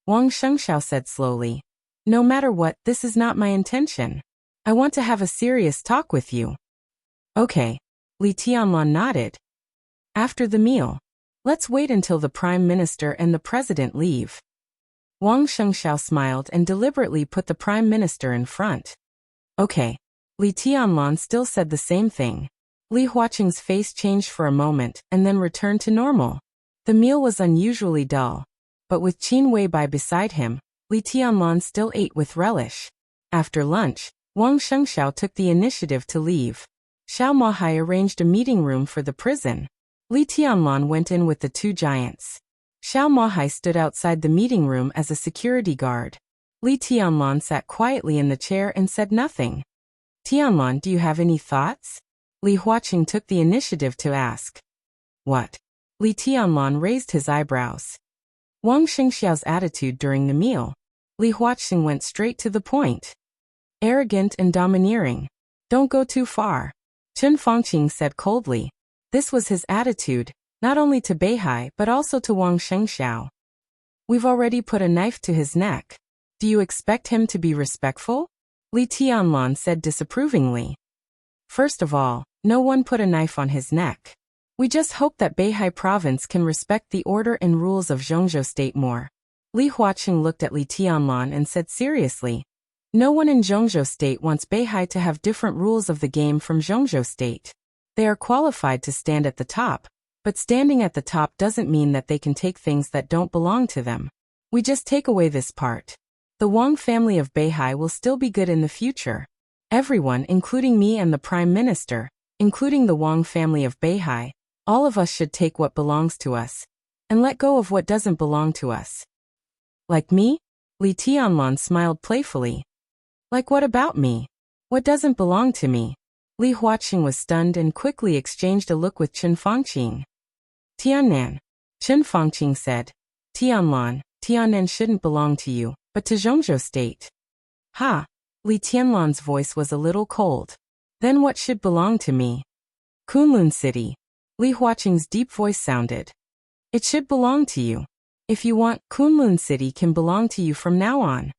Wang Shengxiao said slowly. "No matter what, this is not my intention. I want to have a serious talk with you." "Okay," Li Tianlan nodded. "After the meal. Let's wait until the prime minister and the president leave." Wang Shengxiao smiled and deliberately put the prime minister in front. "Okay." Li Tianlan still said the same thing. Li Huaqing's face changed for a moment and then returned to normal. The meal was unusually dull, but with Qin Weibai beside him, Li Tianlan still ate with relish. After lunch, Wang Shengxiao took the initiative to leave. Xiao Mahai arranged a meeting room for the prison. Li Tianlan went in with the two giants. Xiao Mahai stood outside the meeting room as a security guard. Li Tianlan sat quietly in the chair and said nothing. "Tianlan, do you have any thoughts?" Li Huaqing took the initiative to ask. "What?" Li Tianlan raised his eyebrows. Wang Shengxiao's attitude during the meal. Li Huaqing went straight to the point. "Arrogant and domineering. Don't go too far," Chen Fangqing said coldly. This was his attitude, not only to Beihai but also to Wang Shengxiao. "We've already put a knife to his neck. Do you expect him to be respectful?" Li Tianlan said disapprovingly. "First of all, no one put a knife on his neck. We just hope that Beihai province can respect the order and rules of Zhongzhou state more." Li Huaqing looked at Li Tianlan and said seriously, "No one in Zhongzhou state wants Beihai to have different rules of the game from Zhongzhou state. They are qualified to stand at the top, but standing at the top doesn't mean that they can take things that don't belong to them. We just take away this part. The Wang family of Beihai will still be good in the future. Everyone, including me and the prime minister, including the Wang family of Beihai, all of us should take what belongs to us and let go of what doesn't belong to us." "Like me?" Li Tianlan smiled playfully. "Like what about me? What doesn't belong to me?" Li Huaqing was stunned and quickly exchanged a look with Chen Fangqing. "Tiannan," Chen Fangqing said. "Tianlan, Tiannan shouldn't belong to you, but to Zhongzhou state." "Ha!" Li Tianlan's voice was a little cold. "Then what should belong to me?" "Kunlun City," Li Huaqing's deep voice sounded. "It should belong to you. If you want, Kunlun City can belong to you from now on."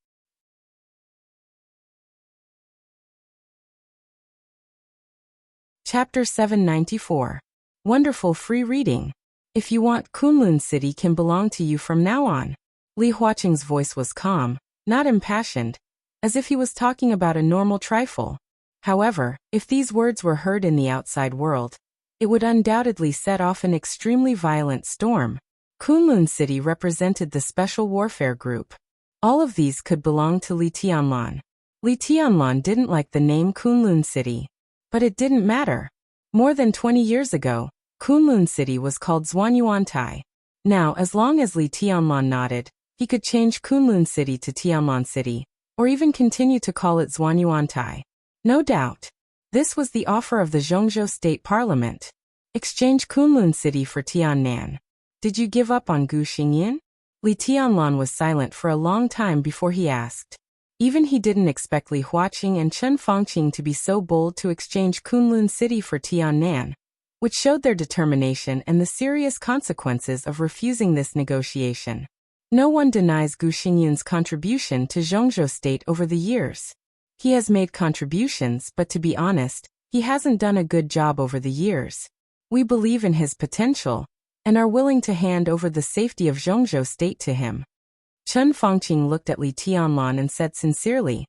Chapter 794. Wonderful free reading. "If you want, Kunlun City can belong to you from now on." Li Huaqing's voice was calm, not impassioned, as if he was talking about a normal trifle. However, if these words were heard in the outside world, it would undoubtedly set off an extremely violent storm. Kunlun City represented the Special Warfare Group. All of these could belong to Li Tianlan. Li Tianlan didn't like the name Kunlun City, but it didn't matter. More than 20 years ago, Kunlun City was called Zhuanyuantai. Now, as long as Li Tianlan nodded, he could change Kunlun City to Tianlan City, or even continue to call it Zhuanyuantai. No doubt. This was the offer of the Zhongzhou State Parliament. Exchange Kunlun City for Tiannan. Did you give up on Gu Xingyin? Li Tianlan was silent for a long time before he asked. Even he didn't expect Li Huaqing and Chen Fangqing to be so bold to exchange Kunlun City for Tiannan, which showed their determination and the serious consequences of refusing this negotiation. No one denies Gu Xingyun's contribution to Zhongzhou state over the years. He has made contributions, but to be honest, he hasn't done a good job over the years. We believe in his potential and are willing to hand over the safety of Zhongzhou state to him. Chen Fangqing looked at Li Tianlan and said sincerely,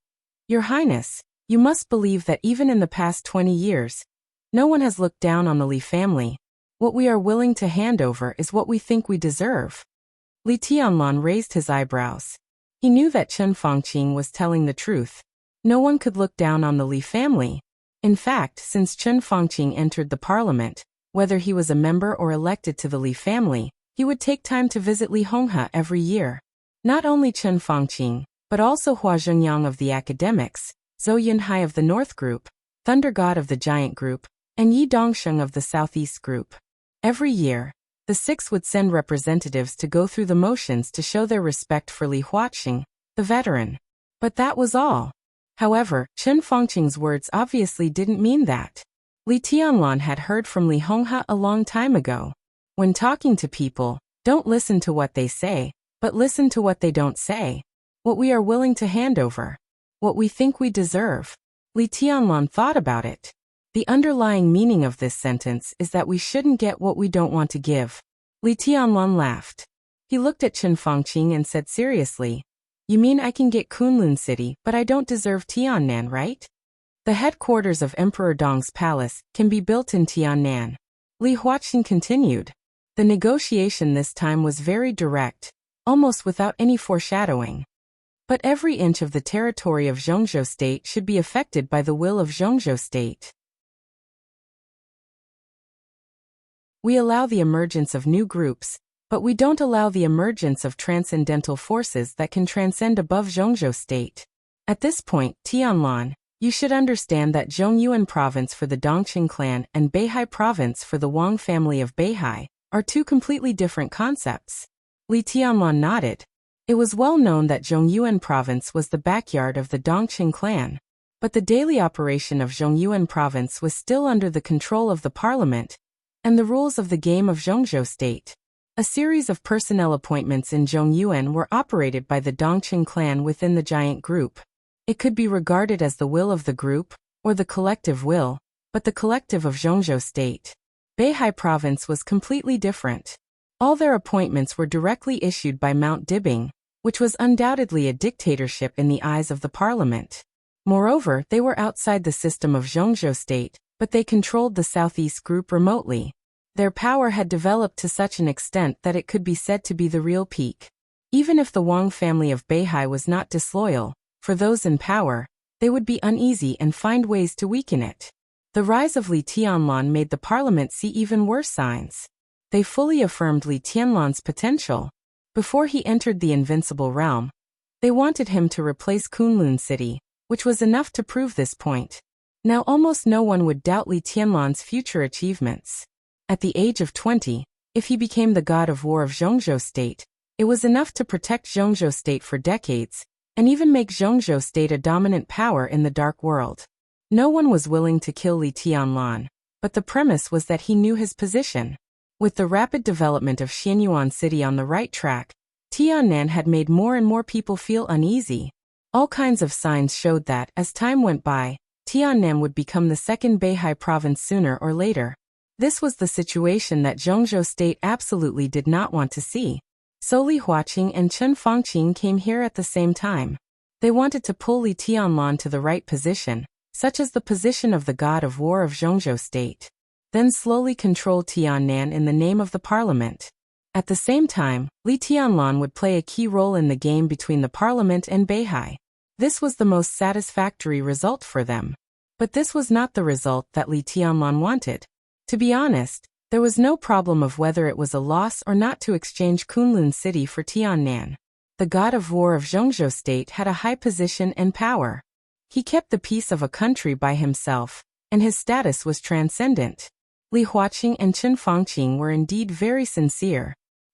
Your Highness, you must believe that even in the past 20 years, no one has looked down on the Li family. What we are willing to hand over is what we think we deserve. Li Tianlan raised his eyebrows. He knew that Chen Fangqing was telling the truth. No one could look down on the Li family. In fact, since Chen Fangqing entered the parliament, whether he was a member or elected to the Li family, he would take time to visit Li Honghe every year. Not only Chen Fangqing, but also Hua Zhengyang of the academics, Zhou Yunhai of the North Group, Thunder God of the Giant Group, and Yi Dongsheng of the Southeast Group. Every year, the six would send representatives to go through the motions to show their respect for Li Huaqing, the veteran. But that was all. However, Chen Fangqing's words obviously didn't mean that. Li Tianlan had heard from Li Honghe a long time ago. When talking to people, don't listen to what they say, but listen to what they don't say. What we are willing to hand over. What we think we deserve. Li Tianlan thought about it. The underlying meaning of this sentence is that we shouldn't get what we don't want to give. Li Tianlan laughed. He looked at Chen Fangqing and said seriously, You mean I can get Kunlun City, but I don't deserve Tiannan, right? The headquarters of Emperor Dong's palace can be built in Tiannan. Li Huaqing continued. The negotiation this time was very direct, almost without any foreshadowing. But every inch of the territory of Zhongzhou state should be affected by the will of Zhongzhou state. We allow the emergence of new groups, but we don't allow the emergence of transcendental forces that can transcend above Zhongzhou state. At this point, Tianlan, you should understand that Zhongyuan province for the Dongqing clan and Beihai province for the Wang family of Beihai are two completely different concepts. Li Tianlan nodded. It was well known that Zhongyuan province was the backyard of the Dongqing clan, but the daily operation of Zhongyuan province was still under the control of the parliament and the rules of the game of Zhongzhou state. A series of personnel appointments in Zhongyuan were operated by the Dongqing clan within the giant group. It could be regarded as the will of the group, or the collective will, but the collective of Zhongzhou state. Beihai province was completely different. All their appointments were directly issued by Mount Dibing, which was undoubtedly a dictatorship in the eyes of the parliament. Moreover, they were outside the system of Zhongzhou state, but they controlled the Southeast group remotely. Their power had developed to such an extent that it could be said to be the real peak. Even if the Wang family of Beihai was not disloyal, for those in power, they would be uneasy and find ways to weaken it. The rise of Li Tianlan made the parliament see even worse signs. They fully affirmed Li Tianlan's potential. Before he entered the invincible realm, they wanted him to replace Kunlun City, which was enough to prove this point. Now almost no one would doubt Li Tianlan's future achievements. At the age of 20, if he became the god of war of Zhongzhou state, it was enough to protect Zhongzhou state for decades, and even make Zhongzhou state a dominant power in the dark world. No one was willing to kill Li Tianlan, but the premise was that he knew his position. With the rapid development of Xianyuan City on the right track, Tiannan had made more and more people feel uneasy. All kinds of signs showed that, as time went by, Tiannan would become the second Beihai province sooner or later. This was the situation that Zhongzhou state absolutely did not want to see. So Li Huaqing and Chen Fangqing came here at the same time. They wanted to pull Li Tianlan to the right position, such as the position of the god of war of Zhongzhou state. Then slowly control Tiannan in the name of the parliament. At the same time, Li Tianlan would play a key role in the game between the parliament and Beihai. This was the most satisfactory result for them. But this was not the result that Li Tianlan wanted. To be honest, there was no problem of whether it was a loss or not to exchange Kunlun City for Tiannan. The god of war of Zhongzhou state had a high position and power. He kept the peace of a country by himself, and his status was transcendent. Li Huaqing and Chen Fangqing were indeed very sincere.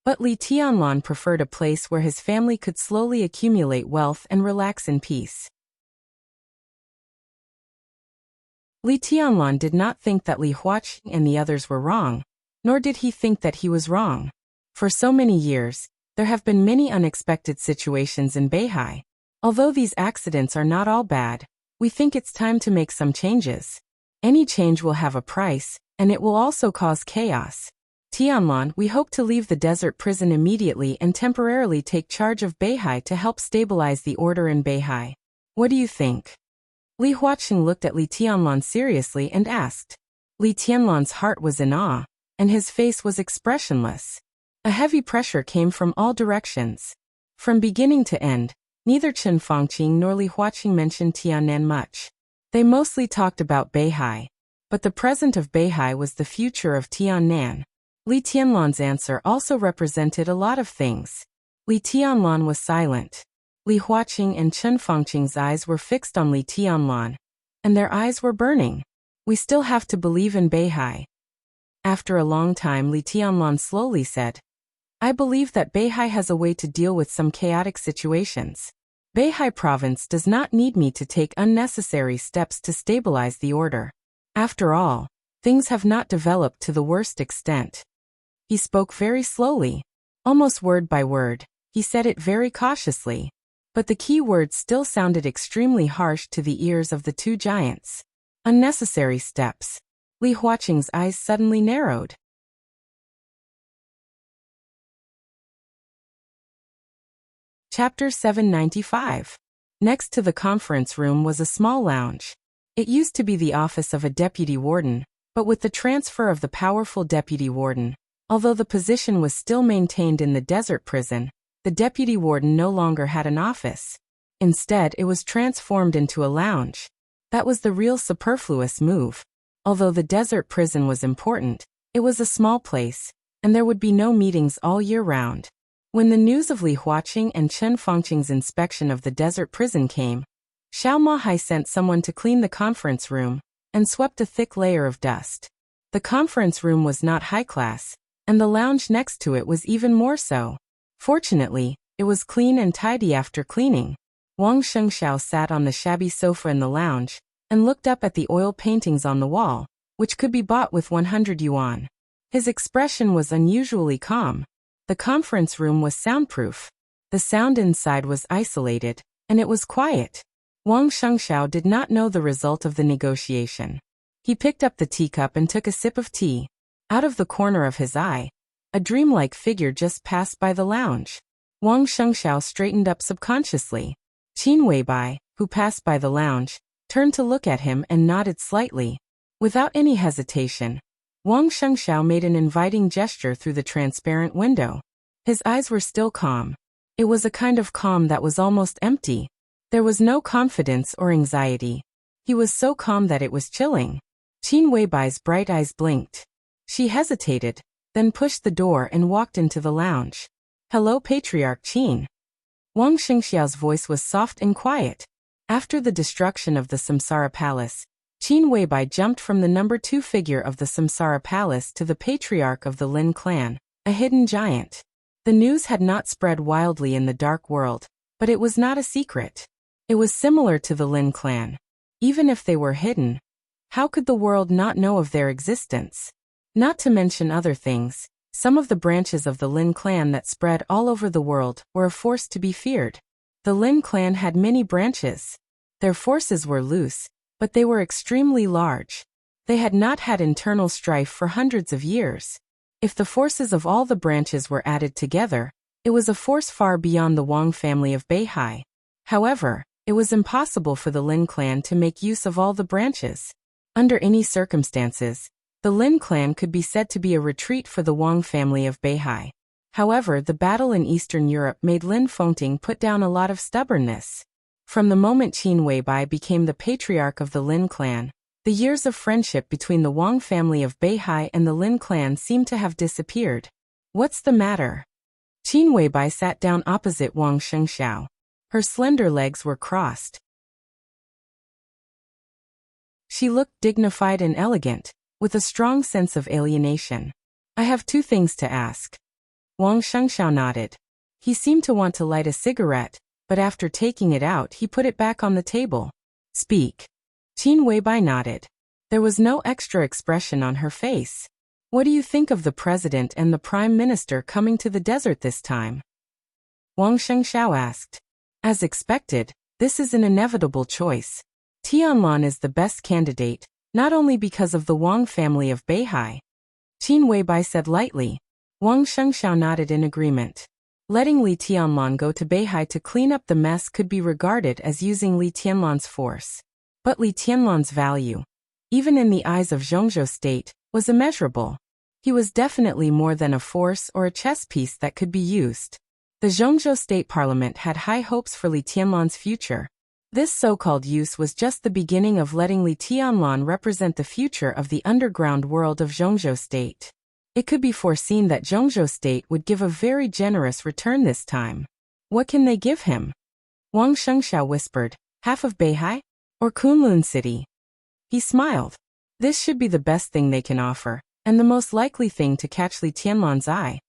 But Li Tianlan preferred a place where his family could slowly accumulate wealth and relax in peace. Li Tianlan did not think that Li Huaqing and the others were wrong, nor did he think that he was wrong. For so many years, there have been many unexpected situations in Beihai. Although these accidents are not all bad, we think it's time to make some changes. Any change will have a price, and it will also cause chaos. Tianlan, we hope to leave the desert prison immediately and temporarily take charge of Beihai to help stabilize the order in Beihai. What do you think? Li Huaqing looked at Li Tianlan seriously and asked. Li Tianlan's heart was in awe, and his face was expressionless. A heavy pressure came from all directions. From beginning to end, neither Chen Fangqing nor Li Huaqing mentioned Tiannan much. They mostly talked about Beihai. But the present of Beihai was the future of Tiannan. Li Tianlan's answer also represented a lot of things. Li Tianlan was silent. Li Huaqing and Chen Fangqing's eyes were fixed on Li Tianlan, and their eyes were burning. We still have to believe in Beihai. After a long time, Li Tianlan slowly said, I believe that Beihai has a way to deal with some chaotic situations. Beihai province does not need me to take unnecessary steps to stabilize the order. After all, things have not developed to the worst extent. He spoke very slowly, almost word by word. He said it very cautiously. But the key words still sounded extremely harsh to the ears of the two giants. Unnecessary steps. Li Huaqing's eyes suddenly narrowed. Chapter 795. Next to the conference room was a small lounge. It used to be the office of a deputy warden, but with the transfer of the powerful deputy warden, although the position was still maintained in the desert prison, the deputy warden no longer had an office. Instead, it was transformed into a lounge. That was the real superfluous move. Although the desert prison was important, it was a small place, and there would be no meetings all year round. When the news of Li Huaqing and Chen Fangqing's inspection of the desert prison came, Xiao Mahai sent someone to clean the conference room and swept a thick layer of dust. The conference room was not high class, and the lounge next to it was even more so. Fortunately, it was clean and tidy after cleaning. Wang Shengxiao sat on the shabby sofa in the lounge and looked up at the oil paintings on the wall, which could be bought with 100 yuan. His expression was unusually calm. The conference room was soundproof. The sound inside was isolated, and it was quiet. Wang Shengxiao did not know the result of the negotiation. He picked up the teacup and took a sip of tea. Out of the corner of his eye, a dreamlike figure just passed by the lounge. Wang Shengxiao straightened up subconsciously. Qin Weibai, who passed by the lounge, turned to look at him and nodded slightly. Without any hesitation, Wang Shengxiao made an inviting gesture through the transparent window. His eyes were still calm. It was a kind of calm that was almost empty. There was no confidence or anxiety. He was so calm that it was chilling. Qin Weibai's bright eyes blinked. She hesitated, then pushed the door and walked into the lounge. Hello, Patriarch Qin. Wang Shengxiao's voice was soft and quiet. After the destruction of the Samsara Palace, Qin Weibai jumped from the number 2 figure of the Samsara Palace to the patriarch of the Lin clan, a hidden giant. The news had not spread wildly in the dark world, but it was not a secret. It was similar to the Lin clan. Even if they were hidden, how could the world not know of their existence? Not to mention other things, some of the branches of the Lin clan that spread all over the world were a force to be feared. The Lin clan had many branches. Their forces were loose, but they were extremely large. They had not had internal strife for hundreds of years. If the forces of all the branches were added together, it was a force far beyond the Wang family of Beihai. However, it was impossible for the Lin clan to make use of all the branches. Under any circumstances, the Lin clan could be said to be a retreat for the Wang family of Beihai. However, the battle in Eastern Europe made Lin Fengting put down a lot of stubbornness. From the moment Qin Weibai became the patriarch of the Lin clan, the years of friendship between the Wang family of Beihai and the Lin clan seemed to have disappeared. What's the matter? Qin Weibai sat down opposite Wang Shengxiao. Her slender legs were crossed. She looked dignified and elegant, with a strong sense of alienation. I have 2 things to ask. Wang Shengxiao nodded. He seemed to want to light a cigarette, but after taking it out he put it back on the table. Speak. Qin Weibai nodded. There was no extra expression on her face. What do you think of the president and the prime minister coming to the desert this time? Wang Shengxiao asked. As expected, this is an inevitable choice. Tianlan is the best candidate, not only because of the Wang family of Beihai. Qin Weibai said lightly. Wang Shengxiao nodded in agreement. Letting Li Tianlan go to Beihai to clean up the mess could be regarded as using Li Tianlan's force. But Li Tianlan's value, even in the eyes of Zhongzhou state, was immeasurable. He was definitely more than a force or a chess piece that could be used. The Zhongzhou state parliament had high hopes for Li Tianlan's future. This so-called use was just the beginning of letting Li Tianlan represent the future of the underground world of Zhongzhou state. It could be foreseen that Zhongzhou state would give a very generous return this time. What can they give him? Wang Shengxiao whispered, half of Beihai? Or Kunlun City? He smiled. This should be the best thing they can offer, and the most likely thing to catch Li Tianlan's eye.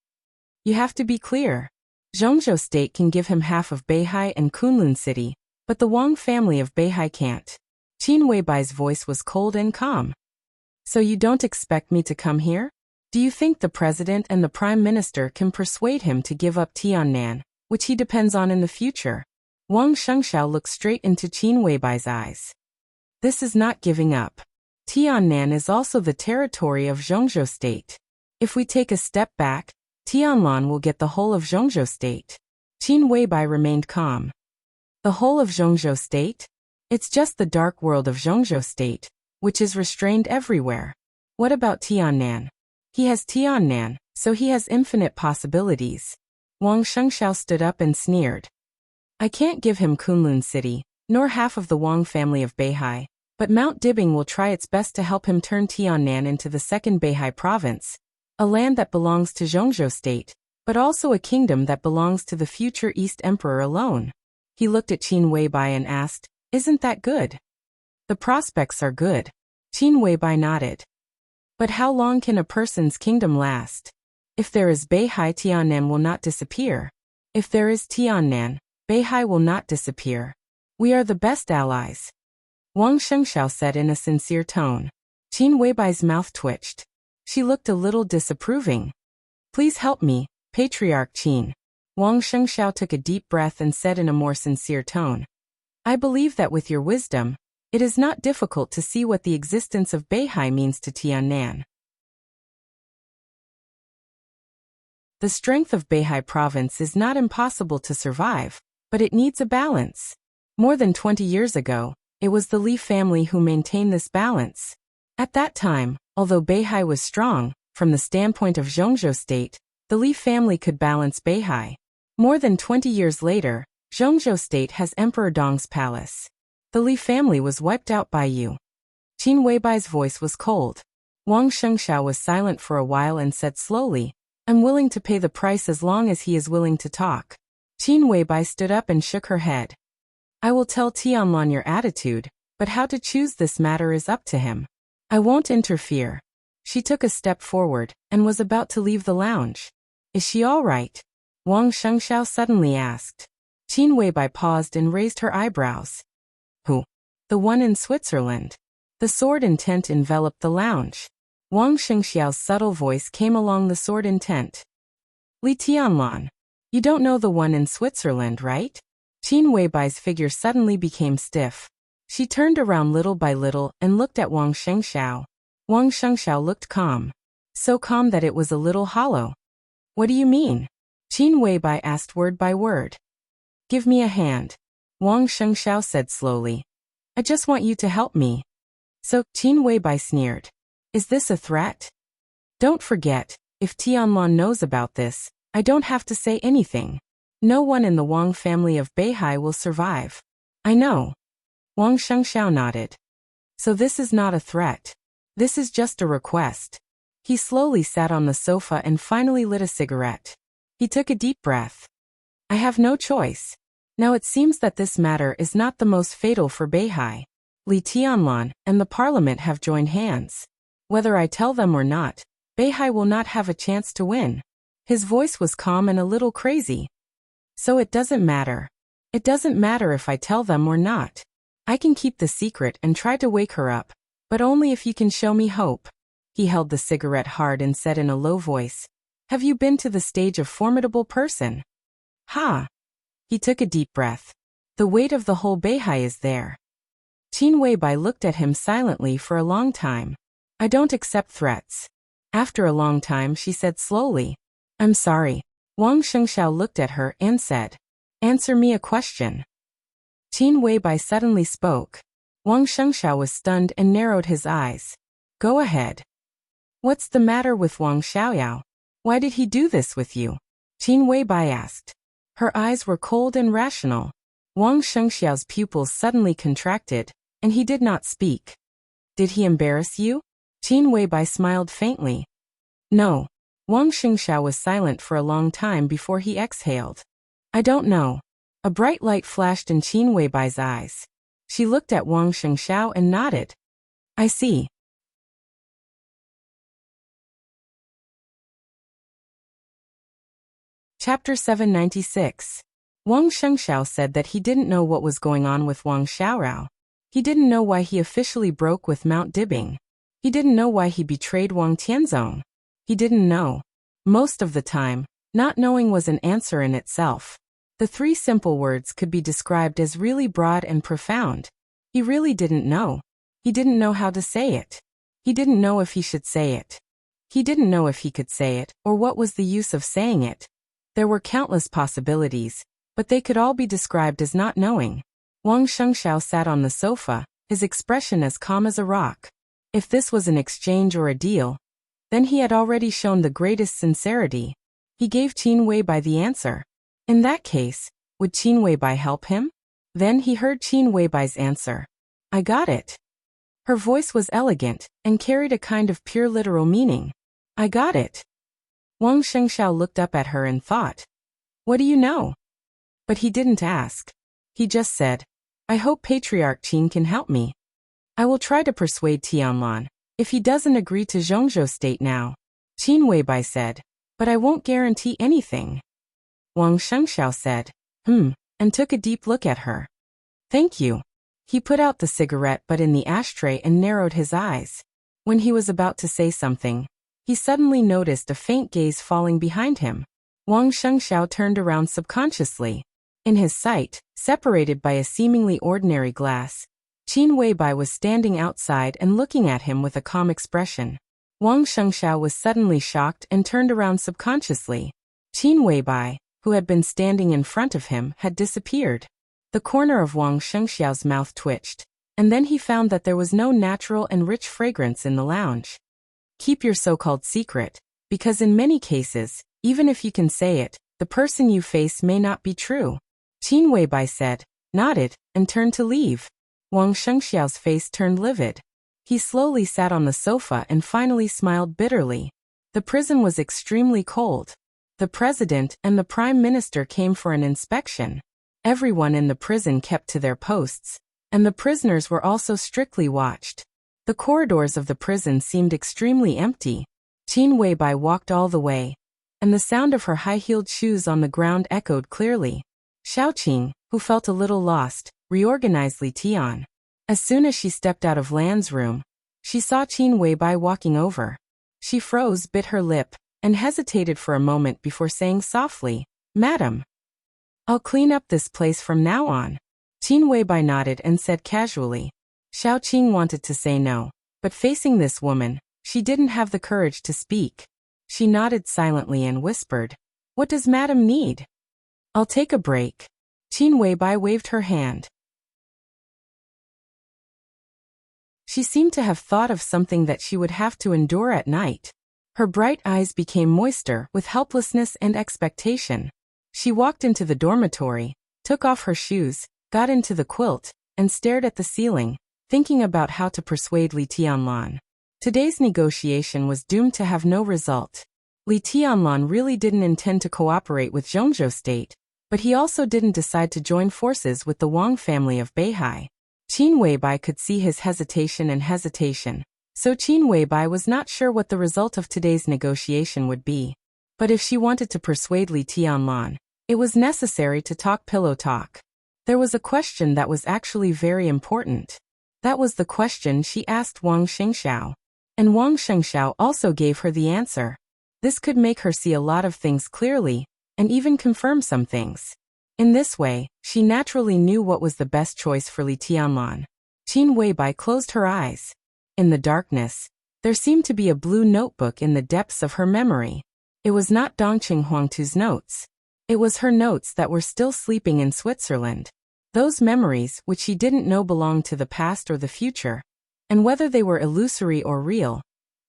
You have to be clear. Zhongzhou state can give him half of Beihai and Kunlun City, but the Wang family of Beihai can't. Qin Weibai's voice was cold and calm. So you don't expect me to come here? Do you think the president and the prime minister can persuade him to give up Tiannan, which he depends on in the future? Wang Shengxiao looked straight into Qin Weibai's eyes. This is not giving up. Tiannan is also the territory of Zhongzhou state. If we take a step back, Tianlan will get the whole of Zhongzhou state. Qin Weibai remained calm. The whole of Zhongzhou state? It's just the dark world of Zhongzhou state, which is restrained everywhere. What about Tiannan? He has Tiannan, so he has infinite possibilities. Wang Shengxiao stood up and sneered. I can't give him Kunlun City, nor half of the Wang family of Beihai, but Mount Dibing will try its best to help him turn Tiannan into the second Beihai province, a land that belongs to Zhongzhou state, but also a kingdom that belongs to the future East Emperor alone. He looked at Qin Weibai and asked, Isn't that good? The prospects are good. Qin Weibai nodded. But how long can a person's kingdom last? If there is Beihai, Tiannan will not disappear. If there is Tiannan, Beihai will not disappear. We are the best allies. Wang Shengxiao said in a sincere tone. Qin Weibai's mouth twitched. She looked a little disapproving. Please help me, Patriarch Qin. Wang Shengxiao took a deep breath and said in a more sincere tone. I believe that with your wisdom, it is not difficult to see what the existence of Beihai means to Tiannan. The strength of Beihai province is not impossible to survive, but it needs a balance. More than 20 years ago, it was the Li family who maintained this balance. At that time, although Beihai was strong, from the standpoint of Zhongzhou state, the Li family could balance Beihai. More than 20 years later, Zhongzhou state has Emperor Dong's palace. The Li family was wiped out by you. Qin Weibai's voice was cold. Wang Shengxiao was silent for a while and said slowly, I'm willing to pay the price as long as he is willing to talk. Qin Weibai stood up and shook her head. I will tell Tianlan your attitude, but how to choose this matter is up to him. I won't interfere. She took a step forward, and was about to leave the lounge. Is she all right? Wang Shengxiao suddenly asked. Qin Weibai paused and raised her eyebrows. Who? The one in Switzerland. The sword in tent enveloped the lounge. Wang Shengxiao's subtle voice came along the sword in tent. Li Tianlan. You don't know the one in Switzerland, right? Qin Weibai's figure suddenly became stiff. She turned around little by little and looked at Wang Shengxiao. Wang Shengxiao looked calm. So calm that it was a little hollow. What do you mean? Qin Weibai asked word by word. Give me a hand. Wang Shengxiao said slowly. I just want you to help me. So, Qin Weibai sneered. Is this a threat? Don't forget, if Tianlan knows about this, I don't have to say anything. No one in the Wang family of Beihai will survive. I know. Wang Shengxiao nodded. So this is not a threat. This is just a request. He slowly sat on the sofa and finally lit a cigarette. He took a deep breath. I have no choice. Now it seems that this matter is not the most fatal for Beihai. Li Tianlan and the parliament have joined hands. Whether I tell them or not, Beihai will not have a chance to win. His voice was calm and a little crazy. So it doesn't matter. It doesn't matter if I tell them or not. I can keep the secret and try to wake her up, but only if you can show me hope. He held the cigarette hard and said in a low voice, "Have you been to the stage of formidable person?" Ha! He took a deep breath. The weight of the whole Beihai is there. Qin Weibai looked at him silently for a long time. I don't accept threats. After a long time she said slowly, I'm sorry. Wang Shengxiao looked at her and said, Answer me a question. Qin Weibai suddenly spoke. Wang Shengxiao was stunned and narrowed his eyes. Go ahead. What's the matter with Wang Xiaoyao? Why did he do this with you? Qin Weibai asked. Her eyes were cold and rational. Wang Shengxiao's pupils suddenly contracted, and he did not speak. Did he embarrass you? Qin Weibai smiled faintly. No. Wang Shengxiao was silent for a long time before he exhaled. I don't know. A bright light flashed in Qin Weibai's eyes. She looked at Wang Shengxiao and nodded. I see. Chapter 796. Wang Shengxiao said that he didn't know what was going on with Wang Xiaorao. He didn't know why he officially broke with Mount Dibing. He didn't know why he betrayed Wang Tianzong. He didn't know. Most of the time, not knowing was an answer in itself. The three simple words could be described as really broad and profound. He really didn't know. He didn't know how to say it. He didn't know if he should say it. He didn't know if he could say it, or what was the use of saying it. There were countless possibilities, but they could all be described as not knowing. Wang Shengxiao sat on the sofa, his expression as calm as a rock. If this was an exchange or a deal, then he had already shown the greatest sincerity. He gave Qin Weibai the answer. In that case, would Qin Weibai help him? Then he heard Qin Weibai's answer. I got it. Her voice was elegant and carried a kind of pure literal meaning. I got it. Wang Shengxiao looked up at her and thought, what do you know? But he didn't ask. He just said, I hope Patriarch Qin can help me. I will try to persuade Tianlan, if he doesn't agree to Zhongzhou state now. Qin Weibai said, but I won't guarantee anything. Wang Shengxiao said, and took a deep look at her. Thank you. He put out the cigarette butt in the ashtray and narrowed his eyes. When he was about to say something, he suddenly noticed a faint gaze falling behind him. Wang Shengxiao turned around subconsciously. In his sight, separated by a seemingly ordinary glass, Qin Weibai was standing outside and looking at him with a calm expression. Wang Shengxiao was suddenly shocked and turned around subconsciously. Qin Weibai, who had been standing in front of him, had disappeared. The corner of Wang Shengxiao's mouth twitched, and then he found that there was no natural and rich fragrance in the lounge. Keep your so-called secret, because in many cases, even if you can say it, the person you face may not be true. Qin Weibai said, nodded, and turned to leave. Wang Shengxiao's face turned livid. He slowly sat on the sofa and finally smiled bitterly. The prison was extremely cold. The president and the prime minister came for an inspection. Everyone in the prison kept to their posts, and the prisoners were also strictly watched. The corridors of the prison seemed extremely empty. Qin Weibai walked all the way, and the sound of her high-heeled shoes on the ground echoed clearly. Xiaoqing, who felt a little lost, reorganized Li Tian. As soon as she stepped out of Lan's room, she saw Qin Weibai walking over. She froze, bit her lip, and hesitated for a moment before saying softly, Madam, I'll clean up this place from now on. Qin Weibai nodded and said casually. Xiaoqing wanted to say no, but facing this woman, she didn't have the courage to speak. She nodded silently and whispered, What does Madam need? I'll take a break. Qin Weibai waved her hand. She seemed to have thought of something that she would have to endure at night. Her bright eyes became moister with helplessness and expectation. She walked into the dormitory, took off her shoes, got into the quilt, and stared at the ceiling, thinking about how to persuade Li Tianlan. Today's negotiation was doomed to have no result. Li Tianlan really didn't intend to cooperate with Zhongzhou state, but he also didn't decide to join forces with the Wang family of Beihai. Qin Weibai could see his hesitation, so Qin Weibai was not sure what the result of today's negotiation would be. But if she wanted to persuade Li Tianlan, it was necessary to talk pillow talk. There was a question that was actually very important. That was the question she asked Wang Xingxiao. And Wang Shengxiao also gave her the answer. This could make her see a lot of things clearly, and even confirm some things. In this way, she naturally knew what was the best choice for Li Tianlan. Qin Weibai closed her eyes. In the darkness, there seemed to be a blue notebook in the depths of her memory. It was not Dongqing Huangtu's notes. It was her notes that were still sleeping in Switzerland. Those memories which she didn't know belonged to the past or the future, and whether they were illusory or real,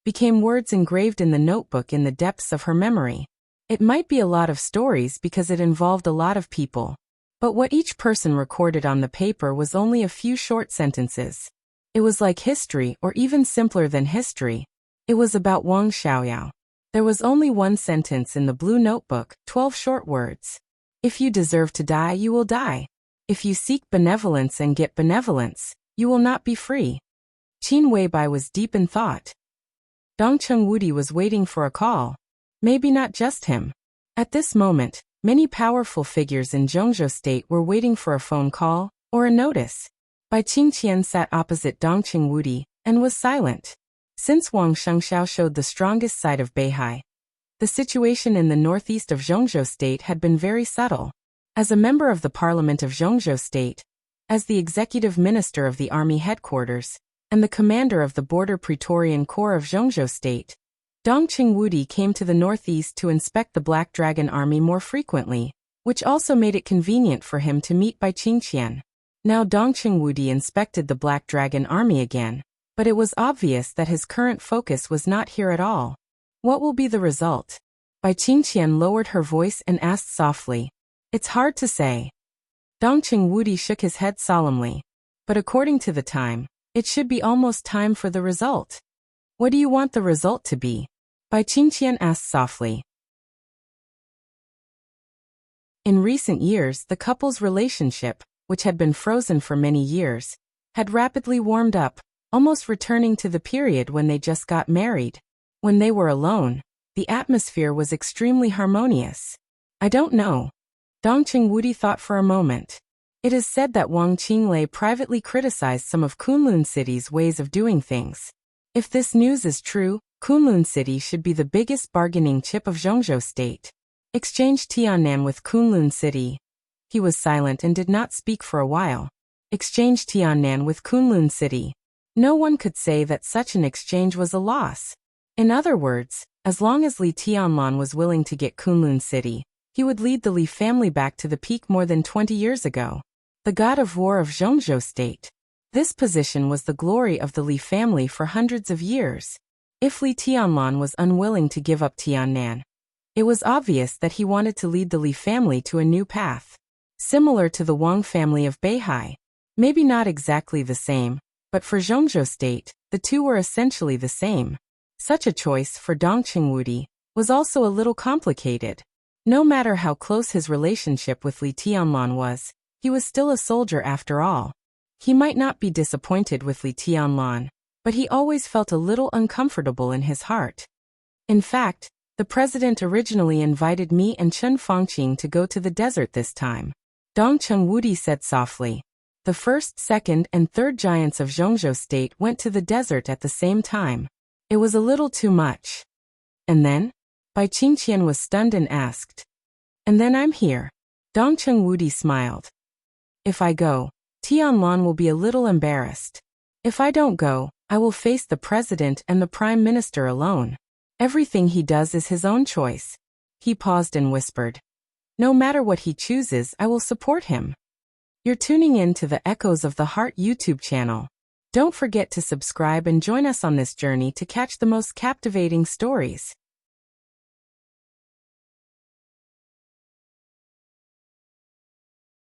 became words engraved in the notebook in the depths of her memory. It might be a lot of stories because it involved a lot of people, but what each person recorded on the paper was only a few short sentences. It was like history, or even simpler than history. It was about Wang Xiaoyao. There was only one sentence in the blue notebook, 12 short words. If you deserve to die, you will die. If you seek benevolence and get benevolence, you will not be free. Qin Weibai was deep in thought. Dongcheng Wudi was waiting for a call. Maybe not just him. At this moment, many powerful figures in Zhongzhou State were waiting for a phone call or a notice. Bai Qingqian sat opposite Dongcheng Wudi and was silent. Since Wang Shengxiao showed the strongest side of Beihai, the situation in the northeast of Zhongzhou State had been very subtle. As a member of the Parliament of Zhongzhou State, as the executive minister of the army headquarters, and the commander of the Border Praetorian Corps of Zhongzhou State, Dongqing Wudi came to the northeast to inspect the Black Dragon Army more frequently, which also made it convenient for him to meet Bai Qingqian. Now Dongqing Wudi inspected the Black Dragon Army again, but it was obvious that his current focus was not here at all. What will be the result? Bai Qingqian lowered her voice and asked softly. It's hard to say. Dongqing Wudi shook his head solemnly. But according to the time, it should be almost time for the result. What do you want the result to be? Bai Qingqian asked softly. In recent years, the couple's relationship, which had been frozen for many years, had rapidly warmed up, almost returning to the period when they just got married. When they were alone, the atmosphere was extremely harmonious. I don't know. Dongqing Wudi thought for a moment. It is said that Wang Qinglei privately criticized some of Kunlun City's ways of doing things. If this news is true, Kunlun City should be the biggest bargaining chip of Zhongzhou State. Exchange Tiannan with Kunlun City. He was silent and did not speak for a while. Exchange Tiannan with Kunlun City. No one could say that such an exchange was a loss. In other words, as long as Li Tianlan was willing to get Kunlun City, he would lead the Li family back to the peak more than 20 years ago. The god of war of Zhongzhou State. This position was the glory of the Li family for hundreds of years. If Li Tianlan was unwilling to give up Tiannan, it was obvious that he wanted to lead the Li family to a new path. Similar to the Wang family of Beihai. Maybe not exactly the same, but for Zhongzhou State, the two were essentially the same. Such a choice for Dongqing Wudi was also a little complicated. No matter how close his relationship with Li Tianlan was, he was still a soldier after all. He might not be disappointed with Li Tianlan, but he always felt a little uncomfortable in his heart. In fact, the president originally invited me and Chen Fangqing to go to the desert this time. Dongqing Wudi said softly. The first, second, and third giants of Zhongzhou State went to the desert at the same time. It was a little too much. And then? Bai Qingqian was stunned and asked. And then I'm here. Dongqing Wudi smiled. If I go, Tianlan will be a little embarrassed. If I don't go, I will face the president and the prime minister alone. Everything he does is his own choice. He paused and whispered. No matter what he chooses, I will support him. You're tuning in to the Echoes of the Heart YouTube channel. Don't forget to subscribe and join us on this journey to catch the most captivating stories.